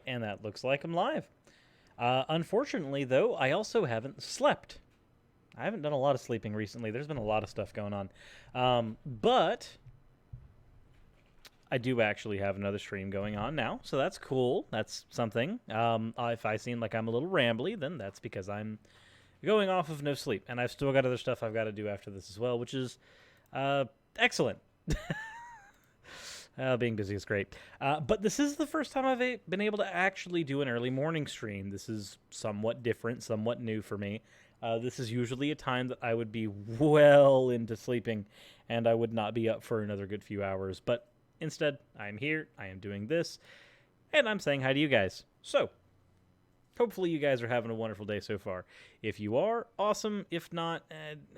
and that looks like I'm live. Unfortunately, though, I also haven't slept. I haven't done a lot of sleeping recently. There's been a lot of stuff going on. But I do actually have another stream going on now, so that's cool. That's something. If I seem like I'm a little rambly, then that's because I'm going off of no sleep. And I've still got other stuff I've got to do after this as well, which is excellent. Being busy is great. But this is the first time I've been able to actually do an early morning stream. This is somewhat different, somewhat new for me. This is usually a time that I would be well into sleeping, and I would not be up for another good few hours. But instead, I'm here, I am doing this, and I'm saying hi to you guys. So, hopefully you guys are having a wonderful day so far. If you are, awesome. If not,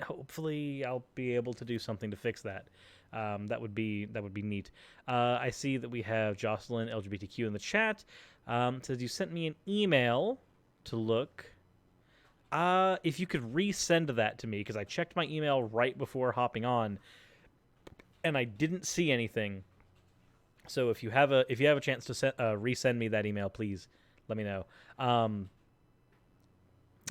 hopefully I'll be able to do something to fix that. That would be neat. I see that we have Jocelyn LGBTQ in the chat. Says you sent me an email to look. If you could resend that to me, because I checked my email right before hopping on, and I didn't see anything. So if you have a chance to resend me that email, please let me know.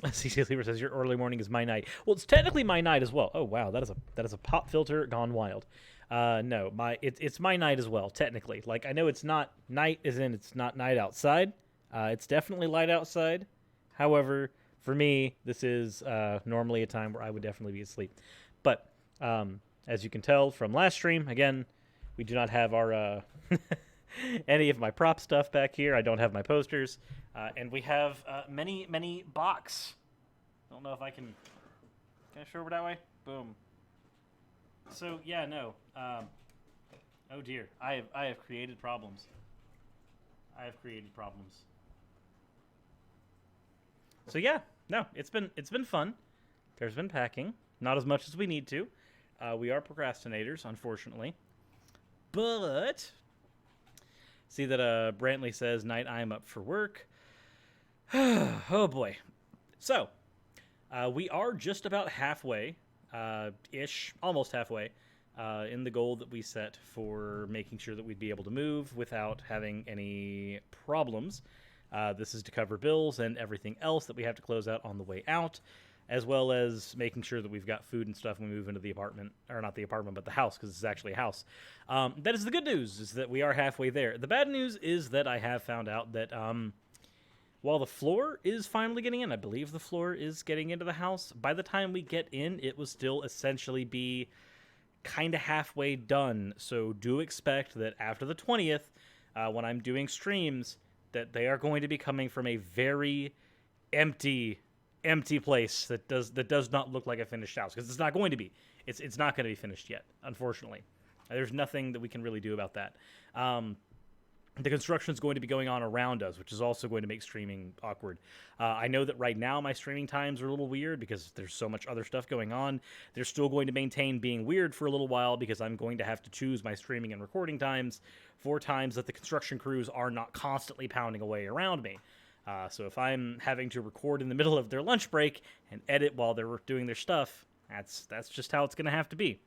CC Lieber says your early morning is my night. Well, it's technically my night as well. Oh wow, that is a pop filter gone wild. No, it's my night as well, technically. Like, I know it's not night as in it's not night outside. It's definitely light outside. However, for me, this is normally a time where I would definitely be asleep. But as you can tell from last stream, again, we do not have our any of my prop stuff back here. I don't have my posters. And we have many box. Don't know if I can I show over that way? Boom. So yeah, no. Oh dear, I have created problems. So yeah, no, it's been fun. There's been packing, not as much as we need to. We are procrastinators, unfortunately. But see that Brantley says, "Night, I am up for work." Oh boy. So, we are just about halfway, ish, almost halfway, in the goal that we set for making sure that we'd be able to move without having any problems. This is to cover bills and everything else that we have to close out on the way out, as well as making sure that we've got food and stuff when we move into the apartment, or not the apartment, but the house, because it's actually a house. That is the good news, is that we are halfway there. The bad news is that I have found out that while the floor is finally getting in, I believe the floor is getting into the house, by the time we get in, it will still essentially be kind of halfway done. So do expect that after the 20th, when I'm doing streams, that they are going to be coming from a very empty place that does not look like a finished house, because it's not going to be. It's not going to be finished yet, unfortunately. There's nothing that we can really do about that. The construction is going to be going on around us, which is also going to make streaming awkward. I know that right now my streaming times are a little weird because there's so much other stuff going on. They're still going to maintain being weird for a little while because I'm going to have to choose my streaming and recording times for times that the construction crews are not constantly pounding away around me. So if I'm having to record in the middle of their lunch break and edit while they're doing their stuff, that's just how it's going to have to be.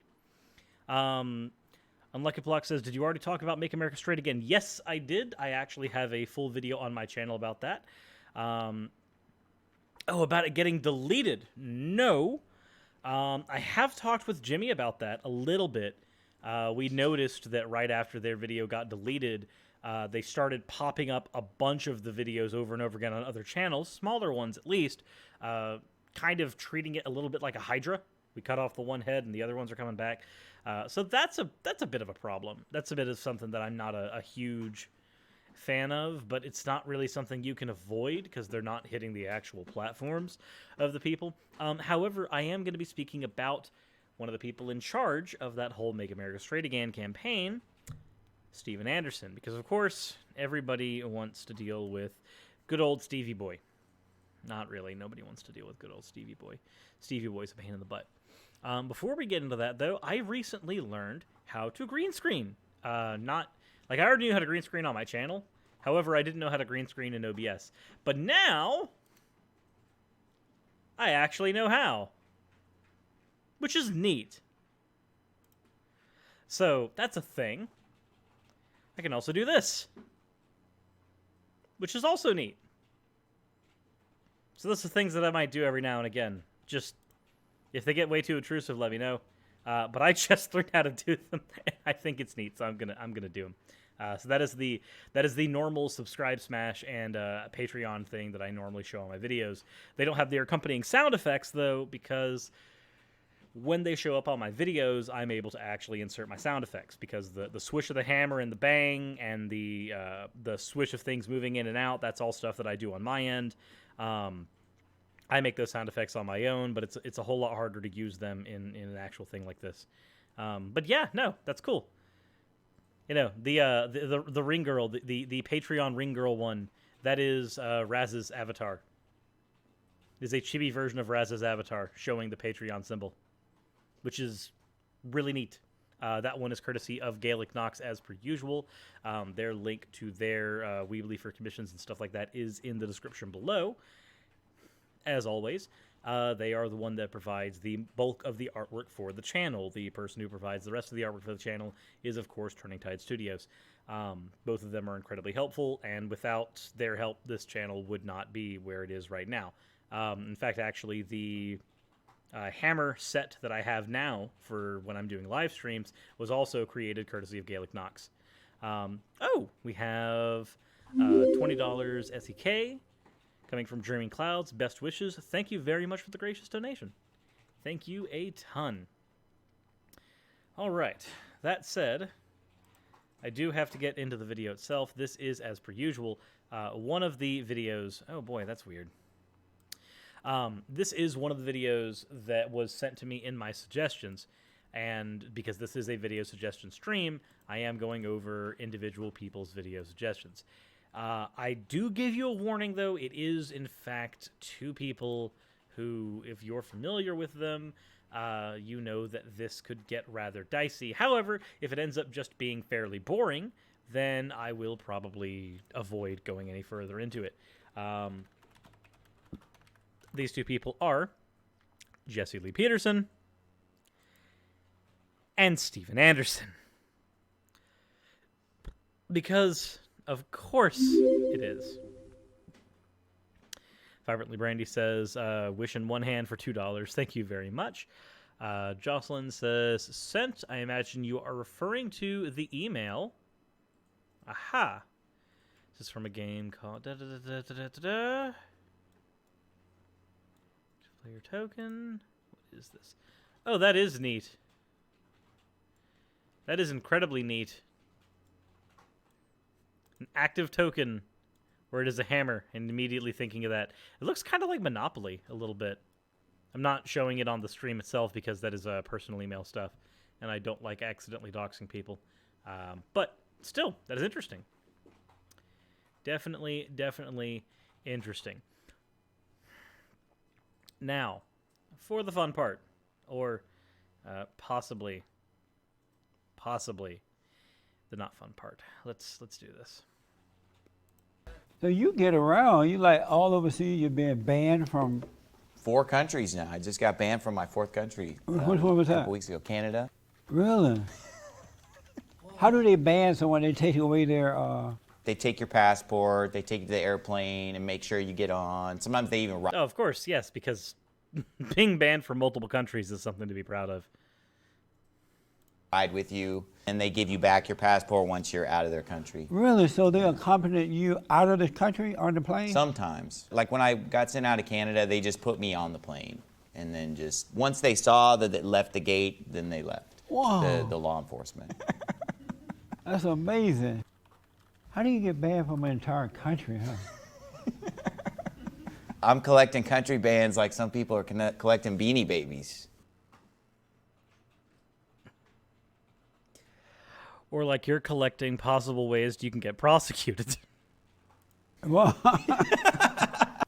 Unlucky Block says, did you already talk about Make America Straight Again? Yes, I did. I actually have a full video on my channel about that. About it getting deleted. No. I have talked with Jimmy about that a little bit. We noticed that right after their video got deleted, they started popping up a bunch of the videos over and over again on other channels, smaller ones at least, kind of treating it a little bit like a Hydra. We cut off the one head and the other ones are coming back. So that's a bit of a problem. That's a bit of something that I'm not a huge fan of, but it's not really something you can avoid because they're not hitting the actual platforms of the people. However, I am going to be speaking about one of the people in charge of that whole Make America Straight Again campaign, Steven Anderson, because of course everybody wants to deal with good old Stevie Boy. Not really. Nobody wants to deal with good old Stevie Boy. Stevie Boy's a pain in the butt. Before we get into that, though, I recently learned how to green screen. I already knew how to green screen on my channel. However, I didn't know how to green screen in OBS. But now, I actually know how. Which is neat. So, that's a thing. I can also do this. which is also neat. So those are things that I might do every now and again. Just, if they get way too intrusive, let me know. But I just learned how to do them. I think it's neat, so I'm gonna do them. So that is the normal subscribe, smash, and Patreon thing that I normally show on my videos. They don't have their accompanying sound effects though, because when they show up on my videos, I'm able to actually insert my sound effects, because the swish of the hammer and the bang and the swish of things moving in and out, that's all stuff that I do on my end. I make those sound effects on my own, but it's a whole lot harder to use them in an actual thing like this. But yeah, no, that's cool. You know, the ring girl, the Patreon ring girl one, that is Raz's avatar. It is a chibi version of Raz's avatar showing the Patreon symbol, which is really neat. That one is courtesy of Gaelic Knox, as per usual. Their link to their Weebly for commissions and stuff like that is in the description below. As always, they are the one that provides the bulk of the artwork for the channel. The person who provides the rest of the artwork for the channel is, of course, Turning Tide Studios. Both of them are incredibly helpful, and without their help, this channel would not be where it is right now. In fact, actually, the hammer set that I have now for when I'm doing live streams was also created courtesy of Gaelic Knox. We have $20 SEK coming from Dreaming Clouds. Best wishes. Thank you very much for the gracious donation. Thank you a ton. All right. That said, I do have to get into the video itself. This is, as per usual, one of the videos. Oh boy, that's weird. This is one of the videos that was sent to me in my suggestions, and because this is a video suggestion stream, I am going over individual people's video suggestions. I do give you a warning, though. It is, in fact, two people who, if you're familiar with them, you know that this could get rather dicey. However, if it ends up just being fairly boring, then I will probably avoid going any further into it. These two people are Jesse Lee Peterson and Steven Anderson. Because, of course, it is. Vibrantly Brandy says, wish in one hand for $2. Thank you very much. Jocelyn says, sent. I imagine you are referring to the email. Aha. This is from a game called... Player token. What is this? Oh, that is neat. That is incredibly neat. An active token where it is a hammer, and immediately thinking of that. It looks kind of like Monopoly a little bit. I'm not showing it on the stream itself because that is personal email stuff, and I don't like accidentally doxing people. But still, that is interesting. Definitely interesting. Now, for the fun part, or possibly the not fun part. Let's do this. So you get around. You like all overseas. You're being banned from 4 countries now. I just got banned from my 4th country. Which one was that? A couple weeks ago, Canada. Really? How do they ban someone? They take away their. They take your passport. They take you to the airplane and make sure you get on. Sometimes they even. Oh, of course, yes, because being banned from multiple countries is something to be proud of. Ride with you, and they give you back your passport once you're out of their country. Really? So they accompany you out of the country on the plane? Sometimes. Like when I got sent out of Canada, they just put me on the plane. And then just, once they saw that it left the gate, then they left. Whoa. The law enforcement. That's amazing. How do you get banned from an entire country, huh? I'm collecting country bans like some people are collecting Beanie Babies. Or like you're collecting possible ways you can get prosecuted. Well,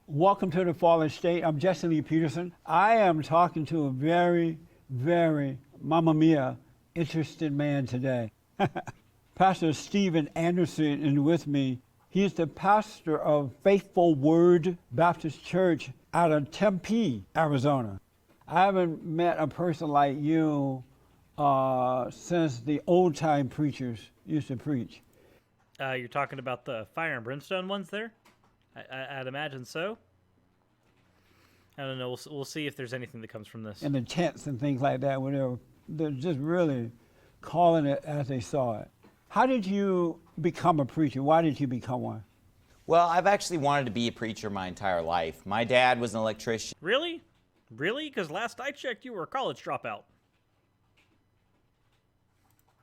welcome to the Fallen State. I'm Jesse Lee Peterson. I am talking to a very, very, mamma mia, interesting man today. Pastor Steven Anderson is with me. He's the pastor of Faithful Word Baptist Church out of Tempe, Arizona. I haven't met a person like you since the old-time preachers used to preach. You're talking about the fire and brimstone ones there? I'd imagine so. I don't know. We'll see if there's anything that comes from this. And the tents and things like that, where they're just really calling it as they saw it. How did you become a preacher? Why did you become one? Well, I've actually wanted to be a preacher my entire life. My dad was an electrician. Really? Really? Because last I checked, you were a college dropout.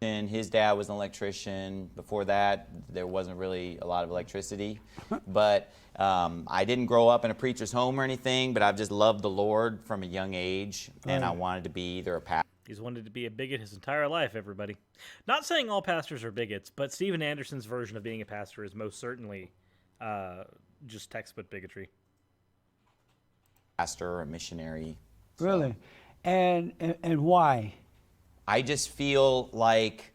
And his dad was an electrician. Before that, there wasn't really a lot of electricity. But I didn't grow up in a preacher's home or anything, but I've just loved the Lord from a young age, and I wanted to be either a pastor. He's wanted to be a bigot his entire life, everybody. Not saying all pastors are bigots, but Steven Anderson's version of being a pastor is most certainly just textbook bigotry. Pastor or a missionary. Really? And why? I just feel like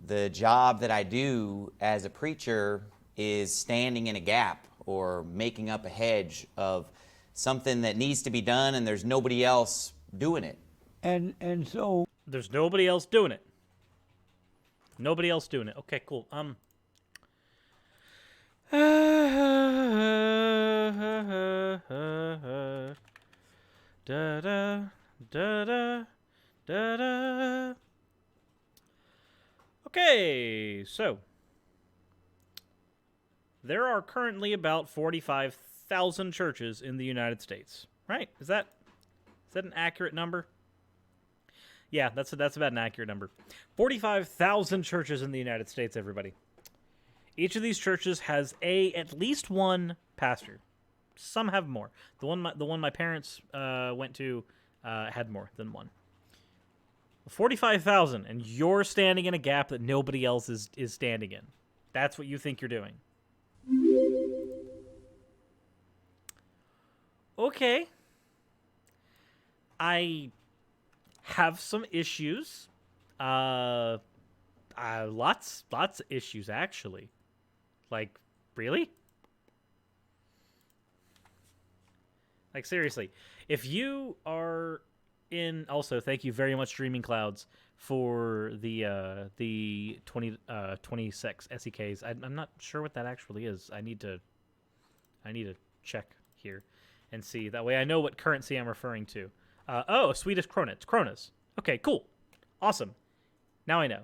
the job that I do as a preacher is standing in a gap or making up a hedge of something that needs to be done and there's nobody else doing it. And so There's nobody else doing it. Nobody else doing it. Okay, cool. Da da da da da da. Okay, so there are currently about 45,000 churches in the United States. Right? Is that an accurate number? Yeah, that's about an accurate number. 45,000 churches in the United States, everybody. Each of these churches has at least one pastor. Some have more. The one my parents went to had more than one. 45,000, and you're standing in a gap that nobody else is standing in. That's what you think you're doing. Okay. I have some issues. Lots of issues, actually. Like, really? Like, seriously. If you are in... Also, thank you very much, Dreaming Clouds, for the 26 SEKs. I'm not sure what that actually is. I need to check here and see. That way I know what currency I'm referring to. Oh, Swedish krona. It's kronas. Okay, cool. Awesome. Now I know.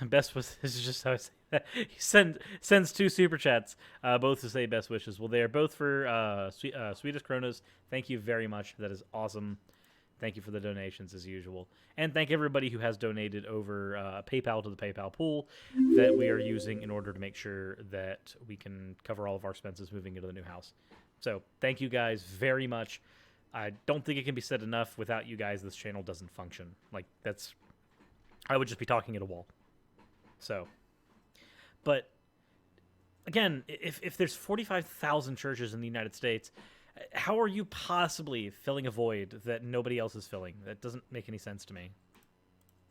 Best was this is just how I say that. He sends 2 super chats, both to say best wishes. Well, they are both for Swedish kronas. Thank you very much. That is awesome. Thank you for the donations as usual, and thank everybody who has donated over PayPal to the PayPal pool that we are using in order to make sure that we can cover all of our expenses moving into the new house. So thank you guys very much. I don't think it can be said enough. Without you guys, this channel doesn't function. Like, I would just be talking at a wall. So, but again, if there's 45,000 churches in the United States, how are you possibly filling a void that nobody else is filling? That doesn't make any sense to me.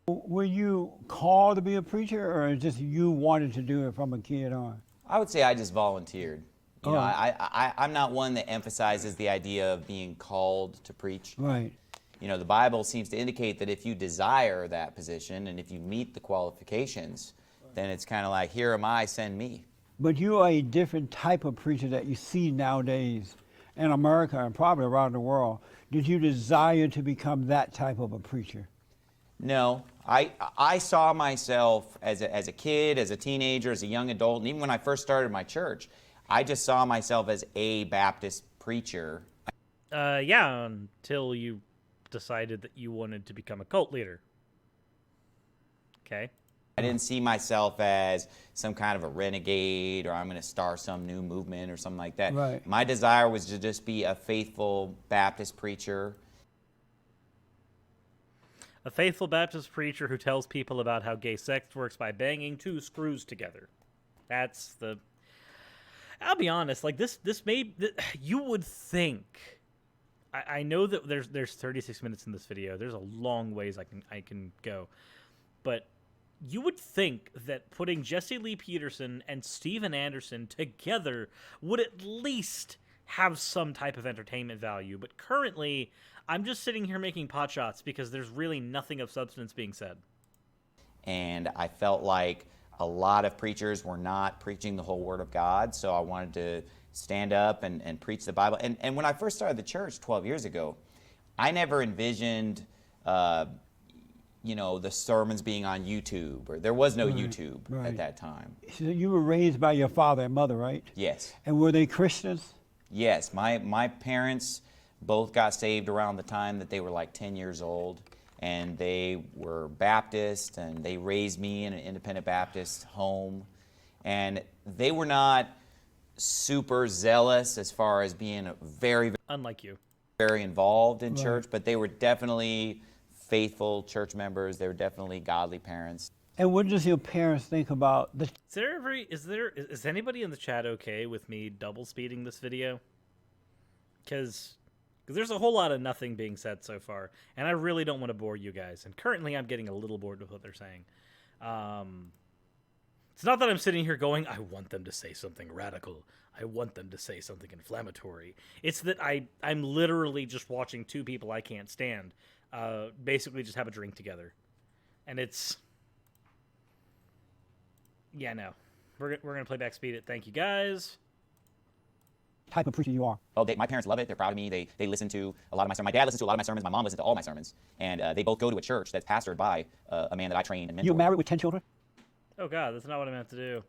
were you called to be a preacher, or just you wanted to do it from a kid on? I would say I just volunteered. You know, I'm not one that emphasizes the idea of being called to preach. Right. You know, the Bible seems to indicate that if you desire that position and if you meet the qualifications, then it's kind of like, here am I, send me. But you are a different type of preacher that you see nowadays in America and probably around the world. Did you desire to become that type of a preacher? No, I saw myself as a kid, as a teenager, as a young adult, and even when I first started my church, I just saw myself as a Baptist preacher. Yeah, until you decided that you wanted to become a cult leader. Okay. I didn't see myself as some kind of a renegade or I'm going to start some new movement or something like that. Right. My desire was to just be a faithful Baptist preacher. A faithful Baptist preacher who tells people about how gay sex works by banging 2 screws together. That's the... I'll be honest, like this you would think... I know that there's 36 minutes in this video. There's a long ways I can go. But you would think that putting Jesse Lee Peterson and Steven Anderson together would at least have some type of entertainment value. But currently, I'm just sitting here making pot shots because there's really nothing of substance being said. And I felt like a lot of preachers were not preaching the whole Word of God, so I wanted to stand up and preach the Bible. And when I first started the church 12 years ago, I never envisioned, the sermons being on YouTube. Or there was no YouTube at that time. So you were raised by your father and mother, right? Yes. And were they Christians? Yes. My parents both got saved around the time that they were like 10 years old. And they were Baptist, and they raised me in an independent Baptist home. And they were not super zealous as far as being very, Unlike you. very involved in church, but they were definitely faithful church members. They were definitely godly parents. And what does your parents think about the... Is anybody in the chat okay with me double speeding this video? Because there's a whole lot of nothing being said so far, and I really don't want to bore you guys. And currently, I'm getting a little bored with what they're saying. It's not that I'm sitting here going, I want them to say something radical. I want them to say something inflammatory. It's that I'm literally just watching two people I can't stand basically just have a drink together. And it's... Yeah, no. We're going to play back speed it. Thank you, guys. type of preacher you are? Oh, my parents love it. They're proud of me. They listen to a lot of my sermons. My dad listens to a lot of my sermons. My mom listens to all my sermons. And they both go to a church that's pastored by a man that I trained and mentored. You're married with 10 children? Oh, God, that's not what I meant to do.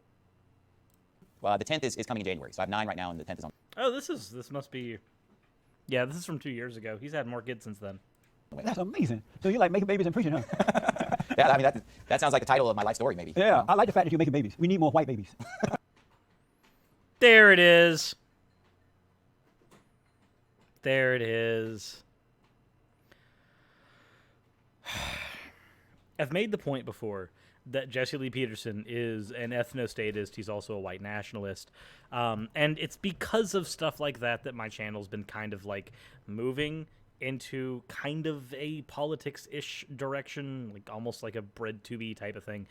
Well, the 10th is coming in January. So I have 9 right now, and the 10th is on. Oh, this must be... Yeah, this is from 2 years ago. He's had more kids since then. That's amazing. So you like making babies and preaching, huh? Yeah, I mean, that sounds like the title of my life story, maybe. Yeah, I like the fact that you're making babies. We need more white babies. There it is. There it is. I've made the point before that Jesse Lee Peterson is an ethnostatist. He's also a white nationalist. And it's because of stuff like that that my channel's been kind of like moving into kind of a politics-ish direction, like almost like a bread to be type of thing.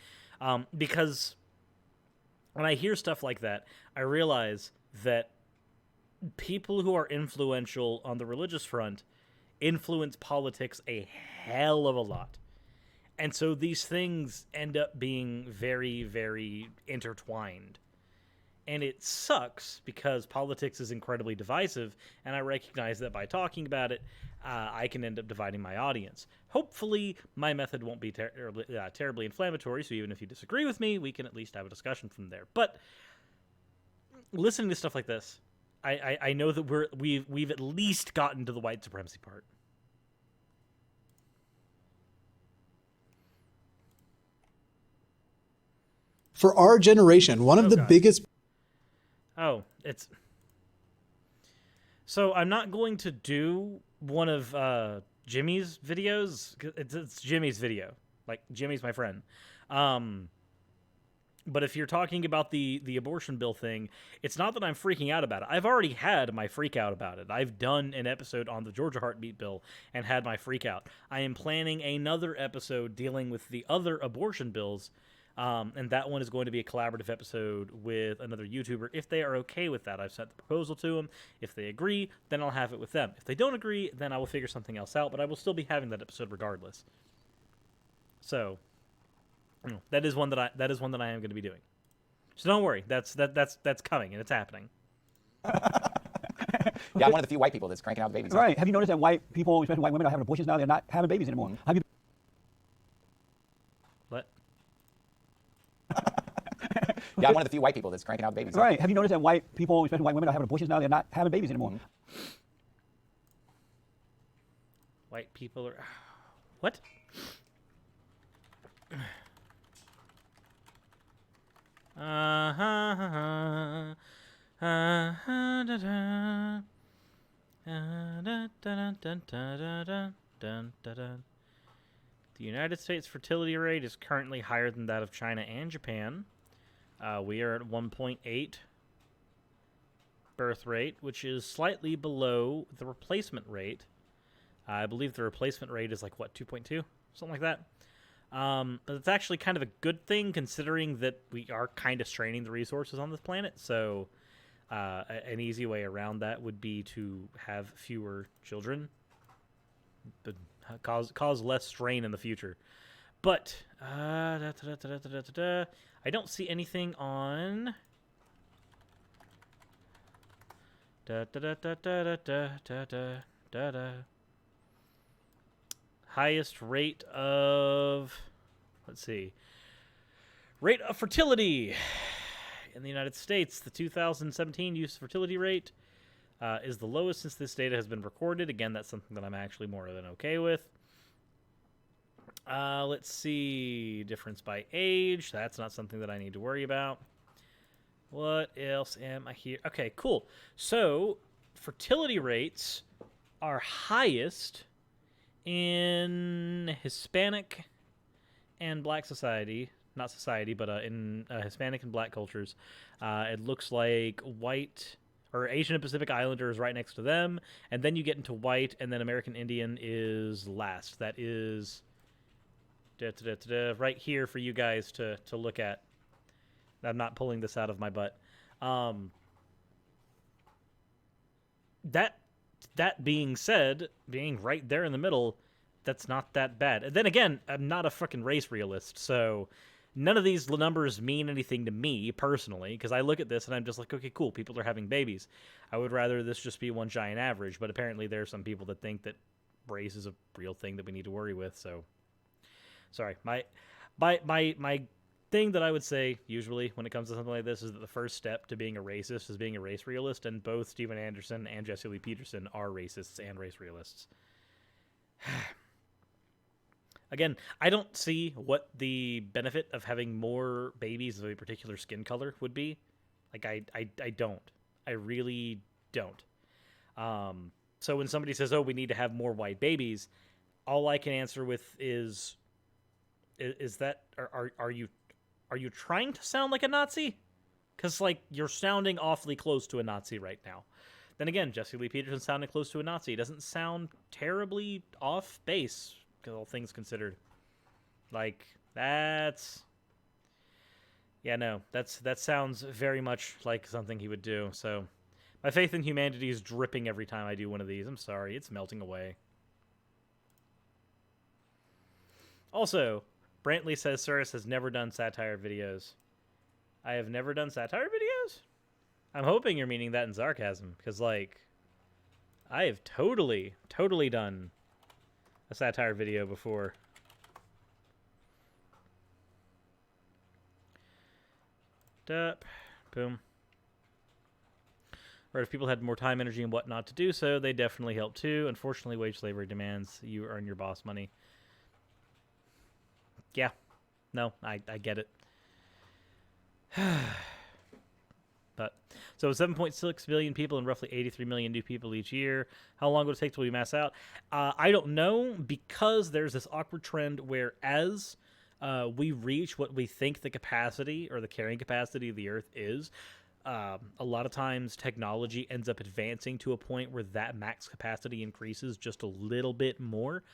Because when I hear stuff like that, I realize that people who are influential on the religious front influence politics a hell of a lot. And so these things end up being very, very intertwined. And it sucks because politics is incredibly divisive, and I recognize that by talking about it, I can end up dividing my audience. Hopefully, my method won't be terribly inflammatory, so even if you disagree with me, we can at least have a discussion from there. But listening to stuff like this, I know that we've at least gotten to the white supremacy part. For our generation, one of the biggest... Oh, it's... So I'm not going to do one of Jimmy's videos. It's Jimmy's video. Like, Jimmy's my friend. But if you're talking about the abortion bill thing, it's not that I'm freaking out about it. I've already had my freak out about it. I've done an episode on the Georgia heartbeat bill and had my freak out. I am planning another episode dealing with the other abortion bills. And that one is going to be a collaborative episode with another YouTuber. If they are okay with that, I've sent the proposal to them. If they agree, then I'll have it with them. If they don't agree, then I will figure something else out, but I will still be having that episode regardless. So, that is one that I am going to be doing. So don't worry, that's coming and it's happening. Yeah, I'm one of the few white people that's cranking out babies. Right. Have you noticed that white people, especially white women, are having abortions now? They're not having babies anymore. Mm-hmm. Have you... What? Yeah, I'm one of the few white people that's cranking out babies. Right. Have you noticed that white people, especially white women, are having abortions now? They're not having babies anymore. Mm-hmm. White people are... What? The United States fertility rate is currently higher than that of China and Japan. We are at 1.8 birth rate, which is slightly below the replacement rate. I believe the replacement rate is like, what, 2.2? Something like that. But it's actually kind of a good thing considering that we are kind of straining the resources on this planet. So an easy way around that would be to have fewer children, but cause less strain in the future. But I I don't see anything on. Da da da da da da da da da da. Highest rate of, let's see, rate of fertility in the United States. The 2017 youth fertility rate is the lowest since this data has been recorded. Again, that's something that I'm actually more than okay with. Let's see, difference by age. That's not something that I need to worry about. What else am I here? Okay, cool. So, fertility rates are highest in Hispanic and Black society. Not society, but in Hispanic and Black cultures. It looks like white or Asian and Pacific Islander is right next to them, and then you get into white, and then American Indian is last. That is right here for you guys to look at. I'm not pulling this out of my butt. That being said, being right there in the middle, that's not that bad. And then again, I'm not a fucking race realist, so none of these numbers mean anything to me personally, because I look at this and I'm just like, okay, cool, people are having babies. I would rather this just be one giant average, but apparently there are some people that think that race is a real thing that we need to worry with, so... Sorry, my thing that I would say usually when it comes to something like this is that the first step to being a racist is being a race realist, and both Steven Anderson and Jesse Lee Peterson are racists and race realists. Again, I don't see what the benefit of having more babies of a particular skin color would be. Like, I don't. I really don't. So when somebody says, oh, we need to have more white babies, all I can answer with is that, are you trying to sound like a Nazi? Because, like, you're sounding awfully close to a Nazi right now. Then again, Jesse Lee Peterson sounded close to a Nazi. He doesn't sound terribly off base, all things considered. Like, that's... Yeah, no, that sounds very much like something he would do, so... My faith in humanity is dripping every time I do one of these. I'm sorry, it's melting away. Also, Brantley says Cirrus has never done satire videos. I have never done satire videos? I'm hoping you're meaning that in sarcasm, because, like, I have totally done a satire video before. Dup. Boom. Or if people had more time, energy, and whatnot to do so, they definitely help too. Unfortunately, wage slavery demands you earn your boss money. Yeah. No, I get it. But so 7.6 billion people and roughly 83 million new people each year. How long would it take till we mass out? I don't know, because there's this awkward trend where as we reach what we think the capacity or the carrying capacity of the Earth is, a lot of times technology ends up advancing to a point where that max capacity increases just a little bit more.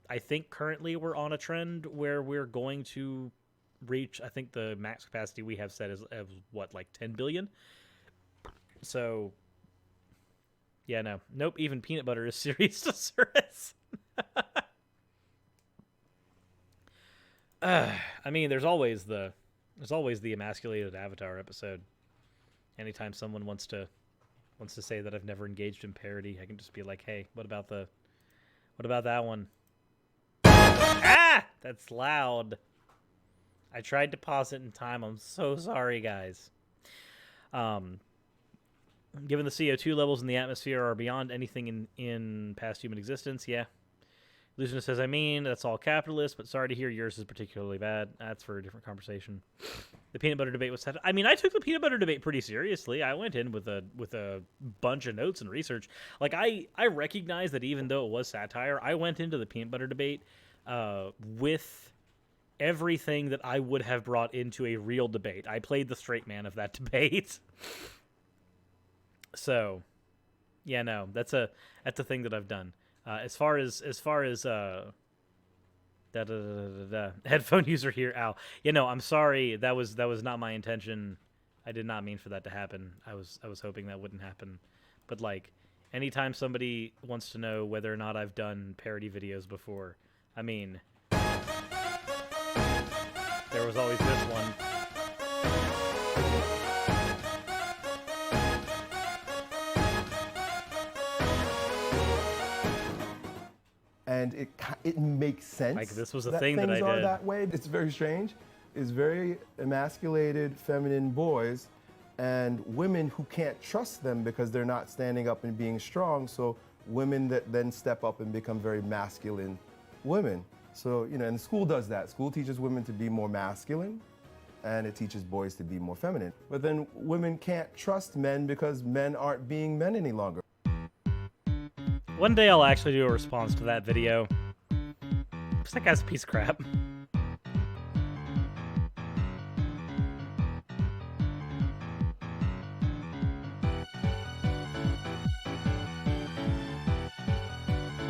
I think currently we're on a trend where we're going to reach, I think the max capacity we have set is what, like 10 billion? So, yeah, no. Nope, even peanut butter is serious to service. I mean, there's always the emasculated Avatar episode. Anytime someone wants to say that I've never engaged in parody, I can just be like, hey, what about that one? Ah! That's loud. I tried to pause it in time. I'm so sorry, guys. Given the CO2 levels in the atmosphere are beyond anything in past human existence, yeah. Illusionist says, I mean, that's all capitalist, but sorry to hear yours is particularly bad. That's for a different conversation. The peanut butter debate was... I mean, I took the peanut butter debate pretty seriously. I went in with a bunch of notes and research. Like, I recognize that even though it was satire, I went into the peanut butter debate with everything that I would have brought into a real debate. I played the straight man of that debate. So, yeah, no, that's a thing that I've done. As far as headphone user here, ow. You know, I'm sorry. That was not my intention. I did not mean for that to happen. I was hoping that wouldn't happen. But like, anytime somebody wants to know whether or not I've done parody videos before, I mean, there there was always this one. And it makes sense. Like, this was a that thing that I things are did. that way. It's very strange. It's very emasculated, feminine boys, and women who can't trust them because they're not standing up and being strong. So women that then step up and become very masculine women. So, you know, and school does that. School teaches women to be more masculine, and it teaches boys to be more feminine. But then women can't trust men because men aren't being men any longer. One day I'll actually do a response to that video. That guy's a piece of crap.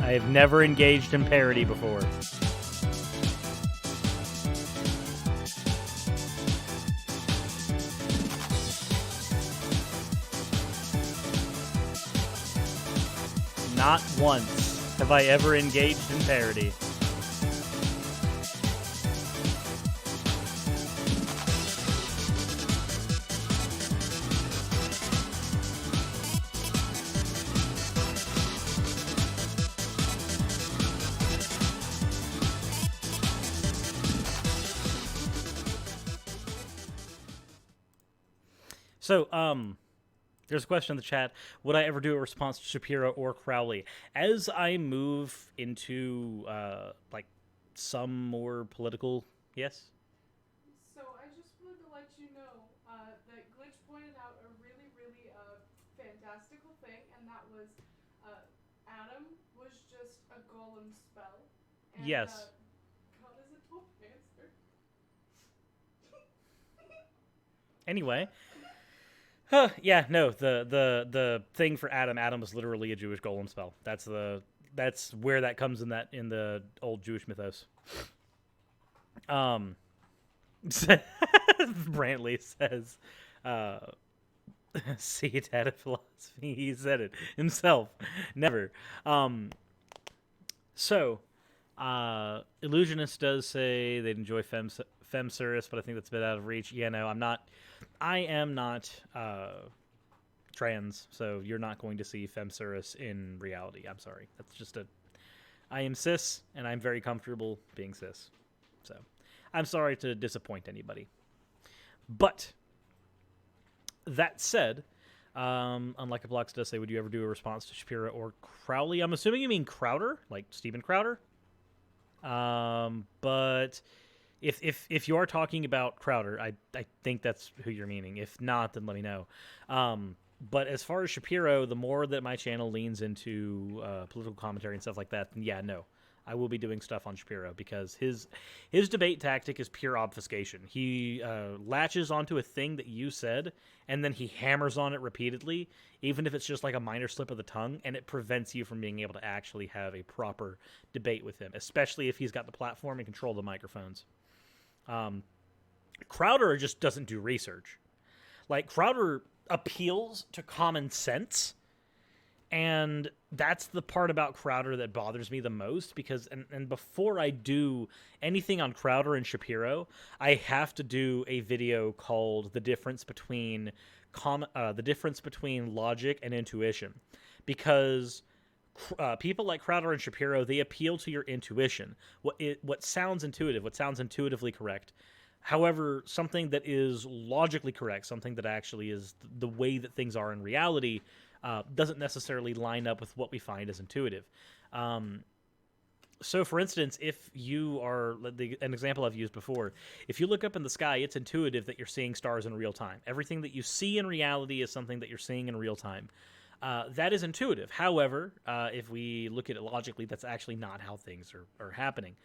I have never engaged in parody before. Not once have I ever engaged in parody. So, there's a question in the chat. Would I ever do a response to Shapiro or Crowley? As I move into, like, some more political... Yes? So I just wanted to let you know that Glitch pointed out a really, really fantastical thing, and that was Adam was just a golem spell. And, Yes. God is a total answer. Anyway... yeah, no, the thing for Adam was literally a Jewish golem spell. That's where that comes in the old Jewish mythos. Brantley says, see it had a philosophy. He said it himself. Never. Illusionist does say they'd enjoy Femsurus, but I think that's a bit out of reach. Yeah, no, I am not trans, so you're not going to see Femsurus in reality. I'm sorry. That's just I am cis, and I'm very comfortable being cis. So, I'm sorry to disappoint anybody. But, that said, Unlike a Blocks does say, would you ever do a response to Shapiro or Crowley? I'm assuming you mean Crowder, like Steven Crowder. But if you are talking about Crowder, I think that's who you're meaning. If not, then let me know. But as far as Shapiro, the more that my channel leans into political commentary and stuff like that, then yeah, no. I will be doing stuff on Shapiro because his debate tactic is pure obfuscation. He latches onto a thing that you said, and then he hammers on it repeatedly, even if it's just like a minor slip of the tongue, and it prevents you from being able to actually have a proper debate with him, especially if he's got the platform and control of the microphones. Crowder just doesn't do research. Like, Crowder appeals to common sense, and that's the part about Crowder that bothers me the most, because and before I do anything on Crowder and Shapiro, I have to do a video called the difference between logic and intuition, because people like Crowder and Shapiro, they appeal to your intuition, what sounds intuitive, what sounds intuitively correct. However, something that is logically correct, something that actually is the way that things are in reality, doesn't necessarily line up with what we find as intuitive. So, for instance, if you are, an example I've used before, if you look up in the sky, it's intuitive that you're seeing stars in real time. Everything that you see in reality is something that you're seeing in real time. That is intuitive. However, if we look at it logically, that's actually not how things are happening.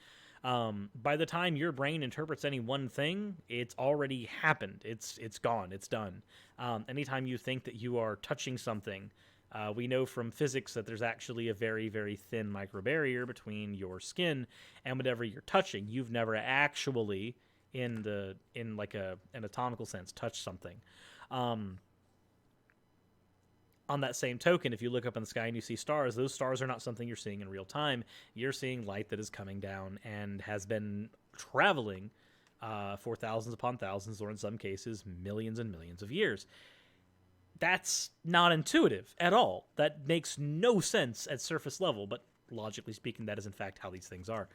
By the time your brain interprets any one thing, it's already happened. It's gone. It's done. Anytime you think that you are touching something, we know from physics that there's actually a very, very thin microbarrier between your skin and whatever you're touching. You've never actually, in an anatomical sense, touched something. On that same token, if you look up in the sky and you see stars, those stars are not something you're seeing in real time. You're seeing light that is coming down and has been traveling for thousands upon thousands, or in some cases, millions and millions of years. That's not intuitive at all. That makes no sense at surface level, but logically speaking, that is in fact how these things are.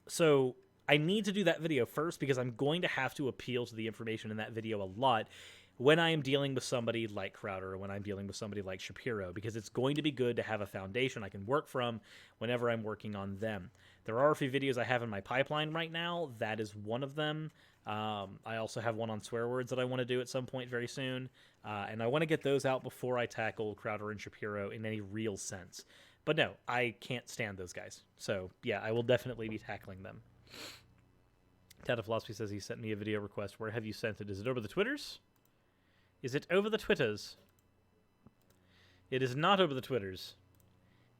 So I need to do that video first because I'm going to have to appeal to the information in that video a lot when I am dealing with somebody like Crowder or when I'm dealing with somebody like Shapiro, because it's going to be good to have a foundation I can work from whenever I'm working on them. There are a few videos I have in my pipeline right now. That is one of them. I also have one on swear words that I want to do at some point very soon, and I want to get those out before I tackle Crowder and Shapiro in any real sense. But no, I can't stand those guys. So yeah, I will definitely be tackling them. Tata Philosophy says he sent me a video request. Where have you sent it? Is it over the Twitters? Is it over the Twitters? It is not over the Twitters.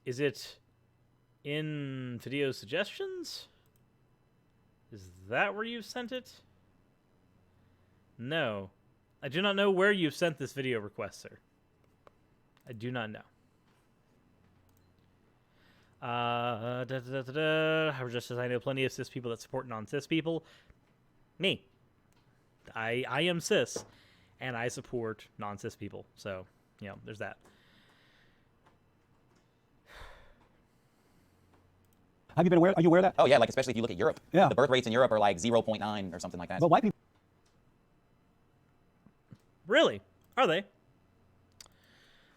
Is it in video suggestions? Is that where you've sent it? No. I do not know where you've sent this video request, sir. I do not know. Just as I know plenty of cis people that support non-cis people. Me. I am cis, and I support non-cis people. So, you know, there's that. Have you been aware? Are you aware of that? Oh yeah, like especially if you look at Europe. Yeah. The birth rates in Europe are like 0.9 or something like that. But white people. Really? Are they?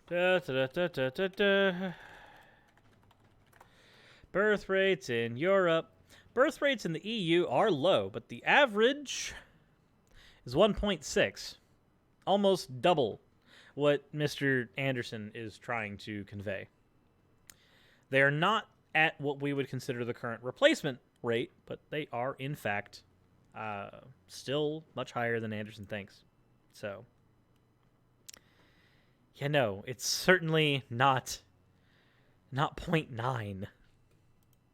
Da, da, da, da, da, da. Birth rates in Europe. Birth rates in the EU are low, but the average is 1.6. Almost double what Mr. Anderson is trying to convey. They are not at what we would consider the current replacement rate, but they are, in fact, still much higher than Anderson thinks. So, yeah, no, it's certainly not 0.9.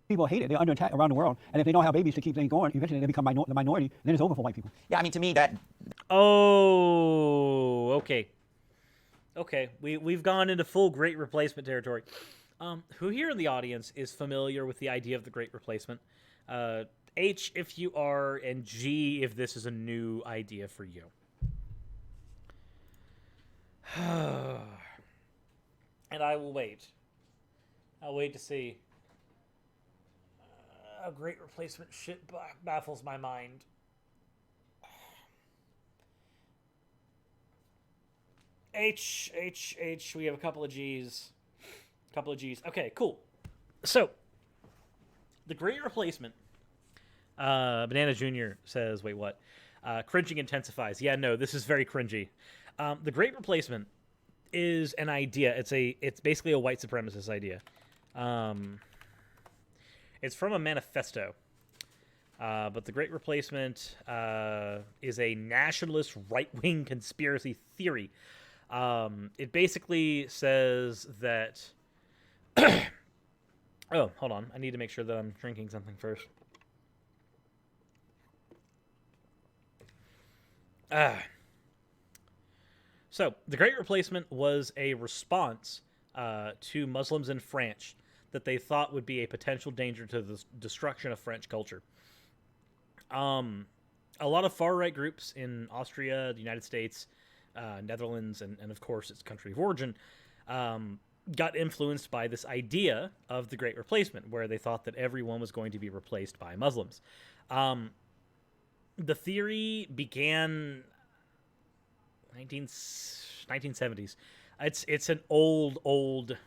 People hate it. They're under attack around the world. And if they don't have babies to keep things going, eventually they become the minority. And then it's over for white people. Yeah, I mean, to me, that... Oh, okay. Okay, we've gone into full Great Replacement territory. Who here in the audience is familiar with the idea of the Great Replacement? H, if you are, and G, if this is a new idea for you. And I will wait. I'll wait to see. A Great Replacement shit baffles my mind. H, we have a couple of G's. Okay, cool. So, the Great Replacement. Banana Jr. says, wait, what? Cringing intensifies. Yeah, no, this is very cringy. The Great Replacement is an idea. It's basically a white supremacist idea. It's from a manifesto. But the Great Replacement is a nationalist right-wing conspiracy theory. It basically says that... Oh, hold on. I need to make sure that I'm drinking something first. So, the Great Replacement was a response to Muslims in France that they thought would be a potential danger to the destruction of French culture. A lot of far-right groups in Austria, the United States, Netherlands, and of course its country of origin, got influenced by this idea of the Great Replacement, where they thought that everyone was going to be replaced by Muslims. The theory began 1970s. It's an old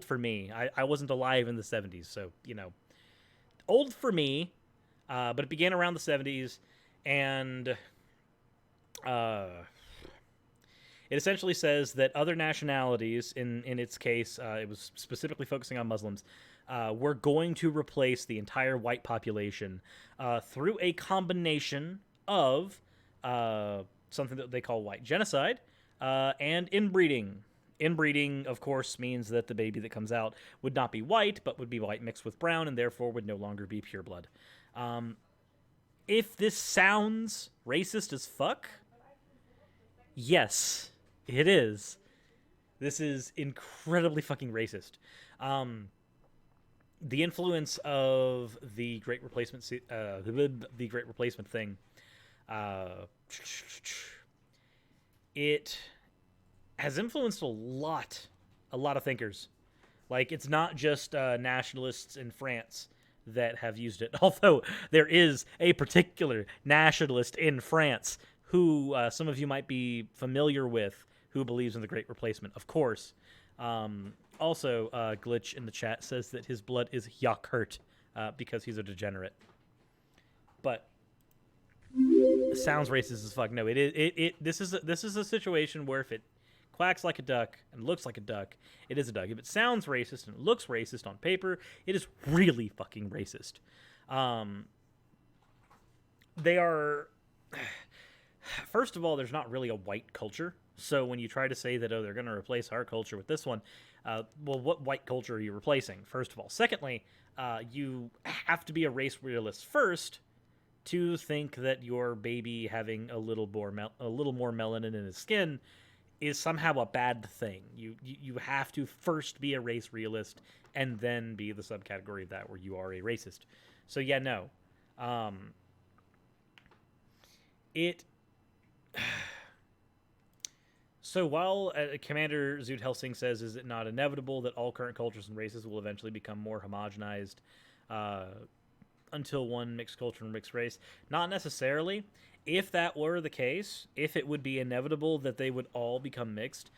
for me. I wasn't alive in the 70s, so, you know, old for me, but it began around the 70s, and it essentially says that other nationalities, in its case, it was specifically focusing on Muslims, were going to replace the entire white population through a combination of something that they call white genocide and inbreeding. Inbreeding, of course, means that the baby that comes out would not be white, but would be white mixed with brown, and therefore would no longer be pure blood. If this sounds racist as fuck, yes, it is. This is incredibly fucking racist. the influence of the Great Replacement, the Great Replacement thing, it has influenced a lot of thinkers. Like, it's not just nationalists in France that have used it, although there is a particular nationalist in France who some of you might be familiar with, who believes in the Great Replacement, of course. Also, Glitch in the chat says that his blood is Yakult because he's a degenerate. But it sounds racist as fuck. No, this is a situation where if it quacks like a duck and looks like a duck, it is a duck. If it sounds racist and it looks racist on paper, it is really fucking racist. They are... First of all, there's not really a white culture. So when you try to say that, oh, they're going to replace our culture with this one, well, what white culture are you replacing, first of all? Secondly, you have to be a race realist first to think that your baby having a little more melanin in his skin is somehow a bad thing. You have to first be a race realist and then be the subcategory of that where you are a racist. So yeah, no. So while Commander Zoot Helsing says, is it not inevitable that all current cultures and races will eventually become more homogenized until one mixed culture and mixed race? Not necessarily. If that were the case, if it would be inevitable that they would all become mixed,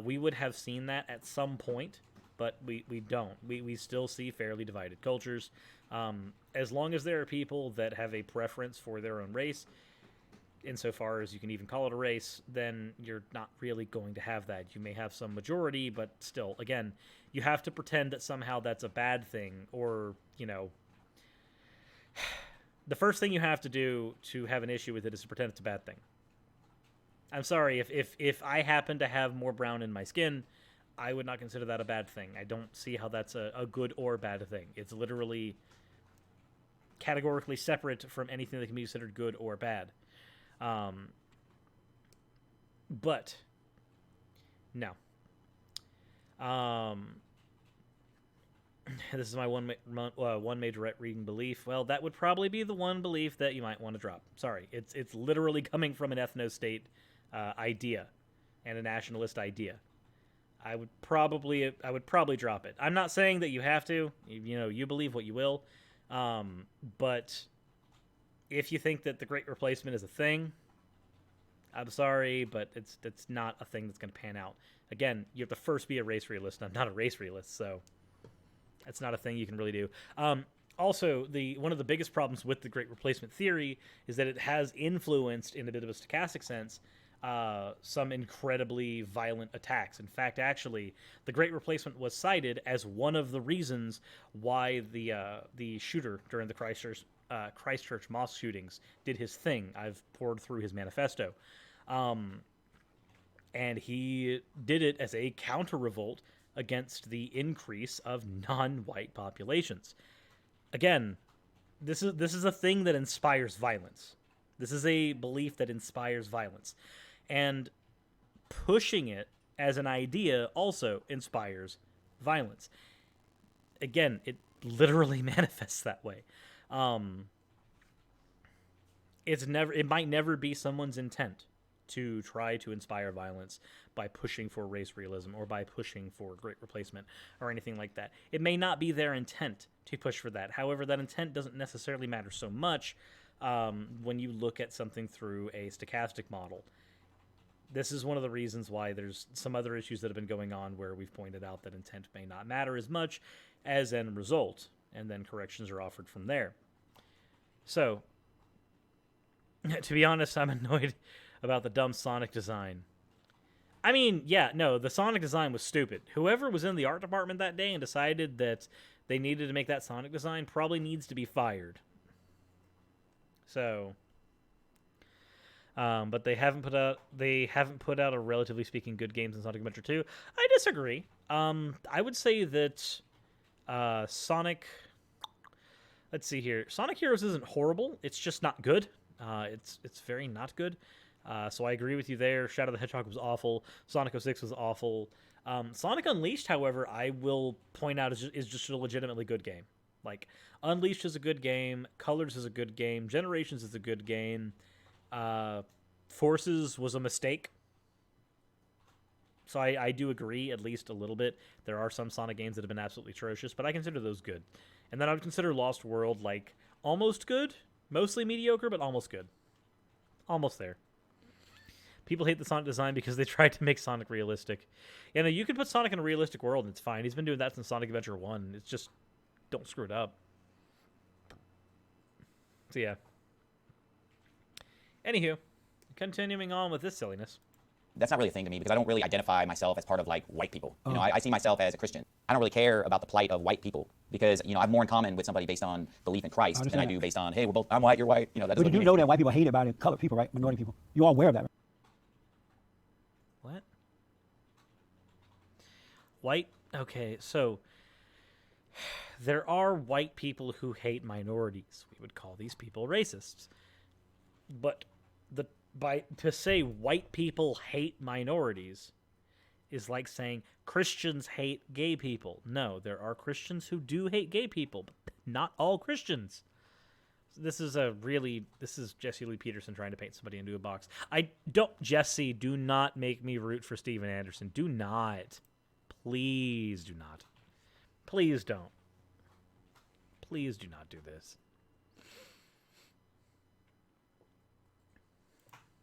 we would have seen that at some point, but we don't. We still see fairly divided cultures. As long as there are people that have a preference for their own race, insofar as you can even call it a race, then you're not really going to have that. You may have some majority, but still, again, you have to pretend that somehow that's a bad thing, or, you know... The first thing you have to do to have an issue with it is to pretend it's a bad thing. I'm sorry, if I happen to have more brown in my skin, I would not consider that a bad thing. I don't see how that's a good or bad thing. It's literally categorically separate from anything that can be considered good or bad. But no. This is my one major right-reading belief. Well, that would probably be the one belief that you might want to drop. Sorry, it's literally coming from an ethno-state idea and a nationalist idea. I would probably drop it. I'm not saying that you have to. You believe what you will. But if you think that the Great Replacement is a thing, I'm sorry, but it's not a thing that's going to pan out. Again, you have to first be a race realist. I'm not a race realist, so that's not a thing you can really do. Also, one of the biggest problems with the Great Replacement theory is that it has influenced, in a bit of a stochastic sense, some incredibly violent attacks. In fact, actually, the Great Replacement was cited as one of the reasons why the shooter during the Christchurch mosque shootings did his thing. I've poured through his manifesto. And he did it as a counter-revolt against the increase of non-white populations. Again, this is a thing that inspires violence. This is a belief that inspires violence. And pushing it as an idea also inspires violence. Again, it literally manifests that way. It might never be someone's intent to try to inspire violence by pushing for race realism or by pushing for Great Replacement or anything like that. It may not be their intent to push for that. However, that intent doesn't necessarily matter so much when you look at something through a stochastic model. This is one of the reasons why there's some other issues that have been going on where we've pointed out that intent may not matter as much as end result, and then corrections are offered from there. So, to be honest, I'm annoyed about the dumb Sonic design. I mean, yeah, no, the Sonic design was stupid. Whoever was in the art department that day and decided that they needed to make that Sonic design probably needs to be fired. So, but they haven't put out a relatively speaking good game since Sonic Adventure 2. I disagree. I would say that Sonic. Let's see here. Sonic Heroes isn't horrible. It's just not good. It's very not good. So I agree with you there. Shadow the Hedgehog was awful. Sonic 06 was awful. Sonic Unleashed, however, I will point out is just a legitimately good game. Like, Unleashed is a good game, Colors is a good game, Generations is a good game, Forces was a mistake. So I do agree, at least a little bit. There are some Sonic games that have been absolutely atrocious, but I consider those good. And then I would consider Lost World, like, almost good. Mostly mediocre, but almost good. Almost there. People hate the Sonic design because they tried to make Sonic realistic. You know, you can put Sonic in a realistic world and it's fine. He's been doing that since Sonic Adventure 1. It's just, don't screw it up. So yeah. Anywho, continuing on with this silliness. That's not really a thing to me because I don't really identify myself as part of like white people. You know, I see myself as a Christian. I don't really care about the plight of white people because, you know, I have more in common with somebody based on belief in Christ than I do based on, hey, we're both, I'm white, you're white. You know, that But doesn't you do know that white people hate about it, colored people, right? Minority people. You are aware of that, right? What? White? Okay, so there are white people who hate minorities. We would call these people racists. But to say white people hate minorities is like saying Christians hate gay people. No, there are Christians who do hate gay people, but not all Christians. This is Jesse Lee Peterson trying to paint somebody into a box. Jesse, do not make me root for Steven Anderson. Do not. Please do not. Please don't. Please do not do this.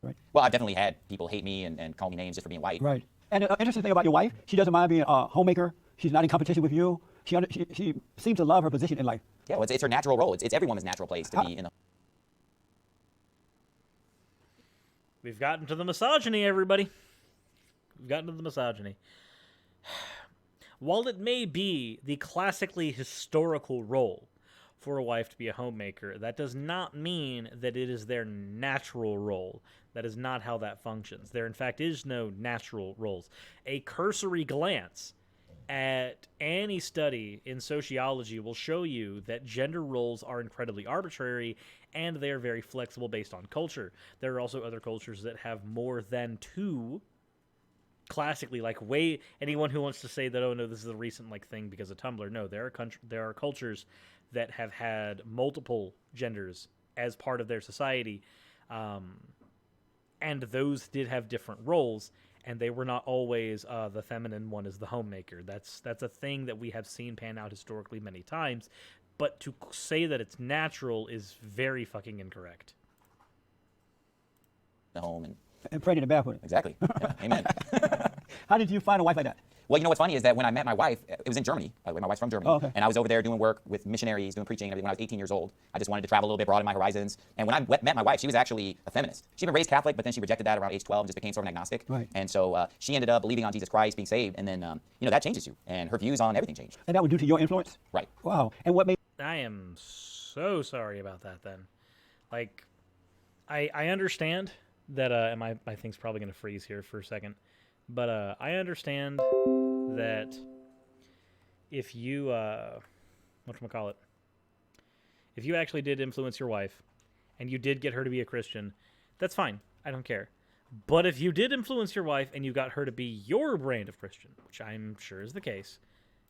Right. Well, I've definitely had people hate me and call me names just for being white. Right. And the interesting thing about your wife, she doesn't mind being a homemaker. She's not in competition with you. She seems to love her position in life. Yeah, well, it's her natural role. It's every woman's natural place to be in the... We've gotten to the misogyny, everybody. We've gotten to the misogyny. While it may be the classically historical role for a wife to be a homemaker, that does not mean that it is their natural role. That is not how that functions. There, in fact, is no natural roles. A cursory glance at any study in sociology will show you that gender roles are incredibly arbitrary and they are very flexible based on culture. There are also other cultures that have more than two. Classically, like anyone who wants to say that, oh no, this is a recent like thing because of Tumblr. No, there are cultures that have had multiple genders as part of their society, and those did have different roles, and they were not always the feminine one is the homemaker. That's a thing that we have seen pan out historically many times, but to say that it's natural is very fucking incorrect. the home And prayed in the barefoot. Exactly. Yeah, amen. How did you find a wife like that? Well, you know what's funny is that when I met my wife, it was in Germany, by the way. My wife's from Germany. Oh, okay. And I was over there doing work with missionaries, doing preaching and everything when I was 18 years old. I just wanted to travel a little bit, broaden my horizons. And when I met my wife, she was actually a feminist. She'd been raised Catholic, but then she rejected that around age 12 and just became sort of an agnostic. Right. And so she ended up believing on Jesus Christ, being saved, and then, that changes you. And her views on everything changed. And that was due to your influence? Right. Wow. And what made... I am so sorry about that then. Like, I understand that, and my thing's probably going to freeze here for a second, but I understand that if you, whatchamacallit, if you actually did influence your wife and you did get her to be a Christian, that's fine. I don't care. But if you did influence your wife and you got her to be your brand of Christian, which I'm sure is the case,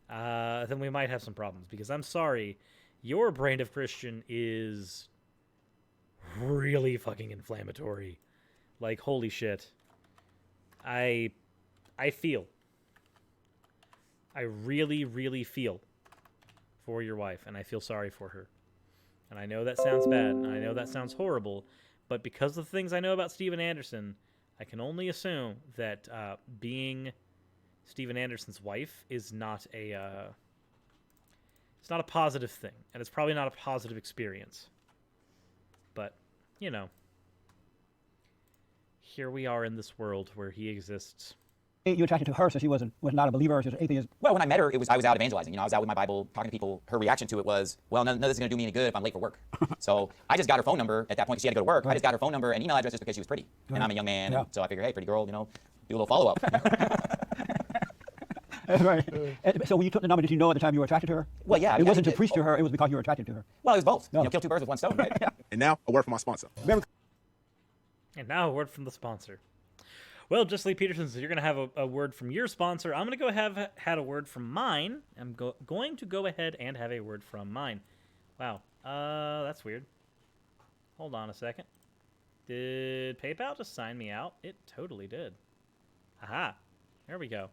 then we might have some problems, because I'm sorry, your brand of Christian is really fucking inflammatory. Like, holy shit. I feel. I really, really feel for your wife, and I feel sorry for her. And I know that sounds bad, and I know that sounds horrible, but because of the things I know about Steven Anderson, I can only assume that being Steven Anderson's wife is not it's not a positive thing, and it's probably not a positive experience. But, here we are in this world where he exists. You attracted to her, so she was not a believer, she was an atheist. Well, when I met her, I was out evangelizing. I was out with my Bible, talking to people. Her reaction to it was, well, none of this is going to do me any good if I'm late for work. So I just got her phone number at that point because she had to go to work. Right. I just got her phone number and email address just because she was pretty. Right. And I'm a young man, and so I figured, hey, pretty girl, do a little follow-up. That's right. So when you took the number, did you know at the time you were attracted to her? Well, yeah. It wasn't to preach to her, it was because you were attracted to her. Well, it was both. No. Kill two birds with one stone, right? And now, a word from my sponsor. And now a word from the sponsor. Well, just Lee Peterson says you're going to have a word from your sponsor. I'm going to go had a word from mine. I'm going to go ahead and have a word from mine. Wow. That's weird. Hold on a second. Did PayPal just sign me out? It totally did. Aha. There we go.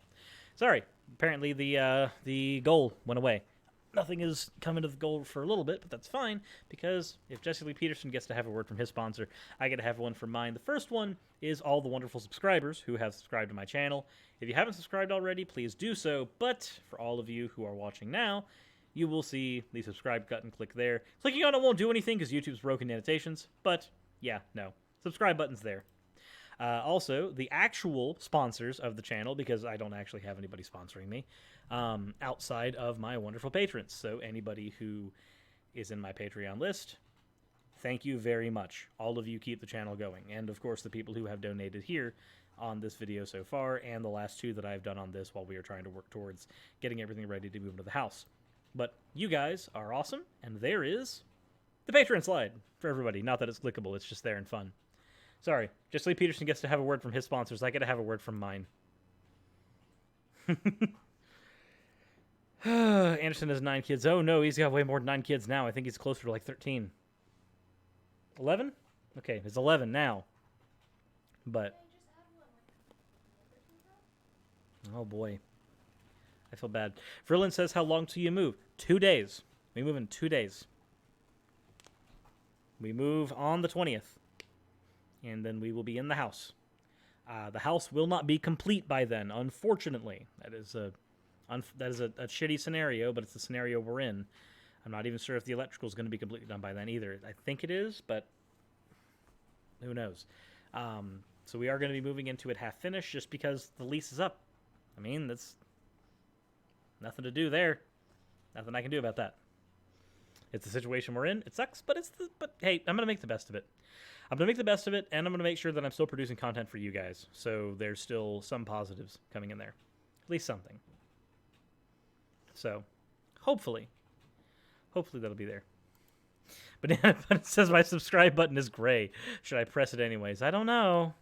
Sorry. Apparently the goal went away. Nothing is coming to the goal for a little bit, but that's fine, because if Jesse Lee Peterson gets to have a word from his sponsor, I get to have one from mine. The first one is all the wonderful subscribers who have subscribed to my channel. If you haven't subscribed already, please do so, but for all of you who are watching now, you will see the subscribe button. Click there. Clicking on it won't do anything because YouTube's broken annotations, but yeah, no. Subscribe button's there. Also, the actual sponsors of the channel, because I don't actually have anybody sponsoring me, outside of my wonderful patrons. So anybody who is in my Patreon list, thank you very much. All of you keep the channel going. And of course, the people who have donated here on this video so far, and the last two that I've done on this while we are trying to work towards getting everything ready to move into the house. But you guys are awesome, and there is the Patreon slide for everybody. Not that it's clickable, it's just there and fun. Sorry, just Lee Peterson gets to have a word from his sponsors. I get to have a word from mine. Anderson has 9 kids. Oh no, he's got way more than 9 kids now. I think he's closer to like 13. 11? Okay, it's 11 now. But oh boy. I feel bad. Verlin says, how long till you move? 2 days. We move in 2 days. We move on the 20th. And then we will be in the house. The house will not be complete by then, unfortunately. That is a shitty scenario, but it's the scenario we're in. I'm not even sure if the electrical is going to be completely done by then either. I think it is, but who knows? So we are going to be moving into it half finished just because the lease is up. I mean, that's nothing to do there. Nothing I can do about that. It's the situation we're in. It sucks, but hey, I'm going to make the best of it. I'm going to make the best of it, and I'm going to make sure that I'm still producing content for you guys. So there's still some positives coming in there. At least something. So, hopefully that'll be there. But it says my subscribe button is gray. Should I press it anyways? I don't know.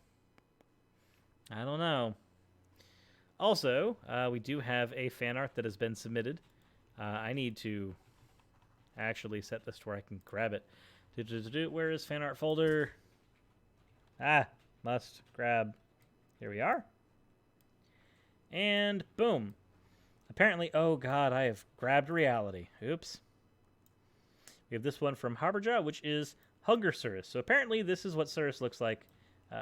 Also, we do have a fan art that has been submitted. I need to actually set this to where I can grab it. Where is fan art folder? Must grab. Here we are. And boom. Apparently, oh god, I have grabbed reality. Oops. We have this one from Harborja, which is Hunger Cirrus. So apparently this is what Cirrus looks like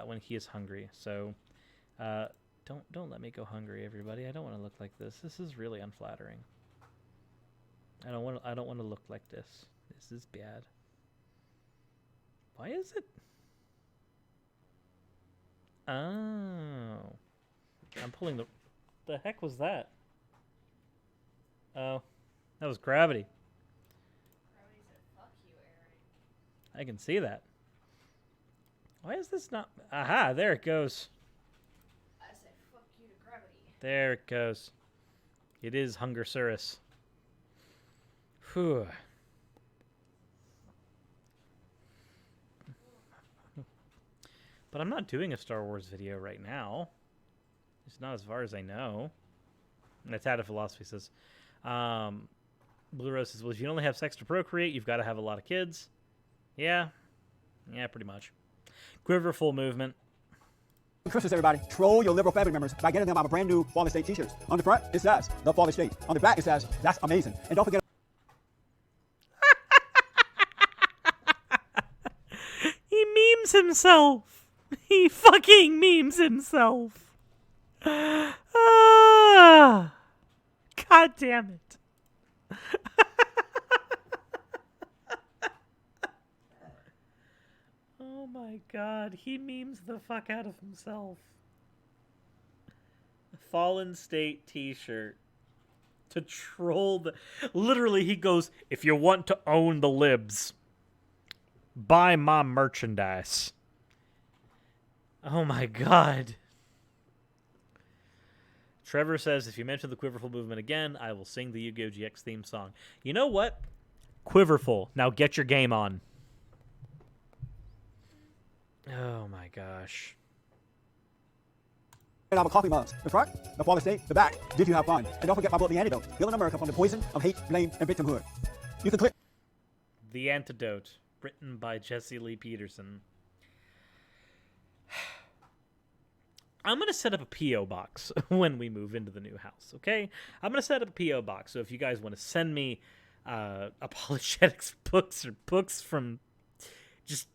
when he is hungry. So don't let me go hungry, everybody. I don't want to look like this. This is really unflattering. I don't want to look like this. This is bad. Why is it? Oh. I'm pulling the heck was that? Oh. That was gravity. Gravity said, fuck you, Eric. I can see that. Why is this not... Aha, there it goes. I said, fuck you to gravity. There it goes. It is Hunger Cirrus. Whew. But I'm not doing a Star Wars video right now. It's not as far as I know. And that's out of philosophy says. Blue Rose says, well, if you only have sex to procreate, you've got to have a lot of kids. Yeah. Yeah, pretty much. Quiverful movement. Christmas, everybody. Troll your liberal family members by getting them our brand new Faithless State t-shirts. On the front, it says, the Faithless State. On the back, it says, that's amazing. And don't forget... He memes himself. He fucking memes himself. God damn it. Oh my god, he memes the fuck out of himself. A Fallen State t-shirt. To troll the... Literally, he goes, if you want to own the libs, buy my merchandise. Oh my god. Trevor says, if you mention the Quiverful movement again, I will sing the Yu-Gi-Oh! GX theme song. You know what? Quiverful. Now get your game on. Oh my gosh. And I'm a coffee mug. The front, the Father State, the back. Did you have fun? And don't forget my book, The Antidote. Healing America from the poison of hate, blame, and victimhood. You can click. The Antidote, written by Jesse Lee Peterson. I'm going to set up a P.O. box when we move into the new house, okay? I'm going to set up a P.O. box, so if you guys want to send me apologetics books or books from just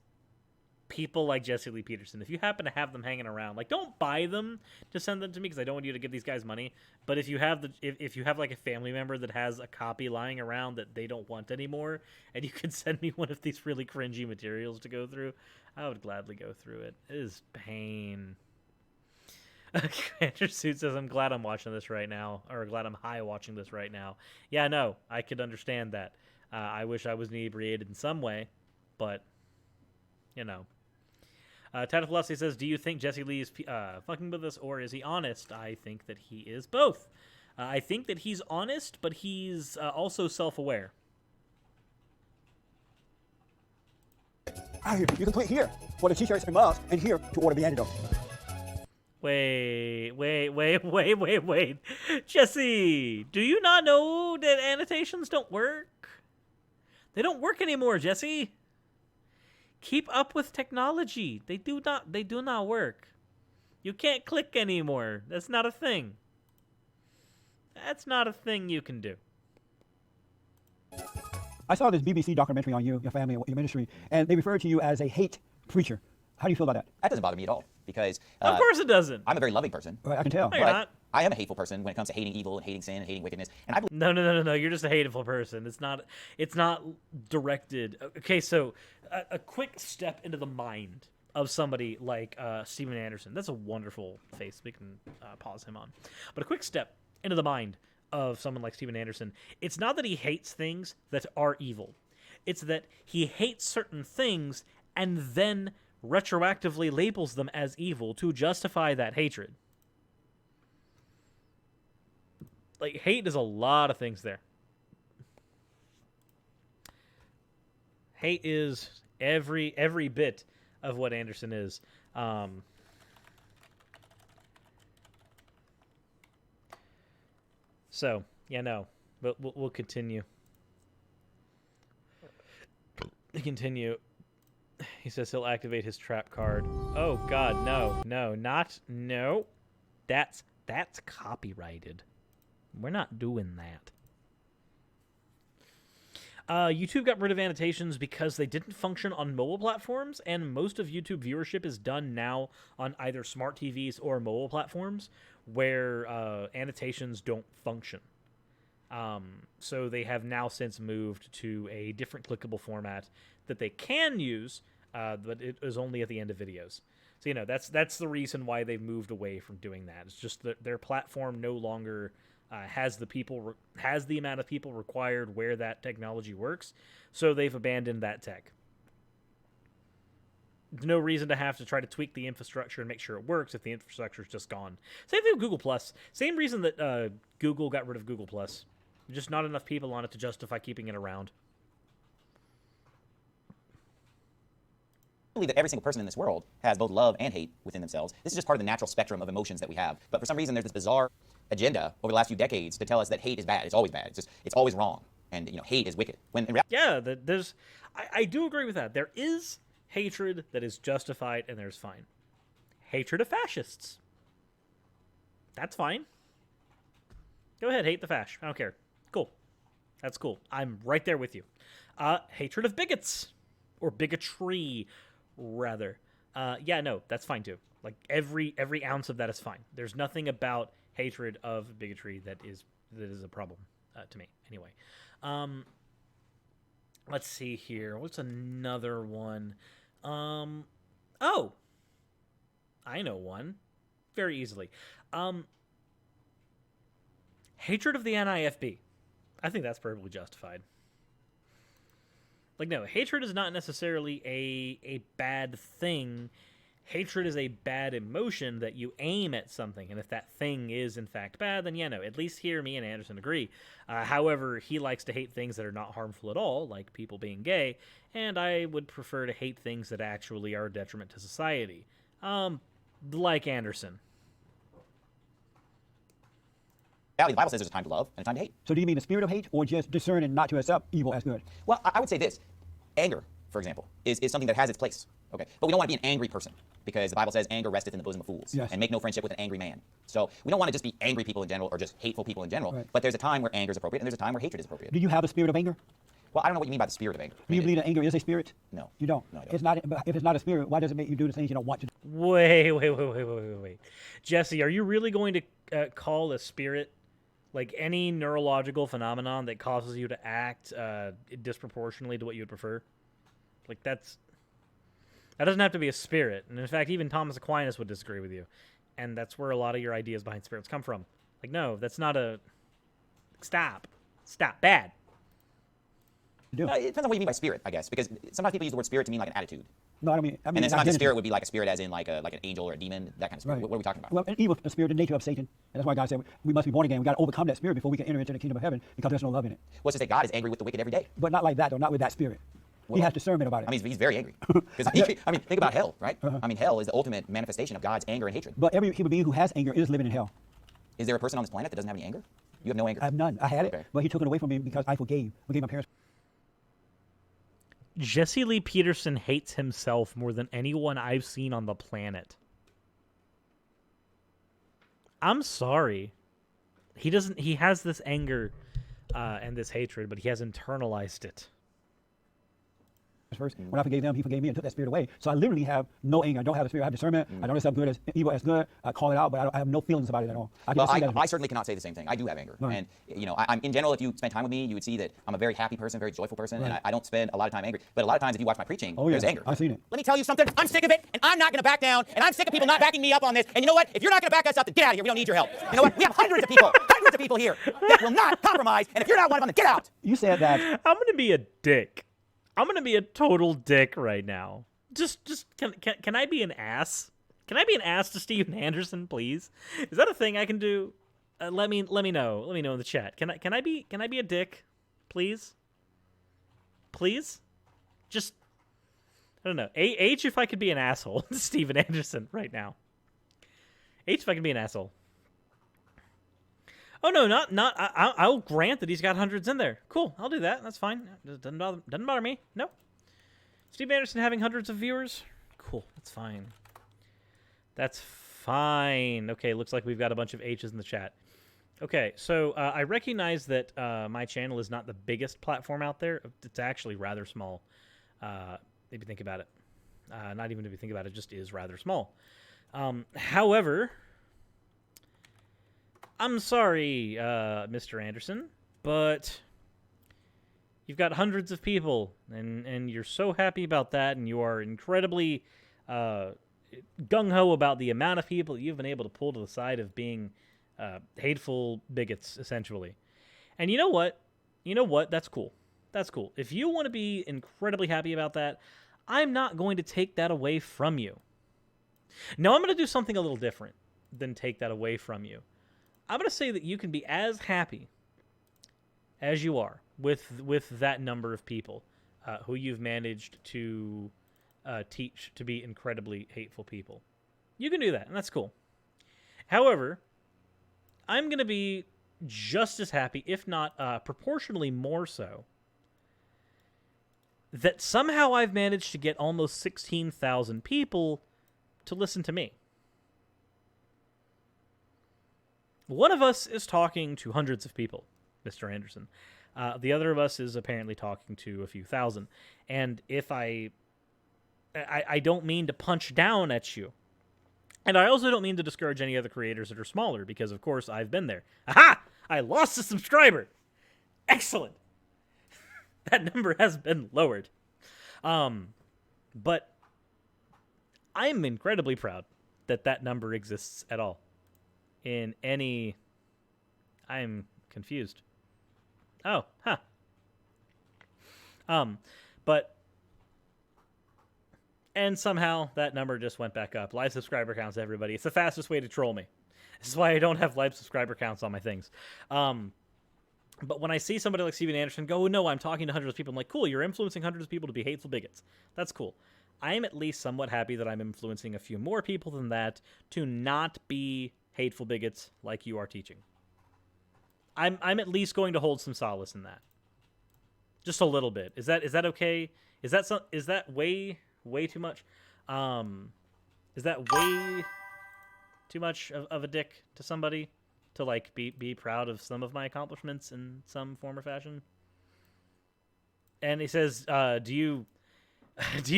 people like Jesse Lee Peterson, if you happen to have them hanging around, like, don't buy them to send them to me because I don't want you to give these guys money. But if you have if you have like a family member that has a copy lying around that they don't want anymore, and you can send me one of these really cringy materials to go through, I would gladly go through it. It is pain. Commander Suit says, I'm glad I'm watching this right now, or glad I'm high watching this right now. Yeah, no, I could understand that. I wish I was inebriated in some way, but, you know. Tata Philosophy says, do you think Jesse Lee is fucking with us, or is he honest? I think that he is both. I think that he's honest, but he's also self-aware. You can click here for the t-shirts and mugs, and here to order The Antidote. Wait. Jesse, do you not know that annotations don't work? They don't work anymore, Jesse. Keep up with technology. They do not work. You can't click anymore. That's not a thing. That's not a thing you can do. I saw this BBC documentary on you, your family, your ministry, and they referred to you as a hate preacher. How do you feel about that? That doesn't bother me at all because Of course it doesn't. I'm a very loving person. Well, I can tell. No, you're not. I am a hateful person when it comes to hating evil and hating sin and hating wickedness. And I believe No. You're just a hateful person. It's not directed. Okay, so a quick step into the mind of somebody like Steven Anderson. That's a wonderful face. We can pause him on. But a quick step into the mind of someone like Steven Anderson. It's not that he hates things that are evil. It's that he hates certain things and then retroactively labels them as evil to justify that hatred. Like, hate is a lot of things there. Hate is every bit of what Anderson is. So, yeah, no. But we'll continue. Continue. He says he'll activate his trap card. Oh, God, no. That's copyrighted. We're not doing that. YouTube got rid of annotations because they didn't function on mobile platforms, and most of YouTube viewership is done now on either smart TVs or mobile platforms where annotations don't function. So they have now since moved to a different clickable format that they can use, but it is only at the end of videos. So, that's the reason why they've moved away from doing that. It's just that their platform no longer has the amount of people required where that technology works, so they've abandoned that tech. There's no reason to have to try to tweak the infrastructure and make sure it works if the infrastructure is just gone. Same thing with Google Plus. Same reason that Google got rid of Google Plus. Just not enough people on it to justify keeping it around. believe that every single person in this world has both love and hate within themselves. This is just part of the natural spectrum of emotions that we have. But for some reason, there's this bizarre agenda over the last few decades to tell us that hate is bad. It's always bad. It's always wrong. And hate is wicked. When in reality, I do agree with that. There is hatred that is justified, and there's fine. Hatred of fascists. That's fine. Go ahead, hate the fash. I don't care. Cool. That's cool. I'm right there with you. Hatred of bigots. Or bigotry, rather. Yeah, no, that's fine too. Like, every ounce of that is fine. There's nothing about hatred of bigotry that is a problem to me. Anyway. Let's see here. What's another one? Oh! I know one. Very easily. Hatred of the NIFB. I think that's perfectly justified. Like, no, hatred is not necessarily a bad thing. Hatred is a bad emotion that you aim at something, and if that thing is in fact bad, then yeah, no, at least here me and Anderson agree. However, he likes to hate things that are not harmful at all, like people being gay, and I would prefer to hate things that actually are a detriment to society. Like Anderson. The Bible says there's a time to love and a time to hate. So do you mean the spirit of hate, or just discerning not to accept evil as good? Well, I would say this. Anger, for example, is something that has its place. Okay, but we don't want to be an angry person, because the Bible says anger resteth in the bosom of fools. Yes. And make no friendship with an angry man. So we don't want to just be angry people in general or just hateful people in general. Right. But there's a time where anger is appropriate and there's a time where hatred is appropriate. Do you have a spirit of anger? Well, I don't know what you mean by the spirit of anger. Do you believe that anger is a spirit? No. You don't? No, I don't. It's not. But if it's not a spirit, why does it make you do the things you don't want to do? Wait. Jesse, are you really going to call a spirit like any neurological phenomenon that causes you to act disproportionately to what you would prefer? Like, that doesn't have to be a spirit. And in fact, even Thomas Aquinas would disagree with you. And that's where a lot of your ideas behind spirits come from. Like, no, that's not a... Stop. Bad. It depends on what you mean by spirit, I guess, because sometimes people use the word spirit to mean like an attitude. No, I mean. And then sometimes a identity. spirit would be like a spirit as in like an angel or a demon, that kind of spirit. Right. What are we talking about? Well, an evil spirit, the nature of Satan. And that's why God said we must be born again. We got to overcome that spirit before we can enter into the kingdom of heaven, because there's no love in it. What's to say God is angry with the wicked every day? But not like that, though. Not with that spirit. He has discernment about it. I mean, he's very angry. Because I mean, think about hell, right? I mean, hell is the ultimate manifestation of God's anger and hatred. But every human being who has anger is living in hell. Is there a person on this planet that doesn't have any anger? You have no anger. I have none. I had it, Okay. but he took it away from me because I forgave my parents. Jesse Lee Peterson hates himself more than anyone I've seen on the planet. I'm sorry. He has this anger and this hatred, but he has internalized it. First, when I forgave them, he forgave me and took that spirit away. So I literally have no anger. I don't have a spirit. I have discernment. I don't accept good as evil as good. I call it out, but I have no feelings about it at all. I certainly cannot say the same thing. I do have anger. Right. And, you know, I'm in general, if you spend time with me, you would see that I'm a very happy person, very joyful person, and I don't spend a lot of time angry. But a lot of times, if you watch my preaching, there's anger. I've seen it. Let me tell you something. I'm sick of it, and I'm not going to back down, and I'm sick of people not backing me up on this. And you know what? If you're not going to back us up, then get out of here. We don't need your help. You know what? We have hundreds of people here that will not compromise, and if you're not one of them, then get out. You said that. I'm going to be a dick. I'm going to be a total dick right now. Can I be an ass? Can I be an ass to Steven Anderson, please? Is that a thing I can do? Let me know. Let me know in the chat. Can I be a dick, please? Please? Just, I don't know. H if I could be an asshole to Steven Anderson right now. H if I could be an asshole. Oh no, not. I'll grant that he's got hundreds in there. Cool, I'll do that. That's fine. Doesn't bother me. No. Steve Anderson having hundreds of viewers. Cool, that's fine. That's fine. Okay, looks like we've got a bunch of H's in the chat. Okay, so I recognize that my channel is not the biggest platform out there. It's actually rather small. If you think about it, not even if you think about it, it just is rather small. However. I'm sorry, Mr. Anderson, but you've got hundreds of people, and you're so happy about that, and you are incredibly gung-ho about the amount of people you've been able to pull to the side of being hateful bigots, essentially. And you know what? That's cool. That's cool. If you want to be incredibly happy about that, I'm not going to take that away from you. No, I'm going to do something a little different than take that away from you. I'm going to say that you can be as happy as you are with that number of people who you've managed to teach to be incredibly hateful people. You can do that, and that's cool. However, I'm going to be just as happy, if not proportionally more so, that somehow I've managed to get almost 16,000 people to listen to me. One of us is talking to hundreds of people, Mr. Anderson. The other of us is apparently talking to a few thousand. And if I don't mean to punch down at you. And I also don't mean to discourage any other creators that are smaller, because, of course, I've been there. Aha! I lost a subscriber! Excellent! That number has been lowered. But I'm incredibly proud that that number exists at all. In any... I'm confused. Oh, huh. But... And somehow that number just went back up. Live subscriber counts, everybody. It's the fastest way to troll me. This is why I don't have live subscriber counts on my things. But when I see somebody like Steven Anderson go, no, I'm talking to hundreds of people, I'm like, cool, you're influencing hundreds of people to be hateful bigots. That's cool. I am at least somewhat happy that I'm influencing a few more people than that to not be hateful bigots like you are teaching. I'm at least going to hold some solace in that. Just a little bit. Is that okay? Is that way too much? Is that way too much of a dick to somebody to like be proud of some of my accomplishments in some form or fashion? And he says, do you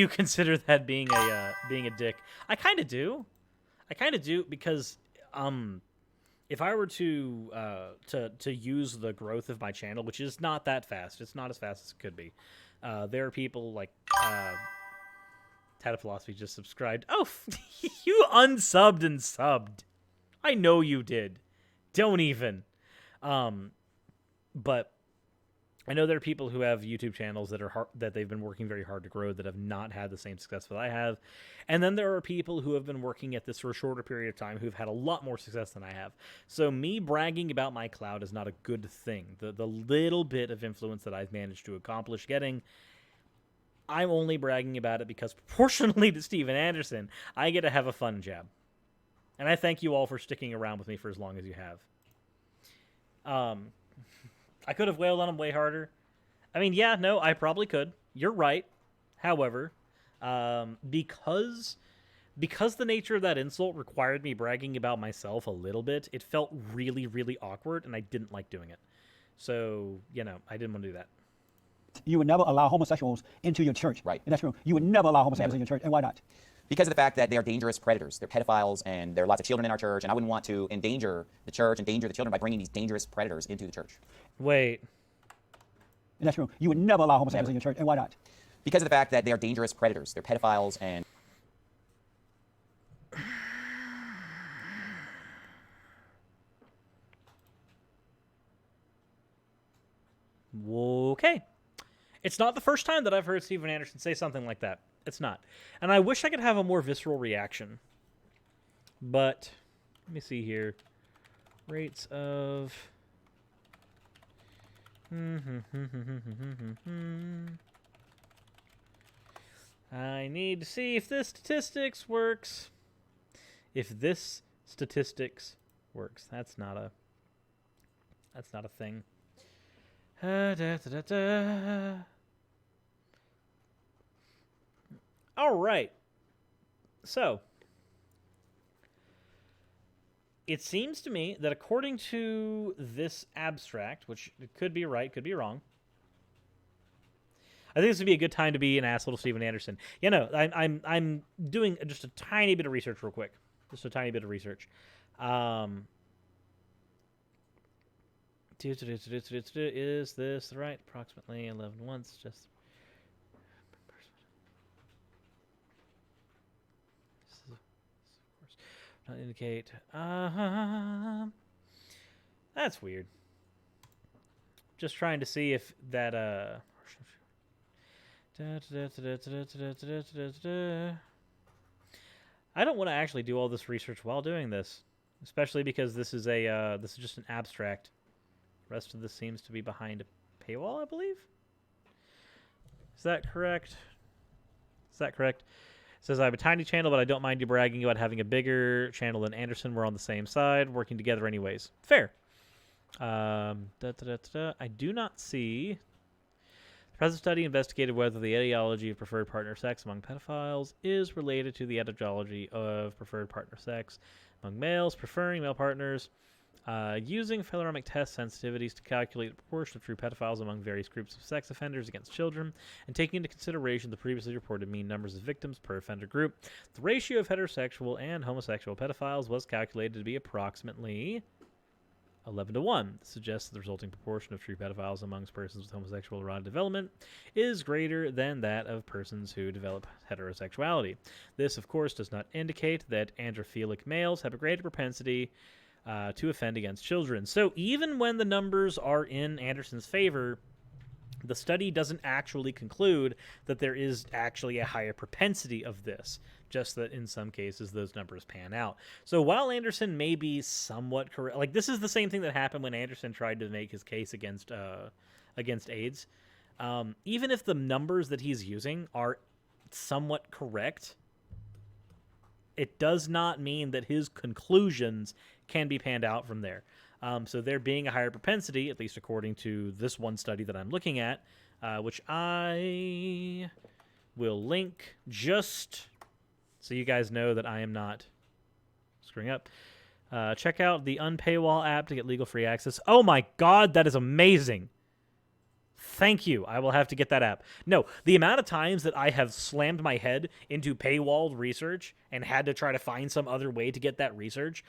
consider that being a dick? I kind of do. Because if I were to use the growth of my channel, which is not that fast, it's not as fast as it could be. There are people like Tata Philosophy just subscribed. Oh, you unsubbed and subbed. I know you did. Don't even. But I know there are people who have YouTube channels that they've been working very hard to grow that have not had the same success that I have. And then there are people who have been working at this for a shorter period of time who've had a lot more success than I have. So me bragging about my clout is not a good thing. The little bit of influence that I've managed to accomplish getting, I'm only bragging about it because proportionally to Steven Anderson, I get to have a fun jab. And I thank you all for sticking around with me for as long as you have. I could have wailed on him way harder. I mean, yeah, no, I probably could. You're right. However, because the nature of that insult required me bragging about myself a little bit, it felt really, really awkward, and I didn't like doing it. So, I didn't want to do that. You would never allow homosexuals into your church. Right. And that's true. You would never allow homosexuals in your church. And why not? Because of the fact that they are dangerous predators. They're pedophiles, and there are lots of children in our church, and I wouldn't want to endanger the church, endanger the children by bringing these dangerous predators into the church. Wait. And that's true. You would never allow homosexuals in your church. And why not? Because of the fact that they are dangerous predators. They're pedophiles, and... Okay. It's not the first time that I've heard Steven Anderson say something like that. It's not. And I wish I could have a more visceral reaction. But, let me see here. Rates of... I need to see if this statistics works. If this statistics works. That's not a thing. All right. So, it seems to me that according to this abstract, which could be right, could be wrong, I think this would be a good time to be an asshole to Steven Anderson. I'm doing just a tiny bit of research real quick. Just a tiny bit of research. Is this right? Approximately 11 once. Just not indicate. That's weird. Just trying to see if that I don't want to actually do all this research while doing this, especially because this is just an abstract. The rest of this seems to be behind a paywall, I believe. Is that correct? It says, I have a tiny channel, but I don't mind you bragging about having a bigger channel than Anderson. We're on the same side, working together anyways. Fair. I do not see... The present study investigated whether the etiology of preferred partner sex among pedophiles is related to the etiology of preferred partner sex among males preferring male partners. Using phallometric test sensitivities to calculate the proportion of true pedophiles among various groups of sex offenders against children, and taking into consideration the previously reported mean numbers of victims per offender group, the ratio of heterosexual and homosexual pedophiles was calculated to be approximately 11-1. This suggests that the resulting proportion of true pedophiles amongst persons with homosexual erotic development is greater than that of persons who develop heterosexuality. This, of course, does not indicate that androphilic males have a greater propensity to offend against children. So even when the numbers are in Anderson's favor, the study doesn't actually conclude that there is actually a higher propensity of this, just that in some cases those numbers pan out. So while Anderson may be somewhat correct, like this is the same thing that happened when Anderson tried to make his case against AIDS. Even if the numbers that he's using are somewhat correct, it does not mean that his conclusions can be panned out from there. So there being a higher propensity, at least according to this one study that I'm looking at, which I will link just so you guys know that I am not screwing up. Check out the Unpaywall app to get legal free access. Oh my God, that is amazing. Thank you. I will have to get that app. No, the amount of times that I have slammed my head into paywalled research and had to try to find some other way to get that research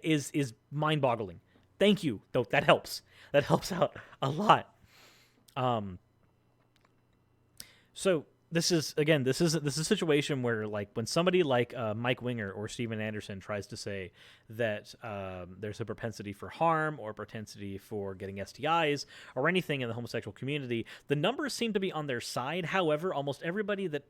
is mind-boggling. Thank you. Though that helps. That helps out a lot. So this is a situation where, like, when somebody like Mike Winger or Steven Anderson tries to say that there's a propensity for harm or propensity for getting STIs or anything in the homosexual community, the numbers seem to be on their side. However, almost everybody that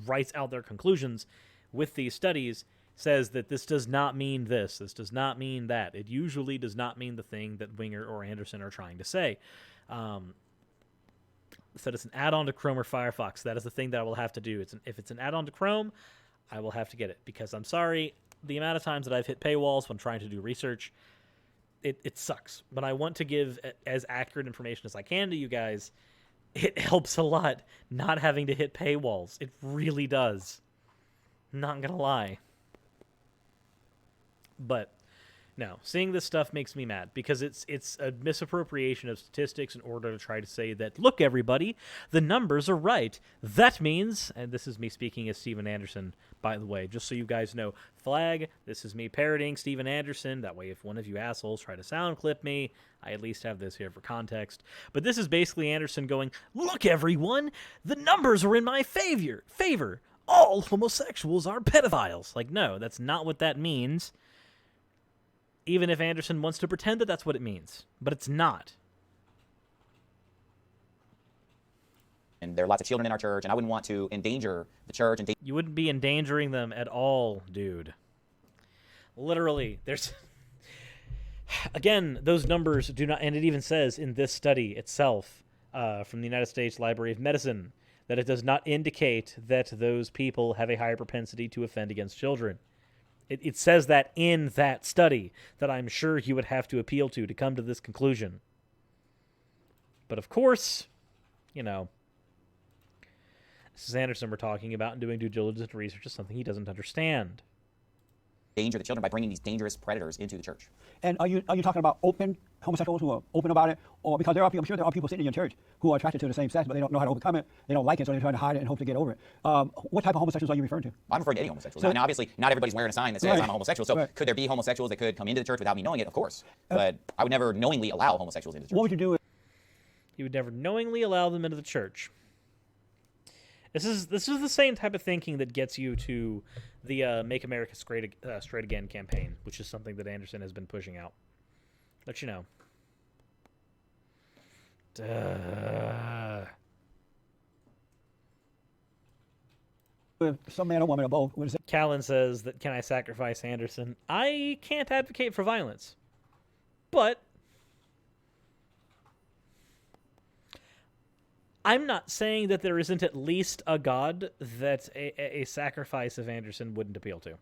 writes out their conclusions with these studies says that this does not mean this does not mean that. It usually does not mean the thing that Winger or Anderson are trying to say. Said it's an add-on to Chrome or Firefox. That is the thing that I will have to do. If it's an add-on to Chrome, I will have to get it, because I'm sorry, the amount of times that I've hit paywalls when trying to do research, it sucks. But I want to give as accurate information as I can to you guys. It helps a lot not having to hit paywalls. It really does. Not gonna lie. But no, seeing this stuff makes me mad, because it's a misappropriation of statistics in order to try to say that, look, everybody, the numbers are right. That means, and this is me speaking as Steven Anderson, by the way, just so you guys know, flag, this is me parodying Steven Anderson. That way, if one of you assholes try to sound clip me, I at least have this here for context. But this is basically Anderson going, look, everyone, the numbers are in my favor. All homosexuals are pedophiles. Like, no, that's not what that means. Even if Anderson wants to pretend that that's what it means. But it's not. And there are lots of children in our church, and I wouldn't want to endanger the church. You wouldn't be endangering them at all, dude. Literally, there's... Again, those numbers do not... And it even says in this study itself from the United States Library of Medicine that it does not indicate that those people have a higher propensity to offend against children. It says that in that study that I'm sure you would have to appeal to come to this conclusion. But of course, you know, this is Anderson we're talking about, and doing due diligence research is something he doesn't understand. Danger the children by bringing these dangerous predators into the church. And are you talking about open homosexuals who are open about it, or because I'm sure there are people sitting in your church who are attracted to the same sex, but they don't know how to overcome it, they don't like it, so they're trying to hide it and hope to get over it. What type of homosexuals are you referring to? I'm referring to any homosexuals. Now, obviously, not everybody's wearing a sign that says Right. I'm a homosexual. So Right. could there be homosexuals that could come into the church without me knowing it? Of course. But I would never knowingly allow homosexuals into the church. What would you do? He would never knowingly allow them into the church. This is the same type of thinking that gets you to the Make America Straight Again campaign, which is something that Anderson has been pushing out. Let you know. If some man or woman or both would say, Callan says that, can I sacrifice Anderson? I can't advocate for violence. But I'm not saying that there isn't at least a God that a sacrifice of Anderson wouldn't appeal to.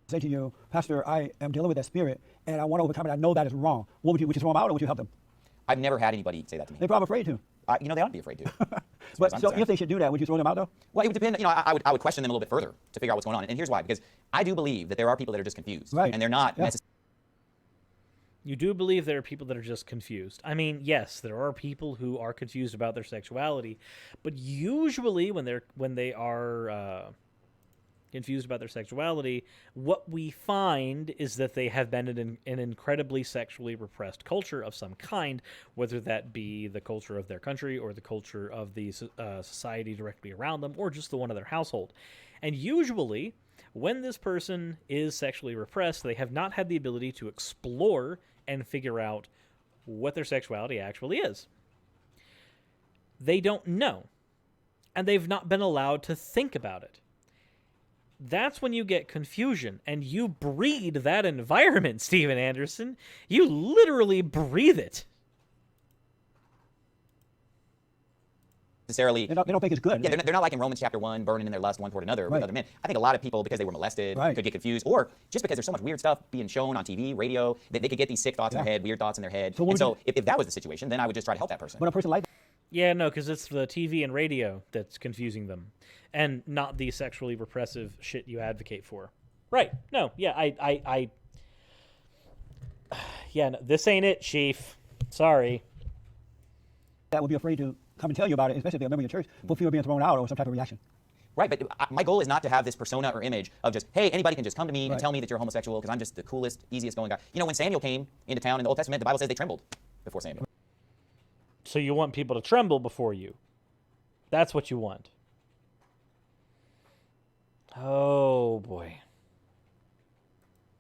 say to you, Pastor, I am dealing with that spirit, and I want to overcome it. I know that is wrong. Would you throw them out, or would you help them? I've never had anybody say that to me. They're probably afraid to. They ought to be afraid to. But so if they should do that, would you throw them out, though? Well, it would depend. I would question them a little bit further to figure out what's going on. And here's why. Because I do believe that there are people that are just confused. Right. And they're not necessarily. You do believe there are people that are just confused. I mean, yes, there are people who are confused about their sexuality, but usually when they are confused about their sexuality, what we find is that they have been in an incredibly sexually repressed culture of some kind, whether that be the culture of their country or the culture of the society directly around them, or just the one of their household. And usually, when this person is sexually repressed, they have not had the ability to explore and figure out what their sexuality actually is. They don't know, and they've not been allowed to think about it. That's when you get confusion, and you breed that environment, Steven Anderson. You literally breathe it. necessarily. They don't think it's good. Yeah, they're not like in Romans chapter 1, burning in their lust one toward another with other men. I think a lot of people, because they were molested, could get confused, or just because there's so much weird stuff being shown on TV, radio, that they could get these sick thoughts in their head, weird thoughts in their head. So if that was the situation, then I would just try to help that person. But a person like that, Yeah, no, because it's the TV and radio that's confusing them, and not the sexually repressive shit you advocate for. Right. No, yeah, yeah, no, this ain't it, Chief. Sorry. that would be afraid to come and tell you about it, especially if they're a member of your church, for fear of being thrown out or some type of reaction. Right, but my goal is not to have this persona or image of just, hey, anybody can just come to me and tell me that you're homosexual because I'm just the coolest, easiest going guy. You know, when Samuel came into town in the Old Testament, the Bible says they trembled before Samuel. So you want people to tremble before you. That's what you want. Oh, boy.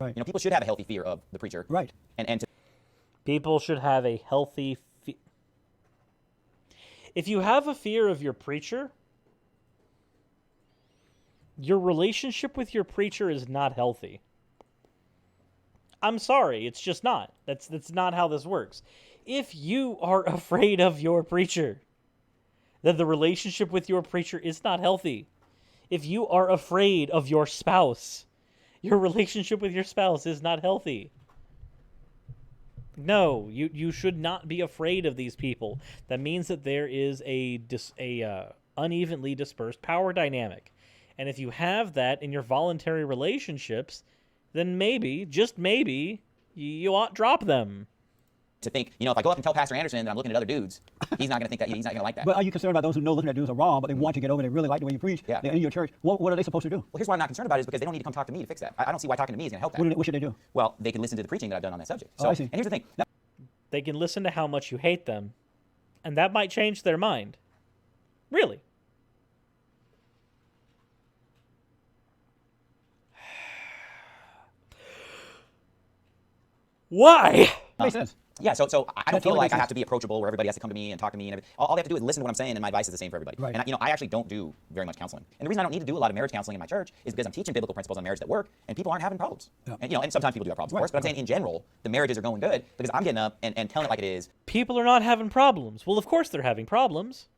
You know, people should have a healthy fear of the preacher. Right. And to People should have a healthy If you have a fear of your preacher, your relationship with your preacher is not healthy. I'm sorry, it's just not. That's not how this works. If you are afraid of your preacher, then the relationship with your preacher is not healthy. If you are afraid of your spouse, your relationship with your spouse is not healthy. No, you should not be afraid of these people. That means that there is a unevenly dispersed power dynamic. And if you have that in your voluntary relationships, then maybe, just maybe, you ought drop them. to think, you know, if I go up and tell Pastor Anderson that I'm looking at other dudes, he's not going to think that, he's not going to like that. But are you concerned about those who know looking at dudes are wrong, but they want to get over, they really like the way you preach, Yeah. they're in your church? What are they supposed to do? Well, here's why I'm not concerned about it is because they don't need to come talk to me to fix that. I don't see why talking to me is going to help that. What should they do? Well, they can listen to the preaching that I've done on that subject. Oh, I see. And here's the thing. They can listen to how much you hate them, and that might change their mind. Really. Why? Makes sense. Yeah, so I don't That feel totally like makes I have sense. to be approachable where everybody has to come to me and talk to me. And all they have to do is listen to what I'm saying, and my advice is the same for everybody. Right. And I actually don't do very much counseling. And the reason I don't need to do a lot of marriage counseling in my church is because I'm teaching biblical principles on marriage that work, and people aren't having problems. Yeah. And and sometimes people do have problems, of course. But I'm saying in general, the marriages are going good because I'm getting up and telling it like it is. People are not having problems. Well, of course they're having problems.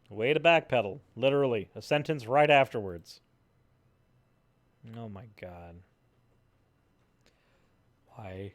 Way to backpedal. Literally. A sentence right afterwards. Oh my God. Why?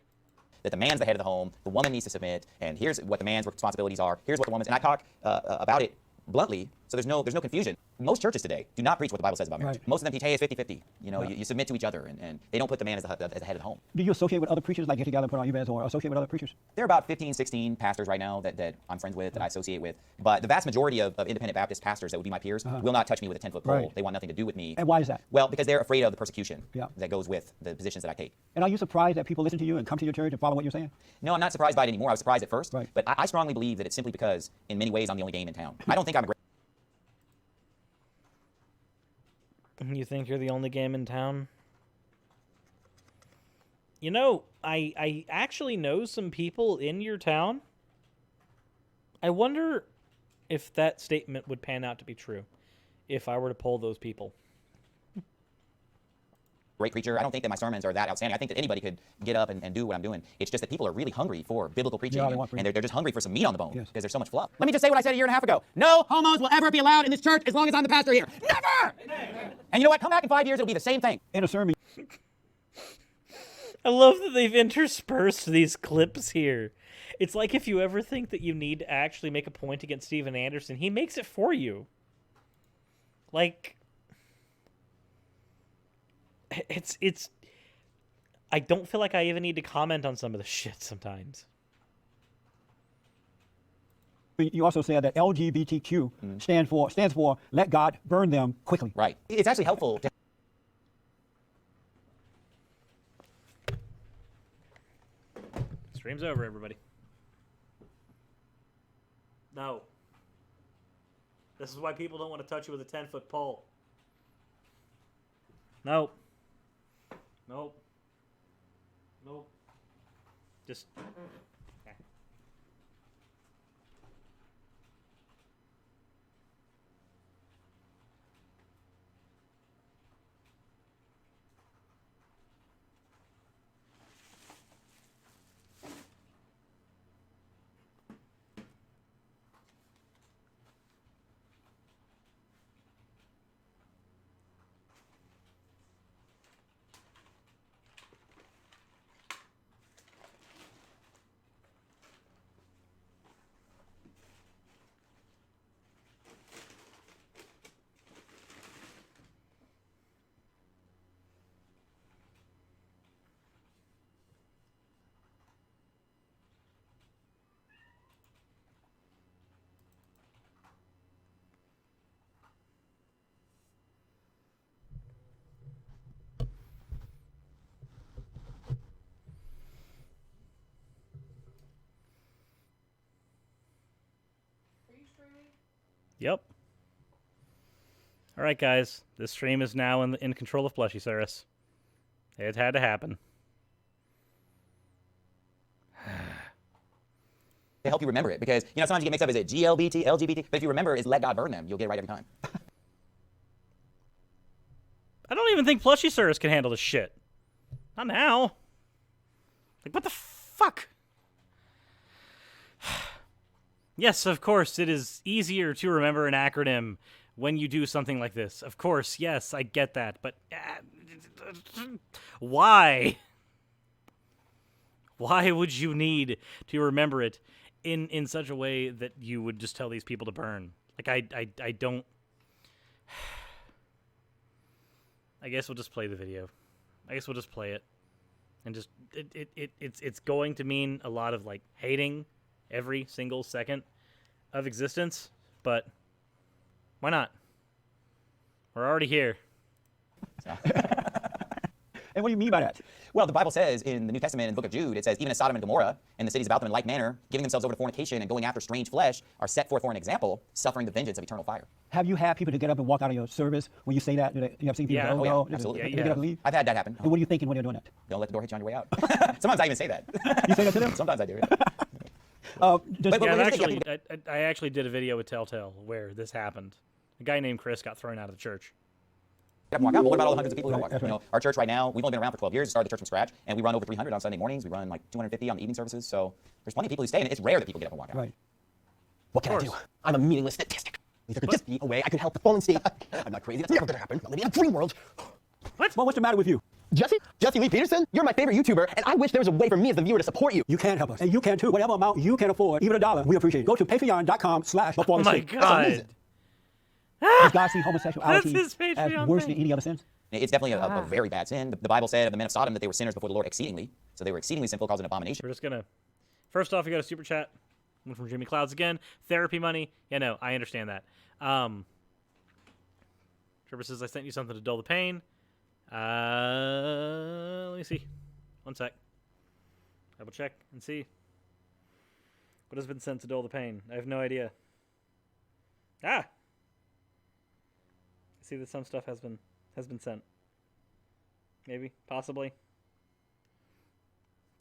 That the man's the head of the home, the woman needs to submit, and here's what the man's responsibilities are. Here's what the woman's, and I talk about it bluntly, so there's no confusion. Most churches today do not preach what the Bible says about marriage. Right. Most of them teach, hey, it's 50-50. You know, you submit to each other, and they don't put the man as the head of the home. Do you associate with other preachers, like get together and put on events, or associate with other preachers? There are about 15, 16 pastors right now that I'm friends with, that I associate with, but the vast majority of independent Baptist pastors that would be my peers will not touch me with a 10-foot pole. Right. They want nothing to do with me. And why is that? Well, because they're afraid of the persecution Yeah. that goes with the positions that I take. And are you surprised that people listen to you and come to your church and follow what you're saying? No, I'm not surprised by it anymore. I was surprised at first, Right. but I strongly believe that it's simply because, in many ways, I'm the only game in town. I don't think I'm a great. You think you're the only game in town? You know, I actually know some people in your town. I wonder if that statement would pan out to be true if I were to poll those people. Great preacher. I don't think that my sermons are that outstanding. I think that anybody could get up and do what I'm doing. It's just that people are really hungry for biblical preaching, Yeah, they want and they're just hungry for some meat on the bone Yes. because there's so much fluff. Let me just say what I said a year and a half ago. No homos will ever be allowed in this church as long as I'm the pastor here. Never! And you know what? Come back in 5 years, it'll be the same thing. In a sermon, I love that they've interspersed these clips here. It's like if you ever think that you need to actually make a point against Steven Anderson, he makes it for you. Like, it's I don't feel like I even need to comment on some of the shit sometimes. you also said that LGBTQ stands for let God burn them quickly. Right. It's actually helpful to Stream's over, everybody. No. This is why people don't want to touch you with a 10-foot pole. Nope. Nope. Nope. Just... Okay. Yep. All right, guys. This stream is now in control of Plushysaurus. It had to happen. To help you remember it, because sometimes you get mixed up. Is it GLBT, LGBT? But if you remember, is let God burn them, you'll get it right every time. I don't even think Plushysaurus can handle this shit. Not now. Like, what the fuck? Yes, of course, it is easier to remember an acronym when you do something like this. Of course, yes, I get that, but why? Why would you need to remember it in such a way that you would just tell these people to burn? Like, I don't... I guess we'll just play the video. I guess we'll just play it. And just, it's going to mean a lot of, like, hating every single second of existence, but why not? We're already here. And what do you mean by that? Well, the Bible says in the New Testament, in the book of Jude, it says, even as Sodom and Gomorrah and the cities about them in like manner, giving themselves over to fornication and going after strange flesh, are set forth for an example, suffering the vengeance of eternal fire. Have you had people to get up and walk out of your service when you say that? You have seen people Yeah. go, Oh, yeah, no, absolutely. they Yeah, get up and leave? I've had that happen. And what are you thinking when they're doing that? Don't let the door hit you on your way out. Sometimes I even say that. You say that to them? Sometimes I do. Just, But Yeah, here's the thing, I actually did a video with Telltale where this happened. A guy named Chris got thrown out of the church. Walk out. But what about all the hundreds of people who don't walk out? That's right. Our church right now, we've only been around for 12 years. We started the church from scratch, and we run over 300 on Sunday mornings. We run like 250 on the evening services. So there's plenty of people who stay, and it's rare that people get up and walk out. right. What can I do? I'm a meaningless statistic. If there could just be a way I could help the fallen state. I'm not crazy. That's never gonna happen. I'm living in a dream world. Well, what's the matter with you? Jesse Lee Peterson, you're my favorite YouTuber, and I wish there was a way for me as the viewer to support you. You can help us. And you can too. Whatever amount you can afford, even $1, we appreciate it. Go to patreon.com/thefallenstate. Oh my god. Does God see homosexuality That's his Patreon as worse thing. than any other sins? It's definitely a very bad sin. The Bible said of the men of Sodom that they were sinners before the Lord exceedingly. So they were exceedingly sinful, causing abomination. We're just gonna... First off, you got a super chat. One from Jimmy Clouds again. Therapy money. Yeah, no, I understand that. Trevor says, I sent you something to dull the pain. Let me see. One sec. Double check and see. What has been sent to dull the pain? I have no idea. I see that some stuff has been sent. Maybe, possibly.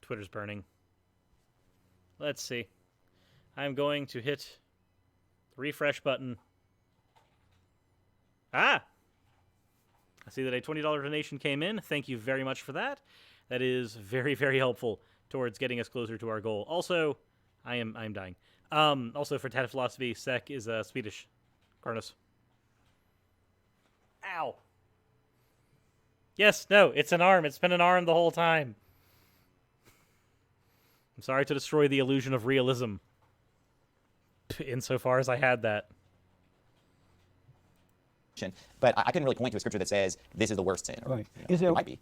Twitter's burning. Let's see. I'm going to hit the refresh button. I see that a $20 donation came in. Thank you very much for that. That is very, very helpful towards getting us closer to our goal. Also, I'm dying. Also, for Tat Philosophy, Sek is Swedish. Carnus. Ow. Yes, no, it's an arm. It's been an arm the whole time. I'm sorry to destroy the illusion of realism. Insofar as I had that. But I couldn't really point to a scripture that says this is the worst sin. Right. It might be.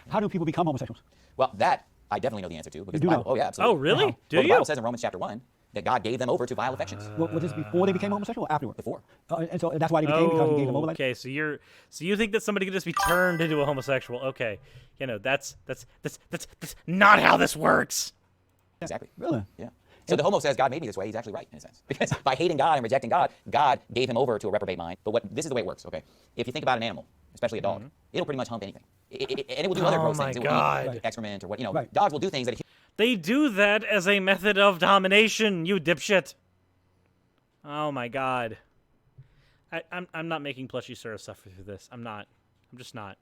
How do people become homosexuals? Well, that I definitely know the answer to. Because do the Bible, know? oh, yeah, absolutely. Oh, really? Well, Do the you? Bible says in Romans chapter 1 that God gave them over to vile affections. Was this before they became homosexual or afterward? Before. And so that's why they became, because he gave them over like that? Okay, so you think that somebody could just be turned into a homosexual? Okay, that's not how this works. Exactly. Really? Yeah. So the homo says God made me this way. He's actually right in a sense, because by hating God and rejecting God, God gave him over to a reprobate mind. But this is the way it works. Okay, if you think about an animal, especially a dog, it'll pretty much hump anything, and it will do other gross things. It will God. eat excrement or what Right. Dogs will do things that. They do that as a method of domination, you dipshit. Oh my God. I'm not making Plushysaurus suffer through this. I'm not. I'm just not.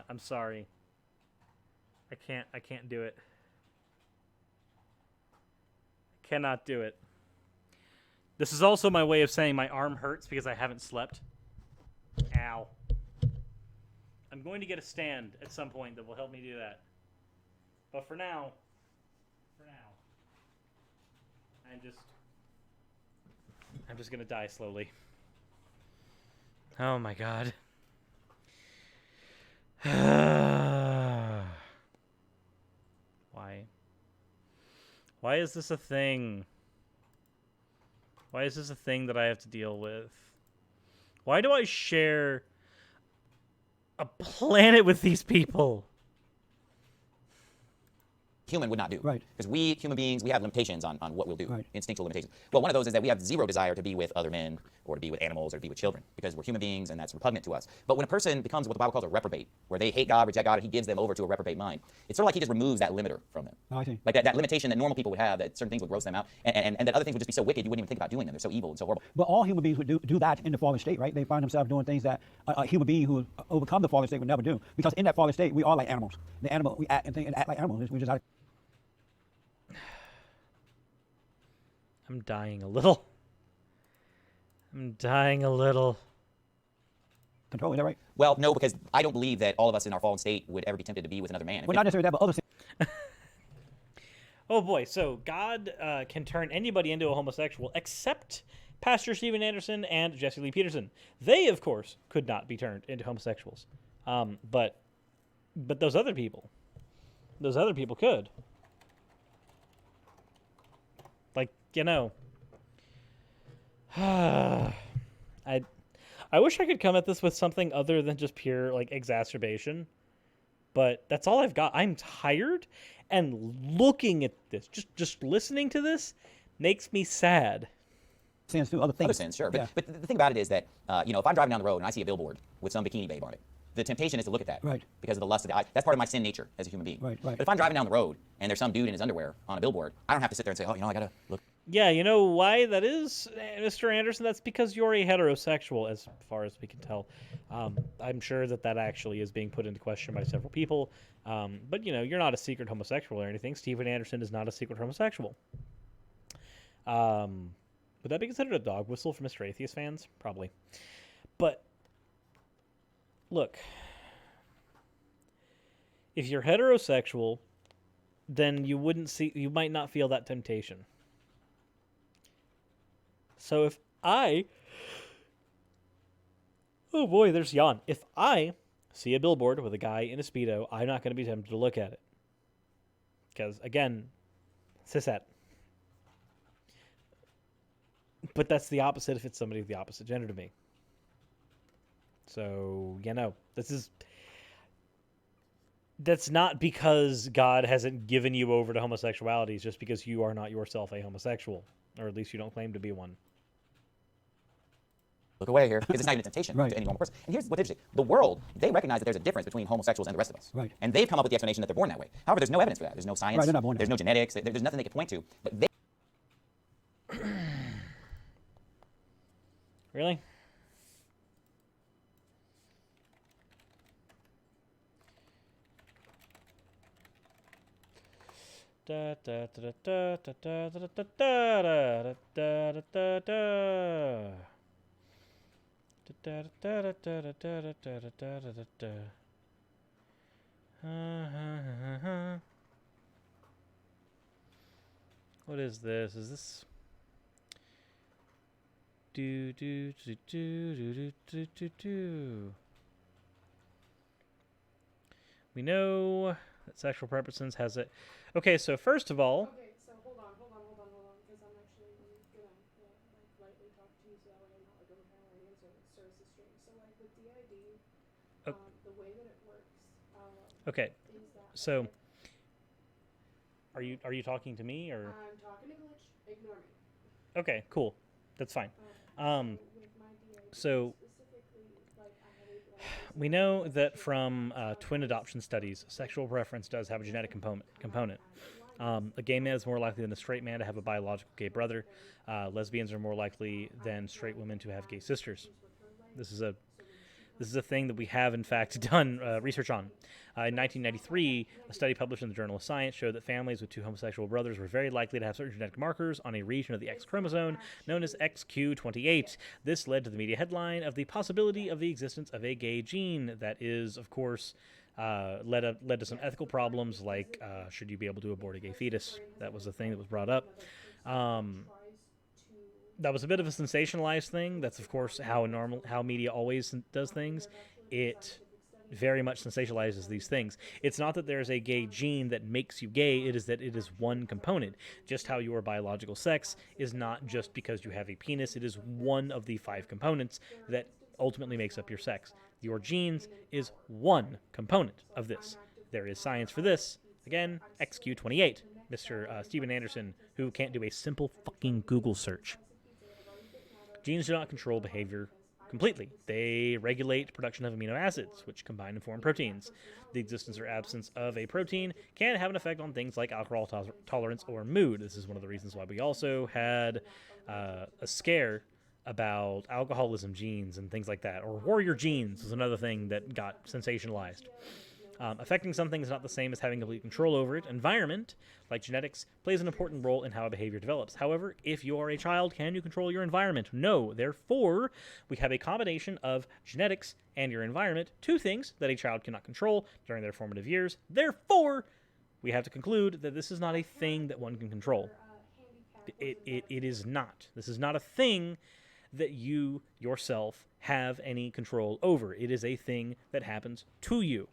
I'm sorry. I can't do it. Cannot do it. This is also my way of saying my arm hurts because I haven't slept. Ow. I'm going to get a stand at some point that will help me do that. But for now, I'm just gonna die slowly. Oh my God. Why? Why is this a thing? Why is this a thing that I have to deal with? Why do I share a planet with these people? human would not do. Right. Because we, human beings, we have limitations on what we'll do, Right. instinctual limitations. Well, one of those is that we have zero desire to be with other men or to be with animals or to be with children because we're human beings and that's repugnant to us. But when a person becomes what the Bible calls a reprobate, where they hate God, reject God, and he gives them over to a reprobate mind, it's sort of like he just removes that limiter from them. I see. Like that limitation that normal people would have, that certain things would gross them out, and that other things would just be so wicked you wouldn't even think about doing them. They're so evil and so horrible. But all human beings would do that in the fallen state, right? They find themselves doing things that a human being who overcome the fallen state would never do. Because in that fallen state, we are like animals. The animal, we act and think and act like animals. We just out of I'm dying a little. I'm dying a little. control. Is that right? Well, no, because I don't believe that all of us in our fallen state would ever be tempted to be with another man. Well, not necessarily that, but other things. Oh boy, so God can turn anybody into a homosexual except Pastor Steven Anderson and Jesse Lee Peterson. They, of course, could not be turned into homosexuals. But those other people could. Like, you know, I wish I could come at this with something other than just pure, like, exacerbation. But that's all I've got. I'm tired, and looking at this, just listening to this, makes me sad. Sins too, other things. Other sins, sure. Yeah. But the thing about it is that, if I'm driving down the road and I see a billboard with some bikini babe on it, the temptation is to look at that. Right. Because of the lust of the eye. That's part of my sin nature as a human being. Right, right. But if I'm driving down the road and there's some dude in his underwear on a billboard, I don't have to sit there and say, I got to look. Yeah, you know why that is, Mr. Anderson? That's because you're a heterosexual, as far as we can tell. I'm sure that actually is being put into question by several people. But, you're not a secret homosexual or anything. Steven Anderson is not a secret homosexual. Would that be considered a dog whistle for Mr. Atheist fans? Probably. But, look, if you're heterosexual, then you might not feel that temptation. So oh boy, there's yawn. If I see a billboard with a guy in a Speedo, I'm not going to be tempted to look at it. Because, again, cishet. But that's the opposite if it's somebody of the opposite gender to me. So, that's not because God hasn't given you over to homosexuality. It's just because you are not yourself a homosexual. Or at least you don't claim to be one. Look away here, because it's not even a temptation Right. to any normal person. And here's what's interesting. The world, they recognize that there's a difference between homosexuals and the rest of us. Right. And they've come up with the explanation that they're born that way. However, there's no evidence for that. There's no science. Right, they're not born that there's no genetics. There's nothing they can point to. But they... Really? Da da da da da da da da da da da da da. Da da da da da da da da da da da da. What is this? Is this? Do do do do do do do do. We know that sexual preferences has it. Okay, so first of all. Okay, so hold on, because I'm actually gonna lightly talk to you so that way I'm not like overpowering your answer. Service is strange. So like with DID, the way that it works. Okay, Is that so are you talking to me or? I'm talking to Glitch. Ignore me. Okay, cool, that's fine. With my DID specifically, So we know that from twin adoption studies, sexual preference does have a genetic component. A gay man is more likely than a straight man to have a biological gay brother. Lesbians are more likely than straight women to have gay sisters. This is a thing that we have, in fact, done research on. In 1993, a study published in the Journal of Science showed that families with two homosexual brothers were very likely to have certain genetic markers on a region of the X chromosome known as XQ28. This led to the media headline of the possibility of the existence of a gay gene. That is, of course, led to some ethical problems like should you be able to abort a gay fetus? That was a thing that was brought up. That was a bit of a sensationalized thing. That's, of course, how media always does things. It very much sensationalizes these things. It's not that there's a gay gene that makes you gay. It is that it is one component. Just how your biological sex is not just because you have a penis. It is one of the 5 components that ultimately makes up your sex. Your genes is one component of this. There is science for this. Again, XQ28, Mr. Steven Anderson, who can't do a simple fucking Google search. Genes do not control behavior completely. They regulate production of amino acids, which combine and form proteins. The existence or absence of a protein can have an effect on things like alcohol tolerance or mood. This is one of the reasons why we also had a scare about alcoholism genes and things like that. Or warrior genes is another thing that got sensationalized. Affecting something is not the same as having complete control over it. Environment, like genetics, plays an important role in how a behavior develops. However, if you are a child, can you control your environment? No. Therefore, we have a combination of genetics and your environment, two things that a child cannot control during their formative years. Therefore, we have to conclude that this is not a thing that one can control. It is not. This is not a thing that you yourself have any control over. It is a thing that happens to you.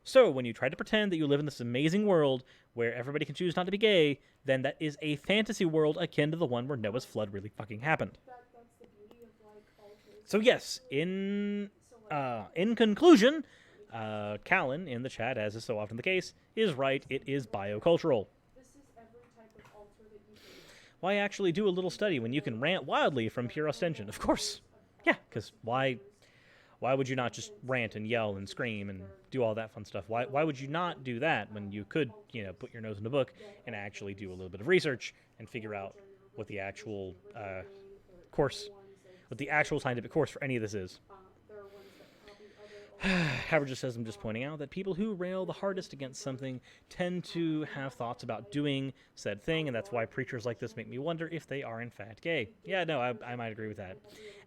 So, when you try to pretend that you live in this amazing world where everybody can choose not to be gay, then that is a fantasy world akin to the one where Noah's flood really fucking happened. So yes, in conclusion, Callan in the chat, as is so often the case, is right. It is biocultural. Why actually do a little study when you can rant wildly from pure ostension? Of course. Yeah, because why would you not just rant and yell and scream and do all that fun stuff? Why would you not do that when you could, put your nose in a book and actually do a little bit of research and figure out what the actual what the actual scientific course for any of this is? However, just says, I'm just pointing out that people who rail the hardest against something tend to have thoughts about doing said thing, and that's why preachers like this make me wonder if they are in fact gay. Yeah, no, I might agree with that.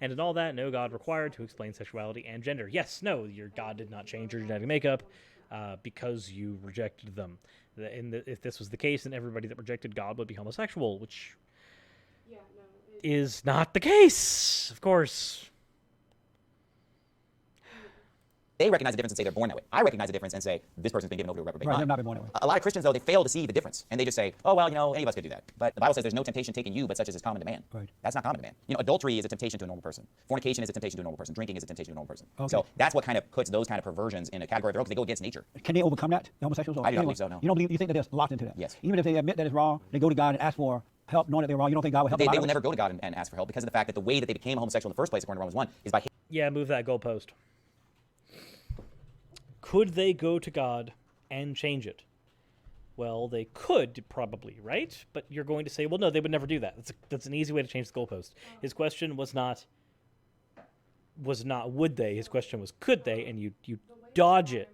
And in all that, no God required to explain sexuality and gender. Yes, no, your God did not change your genetic makeup because you rejected them. If this was the case, then everybody that rejected God would be homosexual, which is not the case, of course. They recognize the difference and say they're born that way. I recognize the difference and say this person's been given over to a reprobate mind. They've not been born that way. A lot of Christians, though, they fail to see the difference, and they just say, oh, well, any of us could do that. But the Bible says there's no temptation taken you, but such as is common to man. Right. That's not common to man. Adultery is a temptation to a normal person. Fornication is a temptation to a normal person. Drinking is a temptation to a normal person. Okay. So that's what kind of puts those kind of perversions in a category of their own, because they go against nature. Can they overcome that, the homosexuals? I do not believe so, no. You think that they're locked into that? Yes. Even if they admit that it's wrong, they go to God and ask for help, knowing that they're wrong. You don't think God will help them? They will never go to God and ask for help because of the fact that the way that they became a homosexual in the first place, according to Romans 1, is by Yeah, move that goalpost. Could they go to God and change it? Well, they could probably, right? But you're going to say, well, no, they would never do that. That's an easy way to change the goalpost. His question was not would they. His question was could they, and you dodge it.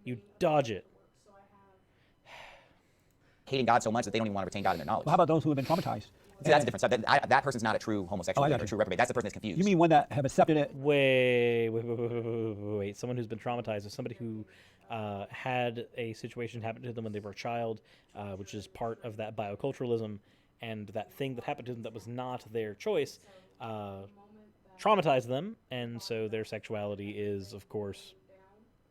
You dodge it. hating God so much that they don't even want to retain God in their knowledge. Well, how about those who have been traumatized? See, that's a different stuff. That person's not a true homosexual or a true reprobate. That's the person that's confused. You mean one that have accepted it? Wait. Someone who's been traumatized is somebody who had a situation happen to them when they were a child, which is part of that bioculturalism, and that thing that happened to them that was not their choice traumatized them, and so their sexuality is, of course,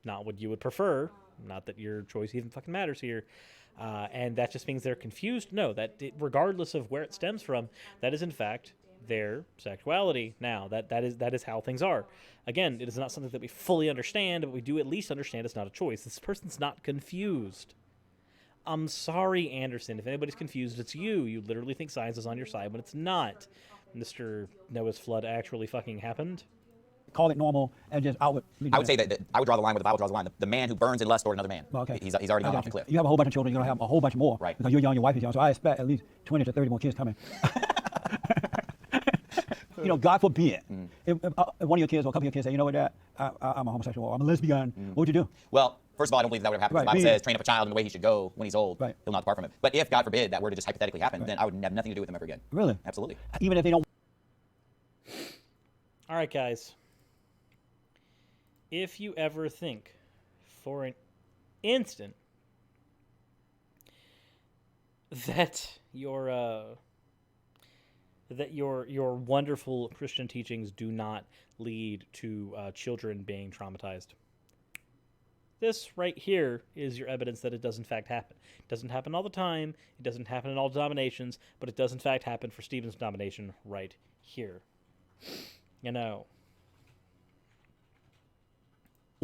not what you would prefer. Not that your choice even fucking matters here. And that just means they're confused? No, regardless of where it stems from, that is in fact their sexuality. Now, that is how things are. Again, it is not something that we fully understand, but we do at least understand it's not a choice. This person's not confused. I'm sorry, Anderson. If anybody's confused, it's you. You literally think science is on your side when it's not. Mr. Noah's flood actually fucking happened. Call it normal and just outward. I would say that I would draw the line where the Bible draws the line. The man who burns in lust toward another man. Well, okay. He's already gone off the cliff. You have a whole bunch of children. You're going to have a whole bunch more. Right. Because you're young, your wife is young. So I expect at least 20 to 30 more kids coming. God forbid. If one of your kids or a couple of your kids say, you know what, Dad, I'm a homosexual or I'm a lesbian, what would you do? Well, first of all, I don't believe that would happen. Right. The Bible says, train up a child in the way he should go. When he's old, right. He'll not depart from it. But if, God forbid, that were to just hypothetically happen, then I would have nothing to do with him ever again. Really? Absolutely. Even if they don't. All right, guys. If you ever think for an instant that your wonderful Christian teachings do not lead to children being traumatized, this right here is your evidence that it does in fact happen. It doesn't happen all the time. It doesn't happen in all denominations, but it does in fact happen for Stephen's denomination right here. You know.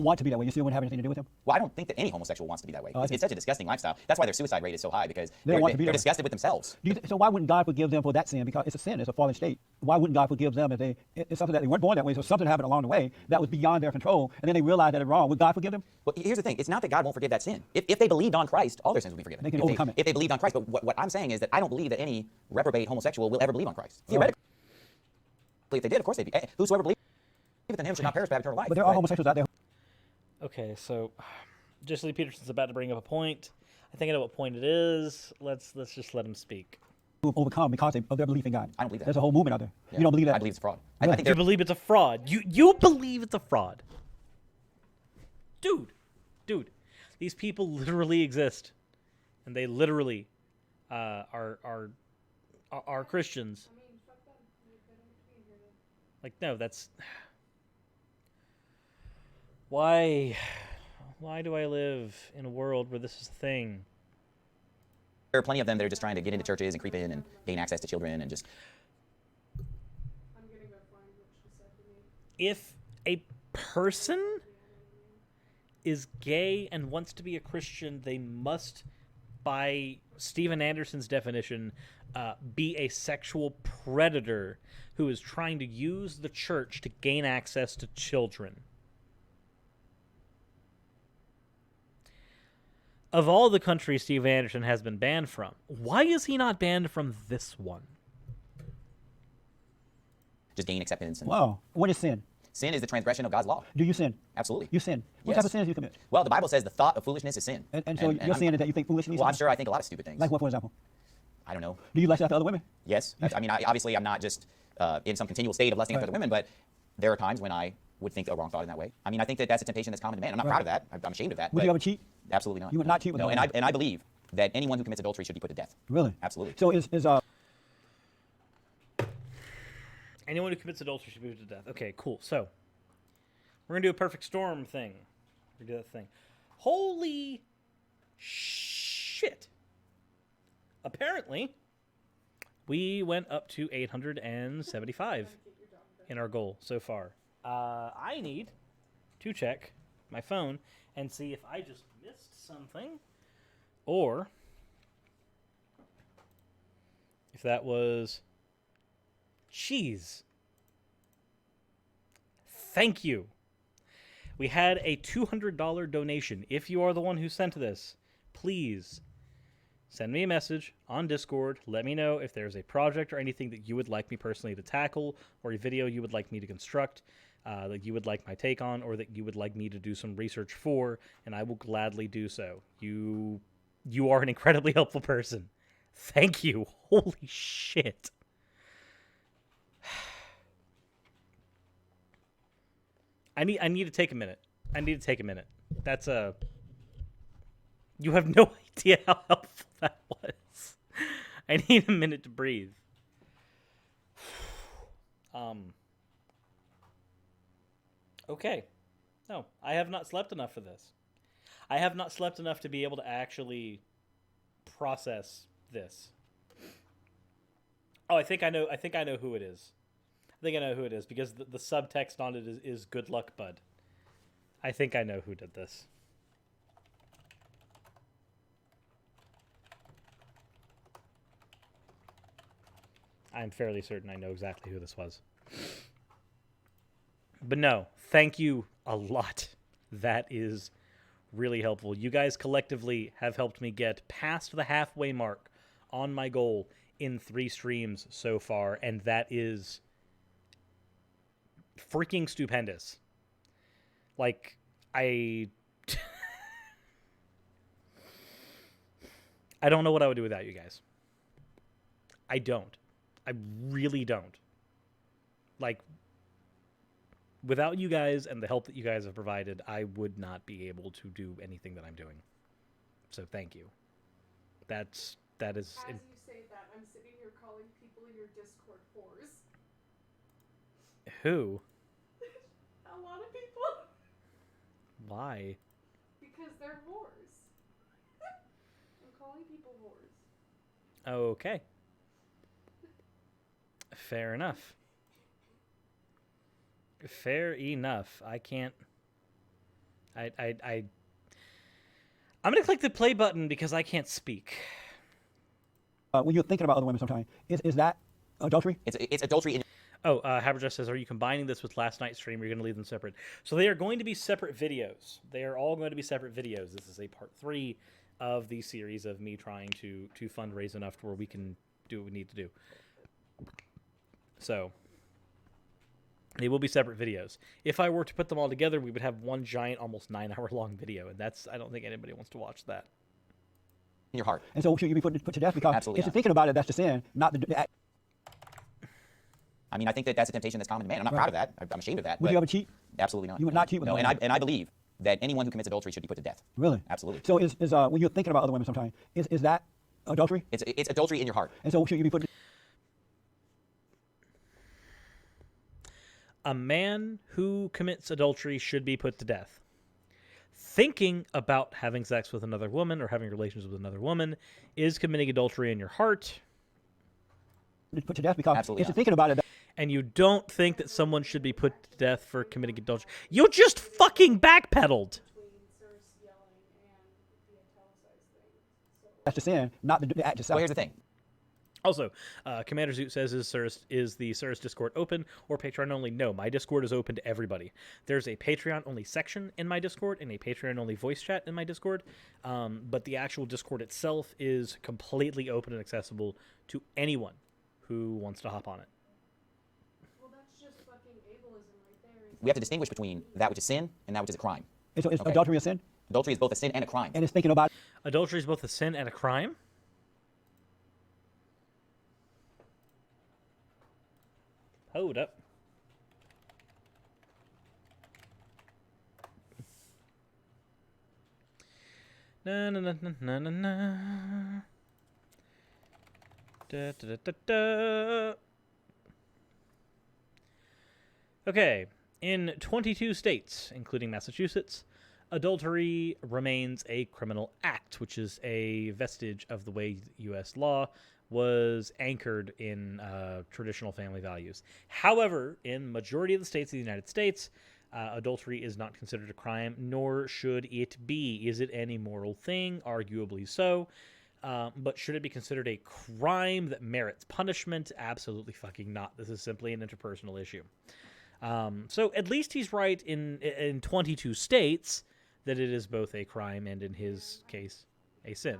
want to be that way. You still wouldn't have anything to do with them? Well, I don't think that any homosexual wants to be that way. It's such a disgusting lifestyle. That's why their suicide rate is so high, because They don't want to be they're that way. disgusted with themselves. So why wouldn't God forgive them for that sin? Because it's a sin. It's a fallen state. Why wouldn't God forgive them if it's something that they weren't born that way? So something happened along the way that was beyond their control, and then they realized that it's wrong. Would God forgive them? Well, here's the thing. It's not that God won't forgive that sin. If they believed on Christ, all their sins would be forgiven. They can if overcome it. If they believed on Christ. But what I'm saying is that I don't believe that any reprobate homosexual will ever believe on Christ. Theoretically, if they did, of course they'd be. Whosoever believes in him should not perish but have eternal life. But there are homosexuals out there. Okay, so just Lee Peterson's about to bring up a point. I think I know what point it is. Let's just let him speak. Who have overcome because of their belief in God. I don't believe that. There's a whole movement out there. Yeah. You don't believe that? I believe it's a fraud. Really? I think You they're believe it's a fraud. You believe it's a fraud. Dude, these people literally exist, and they literally are Christians. I mean, fuck them. They don't be here then. Like, no, that's why do I live in a world where this is a thing? there are plenty of them that are just trying to get into churches and creep in and gain access to children and just. I'm gonna go find what she said to me. If a person is gay and wants to be a Christian, they must, by Steven Anderson's definition, be a sexual predator who is trying to use the church to gain access to children. Of all the countries Steve Anderson has been banned from, why is he not banned from this one? Just gain acceptance. And Wow. What is sin? sin is the transgression of God's law. Do you sin? Absolutely. You sin. What Yes. type of sins do you commit? Well, the Bible says the thought of foolishness is sin. And so your sin is that you think foolishly. Well, I'm sure I think a lot of stupid things. Like what, for example? I don't know. Do you lust after other women? Yes. I mean, obviously, I'm not just in some continual state of lusting after Right. other women, but there are times when I would think a wrong thought in that way. I mean, I think that that's a temptation that's common to man. I'm not proud of that. I'm ashamed of that. Would but you ever cheat? Absolutely not. You would not cheat with no. a And woman? I believe that anyone who commits adultery should be put to death. Really? Absolutely. So Anyone who commits adultery should be put to death. Okay, cool. So, we're going to do a perfect storm thing. We're going to do that thing. Holy shit. Apparently, we went up to 875 in our goal so far. I need to check my phone and see if I just missed something or if that was cheese. Thank you. We had a $200 donation. If you are the one who sent this, please send me a message on Discord. Let me know if there's a project or anything that you would like me personally to tackle, or a video you would like me to construct, that you would like my take on, or that you would like me to do some research for, and I will gladly do so. You are an incredibly helpful person. Thank you. Holy shit. I need to take a minute. That's you have no idea how helpful that was. I need a minute to breathe. Okay. No, I have not slept enough for this. I have not slept enough to be able to actually process this. Oh, I think I know who it is. I think I know who it is because the subtext on it is good luck, bud. I think I know who did this. I'm fairly certain I know exactly who this was. But no, thank you a lot. That is really helpful. You guys collectively have helped me get past the halfway mark on my goal in 3 streams so far, and that is freaking stupendous. Like, I don't know what I would do without you guys. I don't. I really don't. Like, without you guys and the help that you guys have provided, I would not be able to do anything that I'm doing. So thank you. That is. As you say that, I'm sitting here calling people in your Discord whores. Who? A lot of people. Why? Because they're whores. I'm calling people whores. Okay. Fair enough. Fair enough. I can't. I'm going to click the play button because I can't speak. When you're thinking about other women sometimes, is that adultery? It's adultery in Oh, Haberjust says, are you combining this with last night's stream? Or are you going to leave them separate? So they are going to be separate videos. They are all going to be separate videos. This is a part 3 of the series of me trying to fundraise enough to where we can do what we need to do. So they will be separate videos. If I were to put them all together, we would have one giant, almost 9-hour-long video, and I don't think anybody wants to watch that. your heart. And so should you be put to death? Because Absolutely if you're not. thinking about it, that's the sin, not the act. I mean, I think that's a temptation that's common to man. I'm not proud of that. I'm ashamed of that. Would but you ever cheat? Absolutely not. You would not cheat with a No, woman? and I believe that anyone who commits adultery should be put to death. Really? Absolutely. So is when you're thinking about other women sometimes, is that adultery? It's adultery in your heart. And so should you be put to A man who commits adultery should be put to death. Thinking about having sex with another woman or having relations with another woman is committing adultery in your heart. death? Because Absolutely if you're not. thinking about it, And you don't think that someone should be put to death for committing adultery. You just fucking backpedaled. that's the sin, not the act itself. Well, here's the thing. Also, Commander Zoot says, is the Cirrus Discord open or Patreon only? No, my Discord is open to everybody. There's a Patreon only section in my Discord and a Patreon only voice chat in my Discord. But the actual Discord itself is completely open and accessible to anyone who wants to hop on it. Well, that's just fucking ableism right there. We have to distinguish between that which is sin and that which is a crime. And so is Okay. adultery a sin? Adultery is both a sin and a crime. And it's thinking about Adultery is both a sin and a crime. Hold up. Na na na na na na na. Da, da, da, da, da. Okay, in 22 states, including Massachusetts, adultery remains a criminal act, which is a vestige of the way U.S. law was anchored in traditional family values. However, in majority of the states of the United States, adultery is not considered a crime, nor should it be. Is it an immoral thing? Arguably so. But should it be considered a crime that merits punishment? Absolutely fucking not. This is simply an interpersonal issue. So at least he's right in 22 states that it is both a crime and, in his case, a sin.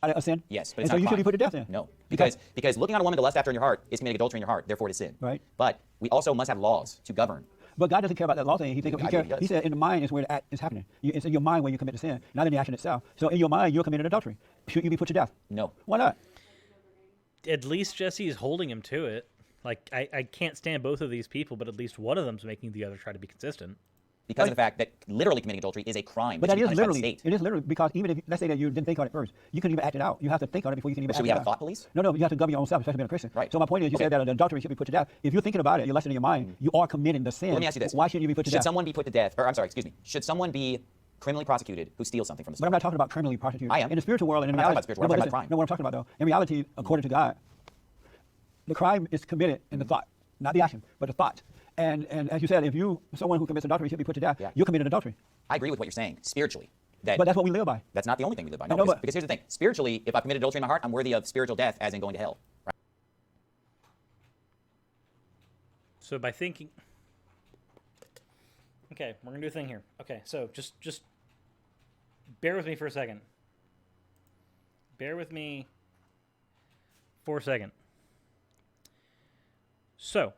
a sin. Yes, but And it's so not you a should be crime. put to death then. No, because looking on a woman to lust after in your heart is committing adultery in your heart, therefore it is sin. Right. But we also must have laws to govern. But God doesn't care about that law thing. He I believe he does. said in the mind is where the act is happening. It's in your mind where you commit the sin, not in the action itself. So in your mind, you're committing adultery. Should you be put to death? No. Why not? At least Jesse is holding him to it. Like, I can't stand both of these people, but at least one of them's making the other try to be consistent. Because of the fact that literally committing adultery is a crime. But should that be is punished by the literally, state. it is literally, because even if, let's say that you didn't think on it first, you couldn't even act it out. You have to think on it before you can even Should act we it have a out. thought police? No, you have to govern your own self, especially being a Christian. Right. So my point is, you Okay. said that adultery should be put to death. If you're thinking about it, you're lusting in your mind, you are committing the sin. Let me ask you this. Why shouldn't you be put to Should death? someone be put to death, or I'm sorry, excuse me, should someone be criminally prosecuted who steals something from the But I'm store? not talking about criminally prosecuted. I am. In the spiritual world and in I'm not talking reality. about spiritual world, I'm talking about crime. No, what I'm talking about though, in reality, according to God, the crime is committed in the thought, not the action, but the thought. And as you said, if someone who commits adultery should be put to death, Yeah. you're committing adultery. I agree with what you're saying, spiritually. That But that's what we live by. that's not the only thing we live by. I No, know, because here's the thing. Spiritually, if I committed adultery in my heart, I'm worthy of spiritual death, as in going to hell. Right? So by thinking... Okay, we're going to do a thing here. Okay, so just bear with me for a second. Bear with me for a second. So,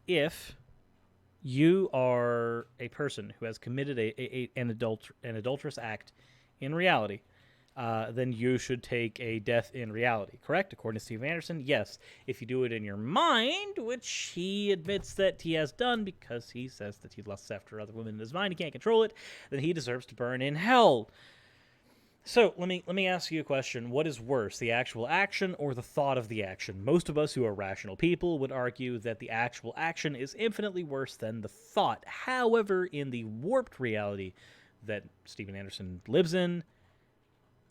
if you are a person who has committed an adulterous act in reality, then you should take a death in reality, correct? According to Steve Anderson, yes. If you do it in your mind, which he admits that he has done because he says that he lusts after other women in his mind, he can't control it, then he deserves to burn in hell. So let me ask you a question. What is worse, the actual action or the thought of the action? Most of us who are rational people would argue that the actual action is infinitely worse than the thought. However, in the warped reality that Steven Anderson lives in,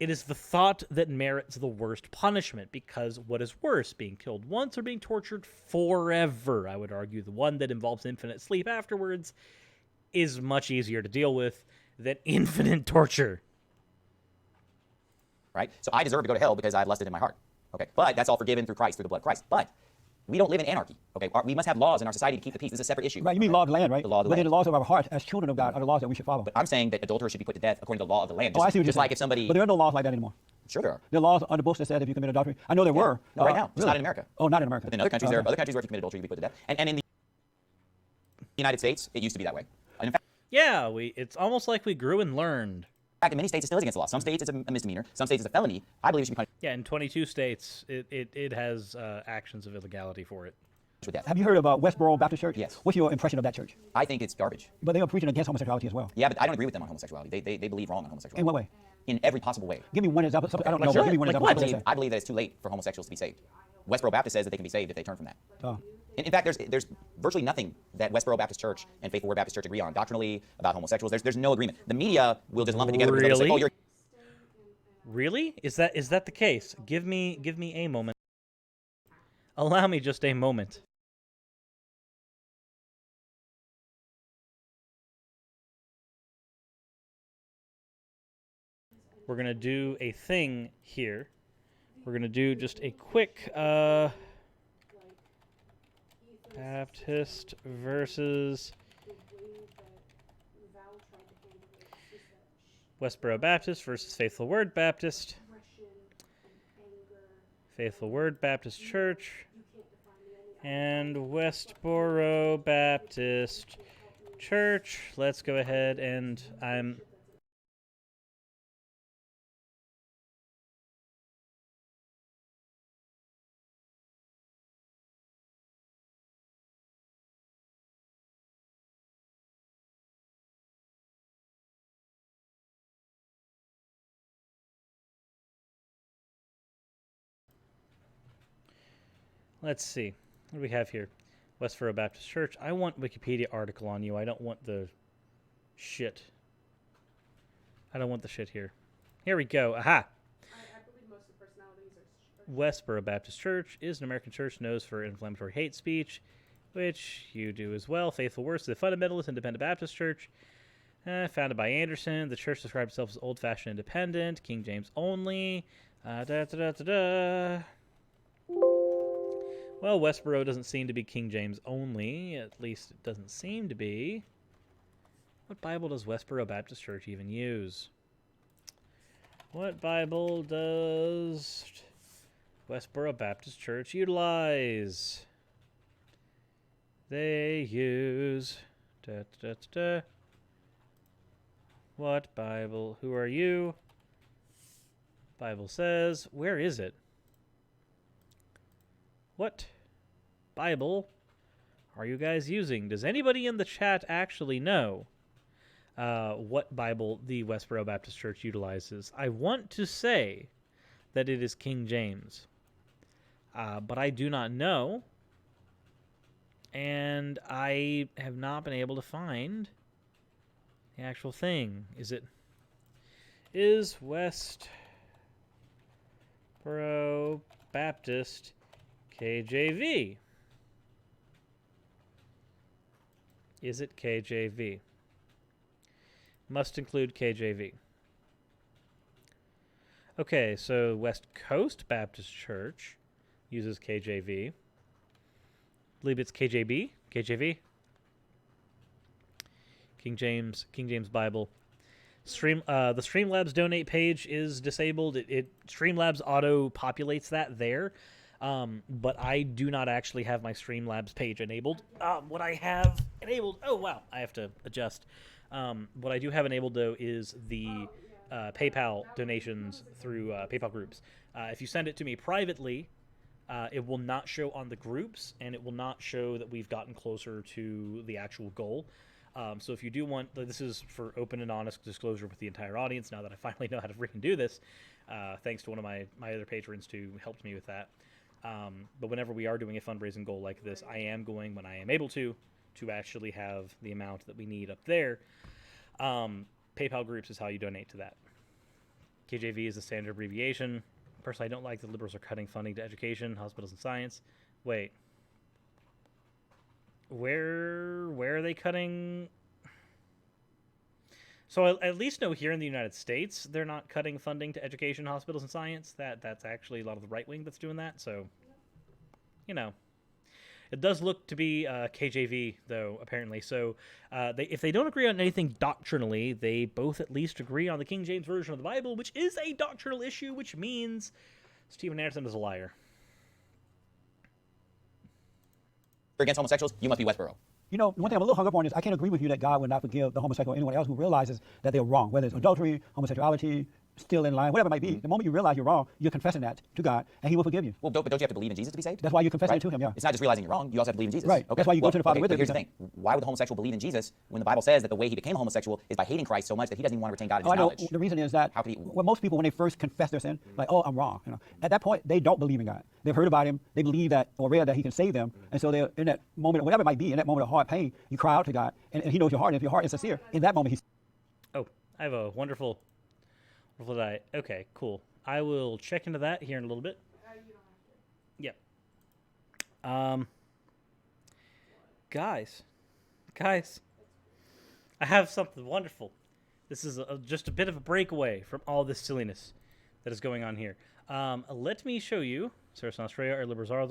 It is the thought that merits the worst punishment, because what is worse, being killed once or being tortured forever? I would argue the one that involves infinite sleep afterwards is much easier to deal with than infinite torture. Right? So I deserve to go to hell because I've lusted in my heart. Okay, but that's all forgiven through Christ, through the blood of Christ. But we don't live in anarchy. Okay, we must have laws in our society to keep the peace. This is a separate issue. Right, you mean law of the land, right? The law of the but then land. the laws of our heart as children of God are the laws that we should follow. But I'm saying that adulterers should be put to death according to the law of the land. I see what you're just saying. like if somebody... But there are no laws like that anymore. Sure there are. There are laws on the books that said if you commit adultery. I know there were. No, right now. It's really? not in America. Oh, not in America. But in other countries, there are other countries where if you commit adultery, you be put to death. And in the United States, it used to be that way. And in fact, Yeah, it's almost like we grew and learned. in many states, it still is against the law. Some states, it's a misdemeanor. Some states, it's a felony. I believe it should be punished Yeah, in 22 states, it has actions of illegality for it. with death. Have you heard of Westboro Baptist Church? Yes. What's your impression of that church? I think it's garbage. But they are preaching against homosexuality as well. Yeah, but I don't agree with them on homosexuality. They believe wrong on homosexuality. In what way? In every possible way. Give me one example. I don't know. Sure. But give me one Like, example. I believe that it's too late for homosexuals to be saved. Westboro Baptist says that they can be saved if they turn from that. Oh. In fact, there's virtually nothing that Westboro Baptist Church and Faithful Word Baptist Church agree on doctrinally about homosexuals. There's no agreement. The media will just lump it together because they'll say, Really? oh, you're Really? Is that the case? Give me a moment. Allow me just a moment. We're going to do a thing here. We're going to do just a quick Baptist versus Westboro Baptist versus Faithful Word Baptist. Faithful Word Baptist Church and Westboro Baptist Church. Let's go ahead and let's see. What do we have here? Westboro Baptist Church. I want Wikipedia article on you. I don't want the shit. I don't want the shit here. Here we go. Aha! I believe most of the personalities are Westboro Baptist Church is an American church known for inflammatory hate speech, which you do as well. Faithful Words to the Fundamentalist Independent Baptist Church. Founded by Anderson. The church described itself as old-fashioned independent, King James only. Well, Westboro doesn't seem to be King James only. At least it doesn't seem to be. What Bible does Westboro Baptist Church even use? What Bible does Westboro Baptist Church utilize? They use... What Bible? Who are you? Bible says... Where is it? What Bible are you guys using? Does anybody in the chat actually know what Bible the Westboro Baptist Church utilizes? I want to say that it is King James, but I do not know, and I have not been able to find the actual thing. Is Westboro Baptist KJV? Is it KJV? Must include KJV. Okay, so West Coast Baptist Church uses KJV. I believe it's KJB? KJV? King James Bible. The Streamlabs donate page is disabled. Streamlabs auto populates that there. But I do not actually have my Streamlabs page enabled. What I have enabled... Oh, wow. I have to adjust. What I do have enabled, though, is the PayPal donations through PayPal groups. If you send it to me privately, it will not show on the groups, and it will not show that we've gotten closer to the actual goal. So if you do want... This is for open and honest disclosure with the entire audience, now that I finally know how to freaking do this, thanks to one of my other patrons who helped me with that. But whenever we are doing a fundraising goal like this, I am going, when I am able to actually have the amount that we need up there. PayPal groups is how you donate to that. KJV is the standard abbreviation. Personally, I don't like that liberals are cutting funding to education, hospitals, and science. Wait. Where are they cutting? So I at least know here in the United States, they're not cutting funding to education, hospitals, and science. That's actually a lot of the right wing that's doing that. So, you know, it does look to be KJV though, apparently. So, if they don't agree on anything doctrinally, they both at least agree on the King James version of the Bible, which is a doctrinal issue, which means Stephen Anderson is a liar. Against homosexuals, you must be Westboro. You know, one thing I'm a little hung up on is I can't agree with you that God would not forgive the homosexual or anyone else who realizes that they're wrong, whether it's adultery, homosexuality, still in line, whatever it might be. The moment you realize you're wrong, you're confessing that to God, and He will forgive you. Well, but don't you have to believe in Jesus to be saved? That's why you're confessing Right? it to Him, yeah. It's not just realizing you're wrong. You also have to believe in Jesus. Right. Okay. That's why you go to the Father with but it. here's the thing. Why would the homosexual believe in Jesus when the Bible says that the way he became homosexual is by hating Christ so much that he doesn't even want to retain God in his I know. knowledge? The reason is that How could he- well, most people, when they first confess their sin, like, oh, I'm wrong. You know, at that point, they don't believe in God. They've heard about Him. They believe that or read that He can save them. And so they're in that moment, whatever it might be, in that moment of hard pain, you cry out to God, and He knows your heart. And if your heart is sincere, in that moment, He's... Oh, I have a wonderful diet. Okay, cool. I will check into that here in a little bit. You don't have to. Yep. Guys, I have something wonderful. This is just a bit of a breakaway from all this silliness that is going on here. Let me show you. Sarah's in Australia, our liberals are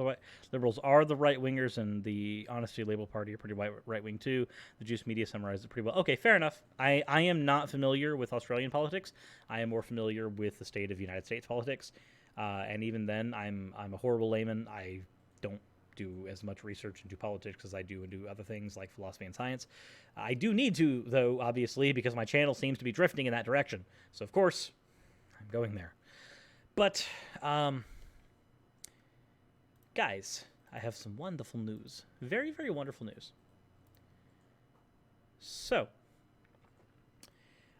the right wingers, and the Honesty Label Party are pretty right wing too. The Juice Media summarized it pretty well. Okay, fair enough. I am not familiar with Australian politics. I am more familiar with the state of United States politics, and even then, I'm a horrible layman. I don't do as much research into politics as I do into other things like philosophy and science. I do need to, though, obviously, because my channel seems to be drifting in that direction. So of course, I'm going there. But guys, I have some wonderful news. Very, very wonderful news. So,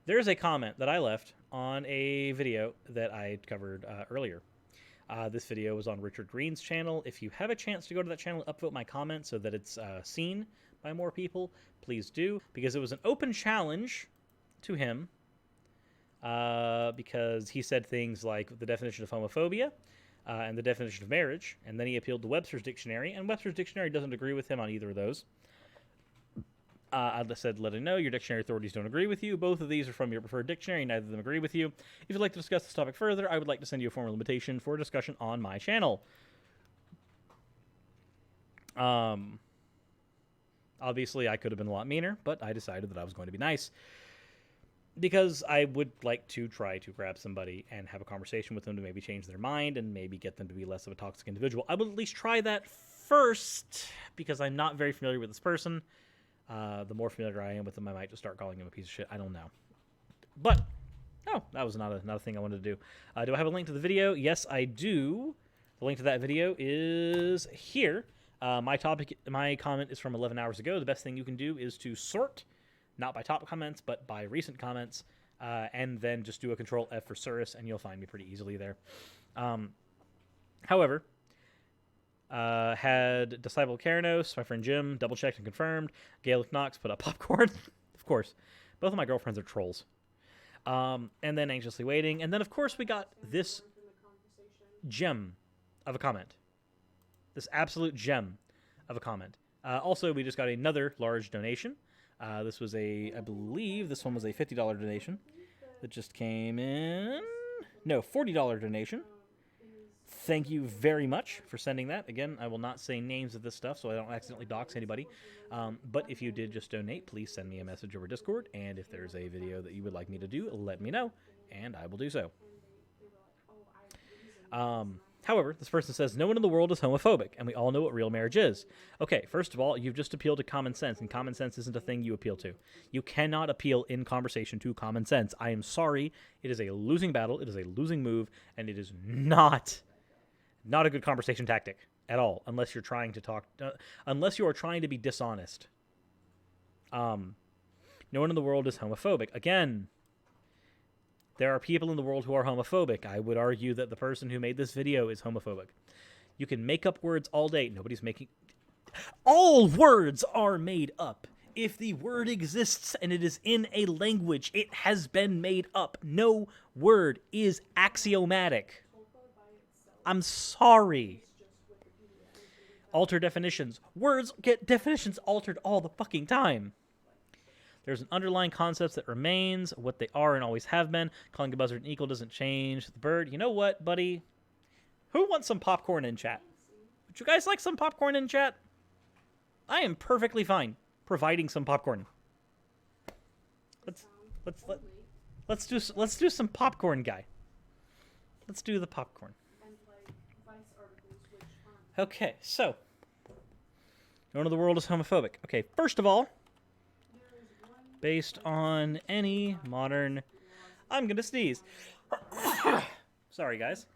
there's a comment that I left on a video that I covered earlier. This video was on Richard Green's channel. If you have a chance to go to that channel, upvote my comment so that it's seen by more people, please do. Because it was an open challenge to him. Because he said things like the definition of homophobia and the definition of marriage, and then he appealed to Webster's Dictionary, and Webster's Dictionary doesn't agree with him on either of those. I said, let him know your dictionary authorities don't agree with you. Both of these are from your preferred dictionary. Neither of them agree with you. If you'd like to discuss this topic further, I would like to send you a formal invitation for a discussion on my channel. Obviously, I could have been a lot meaner, but I decided that I was going to be nice. Because I would like to try to grab somebody and have a conversation with them to maybe change their mind and maybe get them to be less of a toxic individual. I will at least try that first because I'm not very familiar with this person. The more familiar I am with them, I might just start calling him a piece of shit. I don't know. But, no, that was not a thing I wanted to do. Do I have a link to the video? Yes, I do. The link to that video is here. My comment is from 11 hours ago. The best thing you can do is to sort, not by top comments, but by recent comments, and then just do a Control F for Surus, and you'll find me pretty easily there. However, had Disciple Keranos, my friend Jim, double-checked and confirmed. Gaelic Knox put up popcorn. Of course. Both of my girlfriends are trolls. And then Anxiously Waiting. And then, of course, we got this gem of a comment. This absolute gem of a comment. Also, we just got another large donation. This was I believe this one was a $50 donation that just came in. No, $40 donation. Thank you very much for sending that. Again, I will not say names of this stuff so I don't accidentally dox anybody. But if you did just donate, please send me a message over Discord. And if there's a video that you would like me to do, let me know, and I will do so. However, this person says, no one in the world is homophobic, and we all know what real marriage is. Okay, first of all, you've just appealed to common sense, and common sense isn't a thing you appeal to. You cannot appeal in conversation to common sense. I am sorry. It is a losing battle. It is a losing move, and it is not a good conversation tactic at all, unless you're trying to talk, unless you are trying to be dishonest. No one in the world is homophobic. Again, there are people in the world who are homophobic. I would argue that the person who made this video is homophobic. You can make up words all day. Nobody's making... All words are made up If the word exists and it is in a language, it has been made up. No word is axiomatic. I'm sorry. Alter definitions. Words get definitions altered all the fucking time. There's an underlying concept that remains what they are and always have been. Calling a buzzard an eagle doesn't change the bird. You know what, buddy? Who wants some popcorn in chat? Would you guys like some popcorn in chat? I am perfectly fine providing some popcorn. Let's do some popcorn, guy. Let's do the popcorn. Okay, so going to the world is homophobic. Okay, first of all, based on any modern, I'm gonna sneeze. Sorry, guys.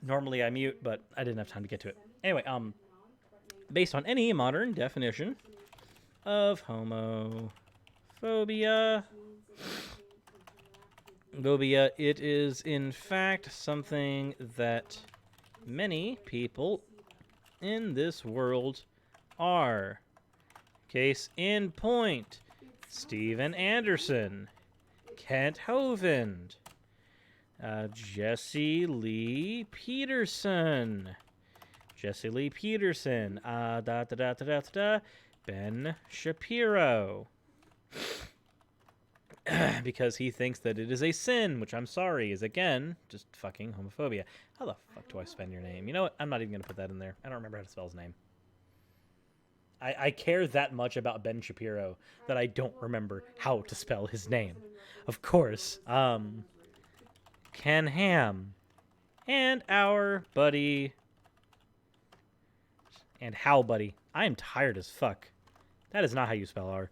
Normally I mute, but I didn't have time to get to it. Anyway, based on any modern definition of homophobia, it is in fact something that many people in this world are. Case in point, Steven Anderson, Kent Hovind, Jesse Lee Peterson, Ben Shapiro, because he thinks that it is a sin, which I'm sorry is again just fucking homophobia. How the fuck do I spell your name? You know what? I'm not even gonna put that in there. I don't remember how to spell his name. I care that much about Ben Shapiro that I don't remember how to spell his name. Of course. Ken Ham. And our buddy. And how buddy. I am tired as fuck. That is not how you spell R.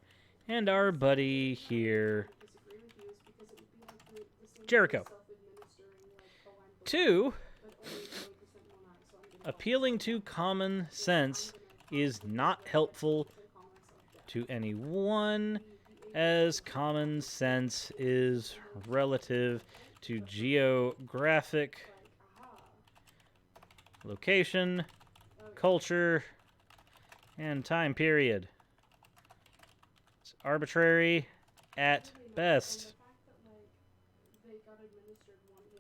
And our buddy here. Jericho. 2. Appealing to common sense is not helpful to anyone, as common sense is relative to geographic location, culture, and time period. It's arbitrary at best.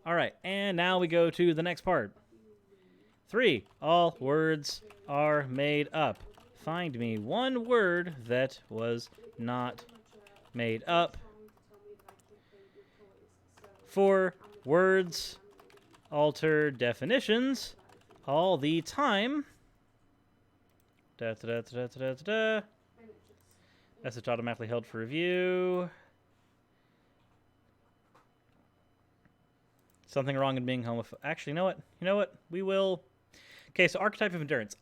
Alright, and now we go to the next part. 3. All words are made up. Find me one word that was not made up. 4. Words alter definitions all the time. Message automatically held for review. Something wrong in being homophobic. Actually, you know what? We will. Okay, so archetype of endurance.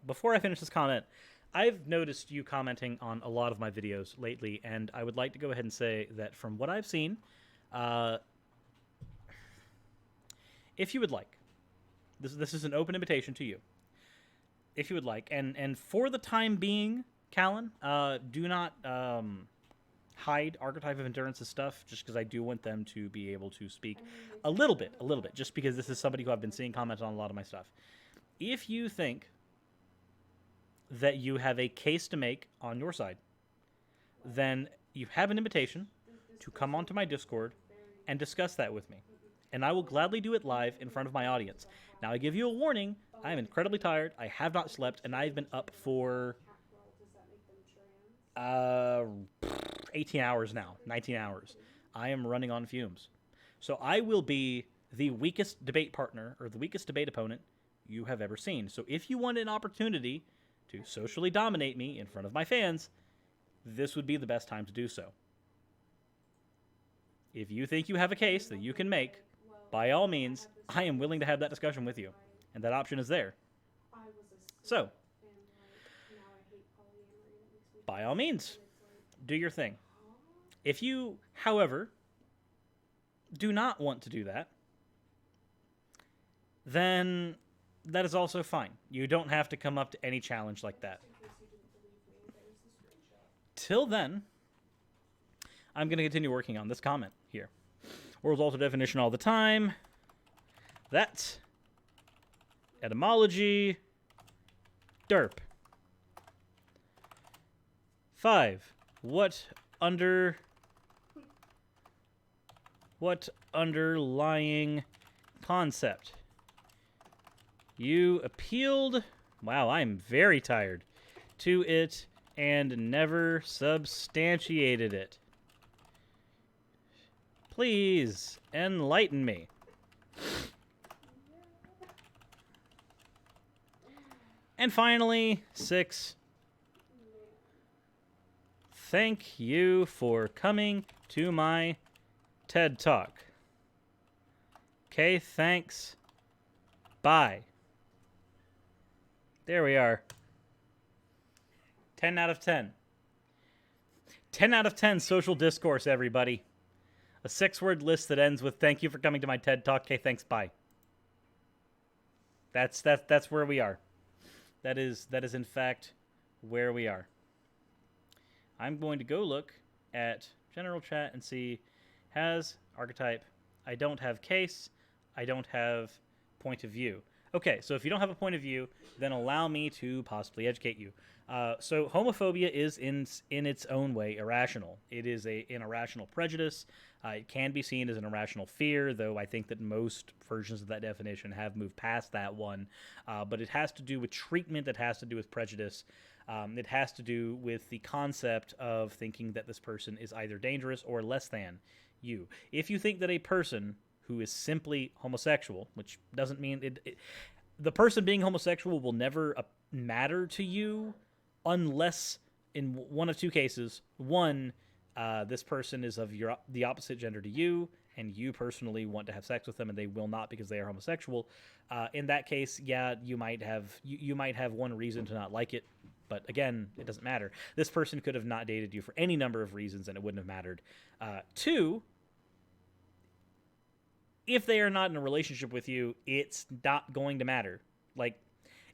Before I finish this comment, I've noticed you commenting on a lot of my videos lately, and I would like to go ahead and say that from what I've seen, if you would like, this is an open invitation to you. If you would like, and for the time being, Callan, do not hide archetype of endurance's stuff, just because I do want them to be able to speak a little bit, just because this is somebody who I've been seeing comment on a lot of my stuff. If you think that you have a case to make on your side, then you have an invitation to come onto my Discord and discuss that with me. And I will gladly do it live in front of my audience. Now, I give you a warning. I am incredibly tired. I have not slept, and I've been up for 18 hours now, 19 hours. I am running on fumes. So I will be the weakest debate partner or the weakest debate opponent you have ever seen. So if you want an opportunity to socially dominate me in front of my fans, this would be the best time to do so. If you think you have a case that you can make, by all means, I am willing to have that discussion with you. And that option is there. So, by all means, do your thing. If you, however, do not want to do that, then that is also fine. You don't have to come up to any challenge like that. Till then, I'm going to continue working on this comment here. World's alter definition all the time. That's etymology. Derp. 5. What underlying concept? You appealed, wow, I'm very tired, to it and never substantiated it. Please enlighten me. And finally, 6. Thank you for coming to my TED Talk. Okay, thanks. Bye. There we are. 10 out of 10. 10 out of 10 social discourse, everybody. A 6-word list that ends with thank you for coming to my TED Talk. Okay, thanks, bye. That's where we are. That is in fact where we are. I'm going to go look at general chat and see, has archetype. I don't have case. I don't have point of view. Okay, so if you don't have a point of view, then allow me to possibly educate you. So homophobia is in its own way irrational. It is an irrational prejudice. It can be seen as an irrational fear, though I think that most versions of that definition have moved past that one. But it has to do with treatment. It has to do with prejudice. It has to do with the concept of thinking that this person is either dangerous or less than you. If you think that a person who is simply homosexual, which doesn't mean the person being homosexual will never matter to you unless in one of two cases. One, this person is of the opposite gender to you, and you personally want to have sex with them, and they will not because they are homosexual. In that case, yeah, you might have one reason to not like it, but again, it doesn't matter. This person could have not dated you for any number of reasons, and it wouldn't have mattered. 2, if they are not in a relationship with you, it's not going to matter. Like,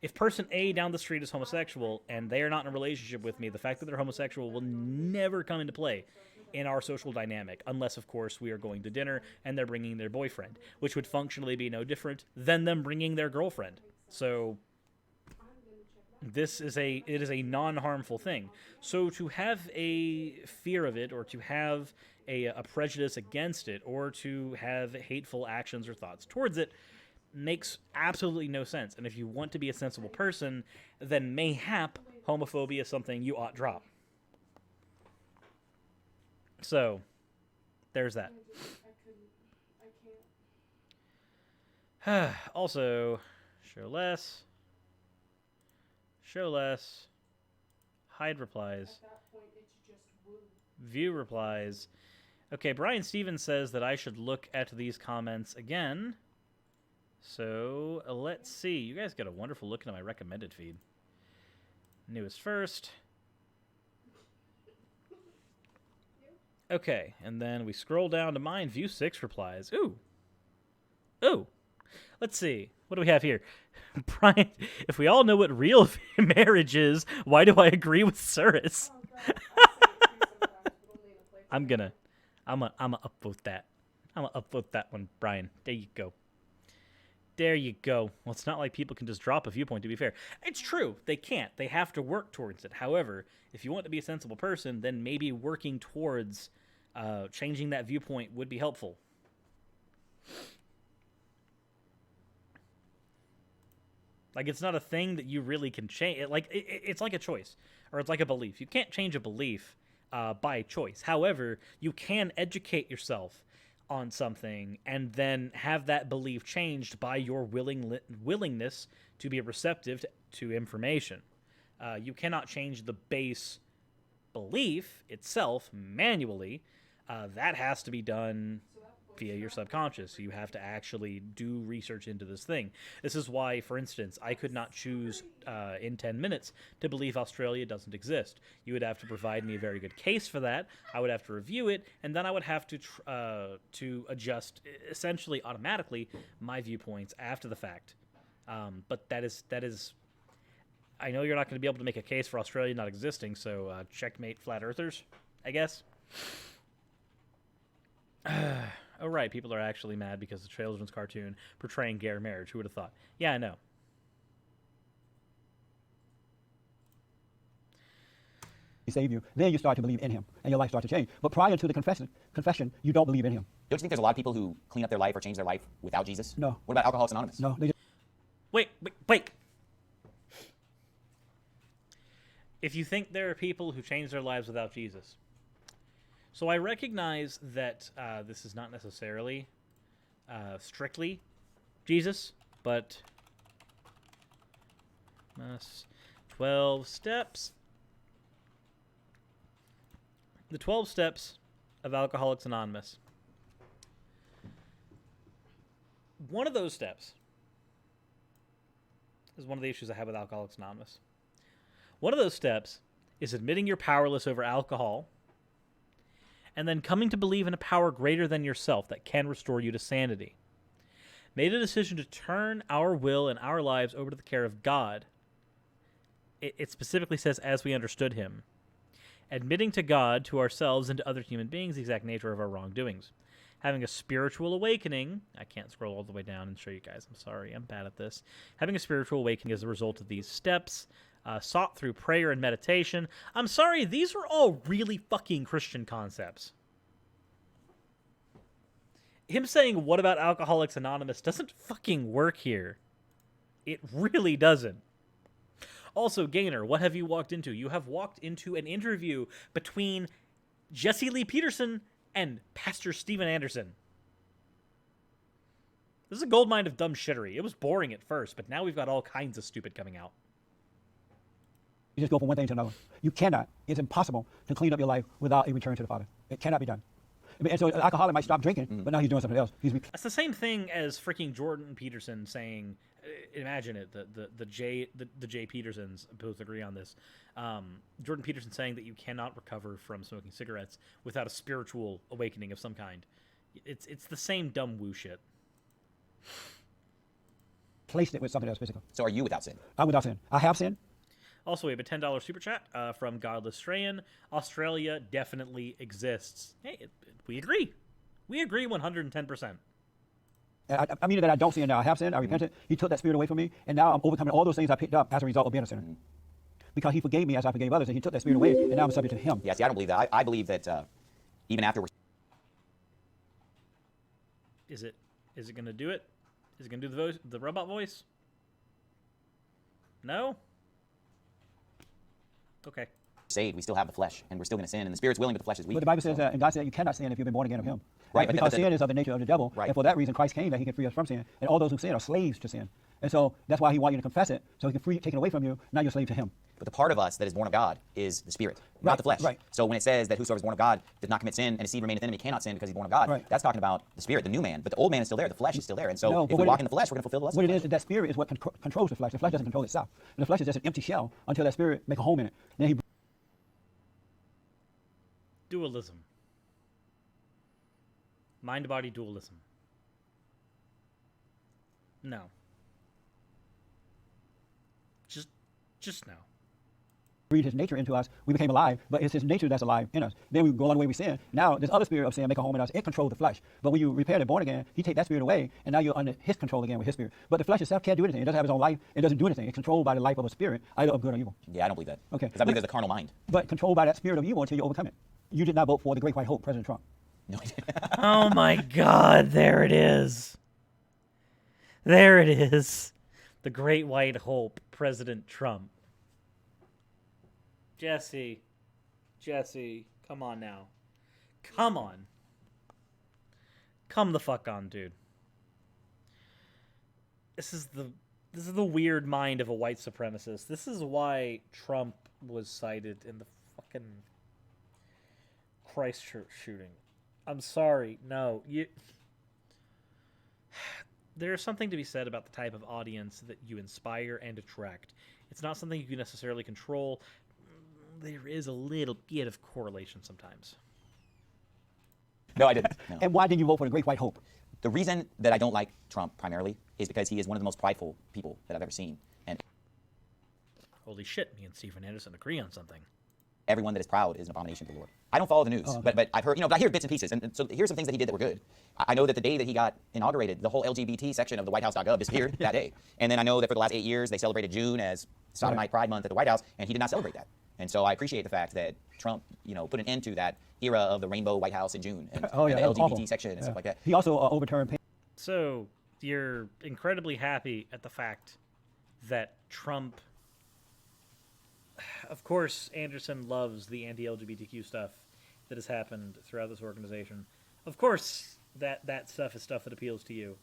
if person A down the street is homosexual and they are not in a relationship with me, the fact that they're homosexual will never come into play in our social dynamic, unless, of course, we are going to dinner and they're bringing their boyfriend, which would functionally be no different than them bringing their girlfriend. So it is a non-harmful thing. So to have a fear of it, or to have a prejudice against it, or to have hateful actions or thoughts towards it, makes absolutely no sense. And if you want to be a sensible person, then mayhap homophobia is something you ought drop. So, there's that. Also, show less. Hide replies. View replies. Okay, Brian Stevens says that I should look at these comments again. So, let's see. You guys got a wonderful look into my recommended feed. Newest first. Okay, and then we scroll down to mine. View 6 replies. Ooh. Let's see. What do we have here? Brian, if we all know what real marriage is, why do I agree with Cirrus? I'm gonna upvote that. I'm gonna upvote that one, Brian. There you go. Well, it's not like people can just drop a viewpoint, to be fair. It's true. They can't. They have to work towards it. However, if you want to be a sensible person, then maybe working towards changing that viewpoint would be helpful. Like, it's not a thing that you really can change. It's like a choice, or it's like a belief. You can't change a belief by choice. However, you can educate yourself on something and then have that belief changed by your willingness to be receptive to information. You cannot change the base belief itself manually. That has to be done via your subconscious. You have to actually do research into this thing. This is why, for instance, I could not choose in 10 minutes to believe Australia doesn't exist. You would have to provide me a very good case for that. I would have to review it, and then I would have to adjust essentially automatically my viewpoints after the fact. But that is. I know you're not going to be able to make a case for Australia not existing, so checkmate flat earthers, I guess. Oh, right, people are actually mad because the children's cartoon portraying gay marriage. Who would have thought? Yeah, I know. save you, then you start to believe in him, and your life starts to change. But prior to the confession, you don't believe in him. Don't you think there's a lot of people who clean up their life or change their life without Jesus? No. What about Alcoholics Anonymous? No, they just, Wait. If you think there are people who change their lives without Jesus, so I recognize that this is not necessarily strictly Jesus, but 12 steps. The 12 steps of Alcoholics Anonymous. One of those steps is one of the issues I have with Alcoholics Anonymous. One of those steps is admitting you're powerless over alcohol and then coming to believe in a power greater than yourself that can restore you to sanity. Made a decision to turn our will and our lives over to the care of God. It specifically says, as we understood him. Admitting to God, to ourselves, and to other human beings the exact nature of our wrongdoings. Having a spiritual awakening. I can't scroll all the way down and show you guys. I'm sorry. I'm bad at this. Having a spiritual awakening as a result of these steps, sought through prayer and meditation. I'm sorry. These are all really fucking Christian concepts. Him saying, what about Alcoholics Anonymous, doesn't fucking work here. It really doesn't. Also, Gaynor, what have you walked into? You have walked into an interview between Jesse Lee Peterson and Pastor Steven Anderson. This is a goldmine of dumb shittery. It was boring at first, but now we've got all kinds of stupid coming out. you just go from one thing to another. You cannot. It's impossible to clean up your life without a return to the Father. It cannot be done. And so an alcoholic might stop drinking, but now he's doing something else. That's the same thing as freaking Jordan Peterson saying, imagine it, the J Petersons both agree on this. Jordan Peterson saying that you cannot recover from smoking cigarettes without a spiritual awakening of some kind. It's the same dumb woo shit. Placed it with something else physical. So are you without sin? I'm without sin. I have sin. Also, we have a $10 super chat from Godless Strayan. Australia definitely exists. Hey, we agree. We agree 110%. I mean that I don't sin now. I have sinned. I repented. He took that spirit away from me, and now I'm overcoming all those things I picked up as a result of being a sinner. Because he forgave me as I forgave others, and he took that spirit away, and now I'm subject to him. Yeah, see, I don't believe that. I believe that even after we're... Is it going to do it? Is it going to do the robot voice? No? Okay. saved, we still have the flesh, and we're still going to sin, and the spirit's willing, but the flesh is weak. But the Bible says that, and God said you cannot sin if you've been born again of him. Right, because sin is of the nature of the devil, right. and for that reason Christ came that he can free us from sin, and all those who sin are slaves to sin. And so that's why he wants you to confess it, so he can take it away from you, now you're a slave to him. But the part of us that is born of God is the spirit, not the flesh. Right. So when it says that whosoever is born of God does not commit sin, and his seed remaineth in him, he cannot sin because he's born of God, that's talking about the spirit, the new man. But the old man is still there, the flesh is still there. And so if we walk in the flesh, we're going to fulfill the lust of the flesh. What it is, that spirit is what controls the flesh. The flesh doesn't control itself. And the flesh is just an empty shell until that spirit make a home in it. Then he Dualism. Mind-body dualism. No. Just no. breathed his nature into us, we became alive, but it's his nature that's alive in us. Then we go on the way we sin. Now, this other spirit of sin make a home in us. It controls the flesh. But when you repent and born again, he take that spirit away, and now you're under his control again with his spirit. But the flesh itself can't do anything. It doesn't have its own life. It doesn't do anything. It's controlled by the life of a spirit, either of good or evil. Yeah, I don't believe that. Okay. Because I believe there's a carnal mind. But controlled by that spirit of evil until you overcome it. You did not vote for the great white hope, President Trump. No, I didn't. Oh my God, there it is. There it is. The great white hope, President Trump. Jesse, come on now. Come on. Come the fuck on, dude. This is the weird mind of a white supremacist. This is why Trump was cited in the fucking Christchurch shooting. I'm sorry. No, there's something to be said about the type of audience that you inspire and attract. It's not something you can necessarily control. There is a little bit of correlation sometimes. No, I didn't. No. And why didn't you vote for the great white hope? The reason that I don't like Trump primarily is because he is one of the most prideful people that I've ever seen. And Holy shit, me and Stephen Anderson agree on something. everyone that is proud is an abomination to the Lord. I don't follow the news, but I've heard, but I hear bits and pieces. And so here's some things that he did that were good. I know that the day that he got inaugurated, the whole LGBT section of the WhiteHouse.gov disappeared that day. And then I know that for the last 8 years, they celebrated June as Sodomite Pride Month at the White House, and he did not celebrate that. And so I appreciate the fact that Trump, put an end to that era of the rainbow White House in June and, Oh, yeah, and that the was LGBT awful. section and stuff like that. He also overturned. So you're incredibly happy at the fact that Trump. Of course, Anderson loves the anti-LGBTQ stuff that has happened throughout this organization. Of course, that stuff is stuff that appeals to you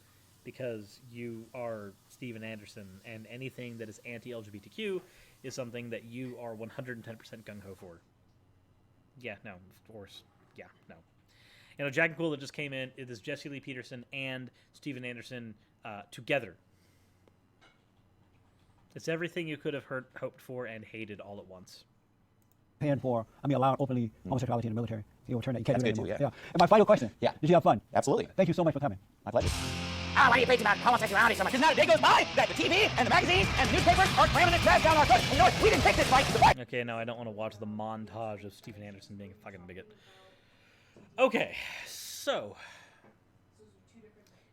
because you are Steven Anderson, and anything that is anti-LGBTQ is something that you are 110% gung-ho for. Yeah, no, of course. Yeah, no. Jack and Cool that just came in, it is Jesse Lee Peterson and Steven Anderson together. It's everything you could have hoped for and hated all at once. Allowed openly homosexuality in the military. He overturned that. You can't That's do good that too, anymore. And my final question. Yeah. Did you have fun? Absolutely. Thank you so much for coming. My pleasure. Why do you preach about homosexuality so much? Because not a day goes by that the TV and the magazines and the newspapers are cramming it drag down our throats. And you know what? We didn't pick this fight. The fight. Okay, no, I don't want to watch the montage of Steven Anderson being a fucking bigot. Okay, so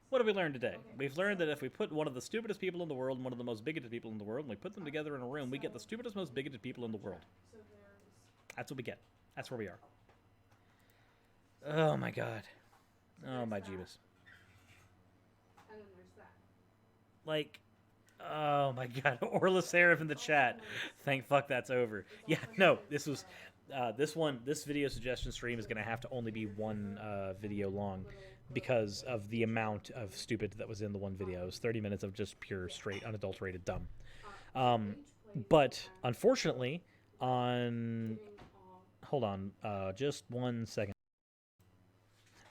what have we learned today? We've learned that if we put one of the stupidest people in the world and one of the most bigoted people in the world, and we put them together in a room, we get the stupidest, most bigoted people in the world. That's what we get. That's where we are. Oh my god. Oh my Jeebus. And then there's that. Like, oh my god. Orla Seraph in the chat. Thank fuck that's over. Yeah, no, this was... this video suggestion stream is going to have to only be one video long because of the amount of stupid that was in the one video. It was 30 minutes of just pure, straight, unadulterated dumb. But unfortunately, hold on, just 1 second.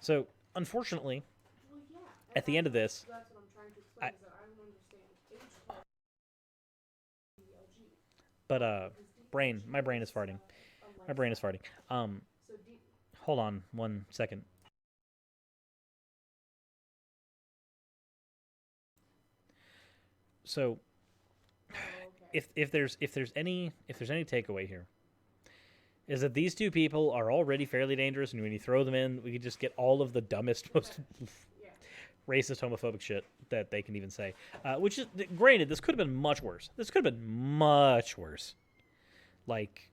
So, unfortunately, at the end of this, That's what I'm trying to explain, is that I don't understand age my brain is farting. My brain is farting. Hold on 1 second. So, if there's any takeaway here, is that these two people are already fairly dangerous, and when you throw them in, we could just get all of the dumbest, most racist, homophobic shit that they can even say. Which is, granted, this could have been much worse. Like,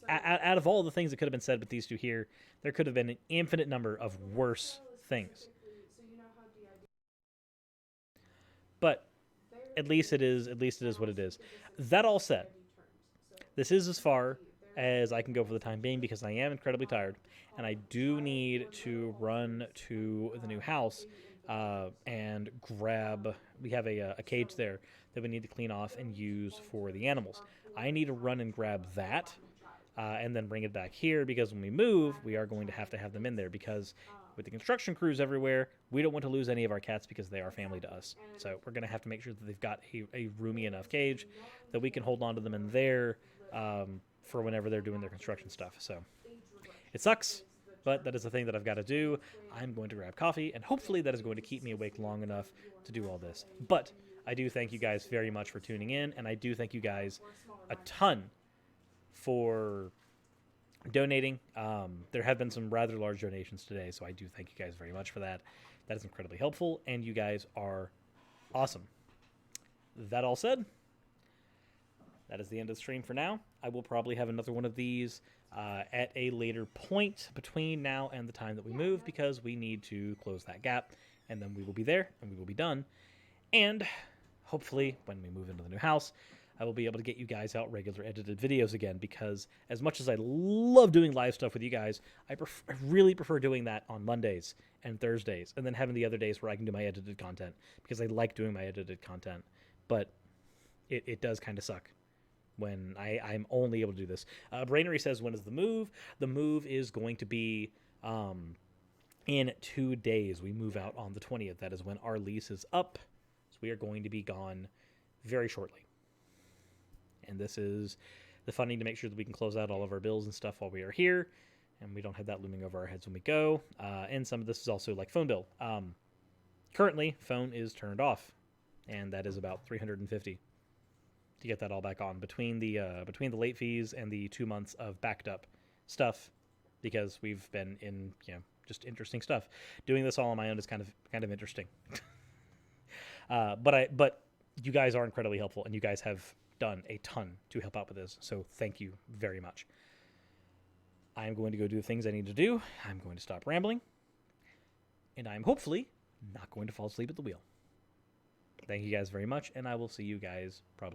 out of all the things that could have been said with these two here, there could have been an infinite number of worse things. But at least it is what it is. That all said, this is as far as I can go for the time being because I am incredibly tired, and I do need to run to the new house and grab. We have a cage there that we need to clean off and use for the animals. I need to run and grab that. And then bring it back here because when we move, we are going to have them in there because with the construction crews everywhere, we don't want to lose any of our cats because they are family to us. So we're going to have to make sure that they've got a roomy enough cage that we can hold on to them in there for whenever they're doing their construction stuff. So it sucks, but that is the thing that I've got to do. I'm going to grab coffee, and hopefully that is going to keep me awake long enough to do all this. But I do thank you guys very much for tuning in, and I do thank you guys a ton for donating. There have been some rather large donations today, so I do thank you guys very much for that. That is incredibly helpful, and you guys are awesome. That all said, that is the end of the stream for now. I will probably have another one of these at a later point between now and the time that we move because we need to close that gap, and then we will be there, and we will be done. And hopefully, when we move into the new house, I will be able to get you guys out regular edited videos again because as much as I love doing live stuff with you guys, I really prefer doing that on Mondays and Thursdays and then having the other days where I can do my edited content because I like doing my edited content. But it does kind of suck when I'm only able to do this. Brainery says, when is the move? The move is going to be in 2 days. We move out on the 20th. That is when our lease is up. So we are going to be gone very shortly. And this is the funding to make sure that we can close out all of our bills and stuff while we are here, and we don't have that looming over our heads when we go. And some of this is also like phone bill. Currently, phone is turned off, and that is about $350 to get that all back on between the late fees and the 2 months of backed up stuff, because we've been in just interesting stuff. Doing this all on my own is kind of interesting. But you guys are incredibly helpful, and you guys have done a ton to help out with this, so thank you very much. I'm going to go do the things I need to do. I'm going to stop rambling. And I'm hopefully not going to fall asleep at the wheel. Thank you guys very much, and I will see you guys probably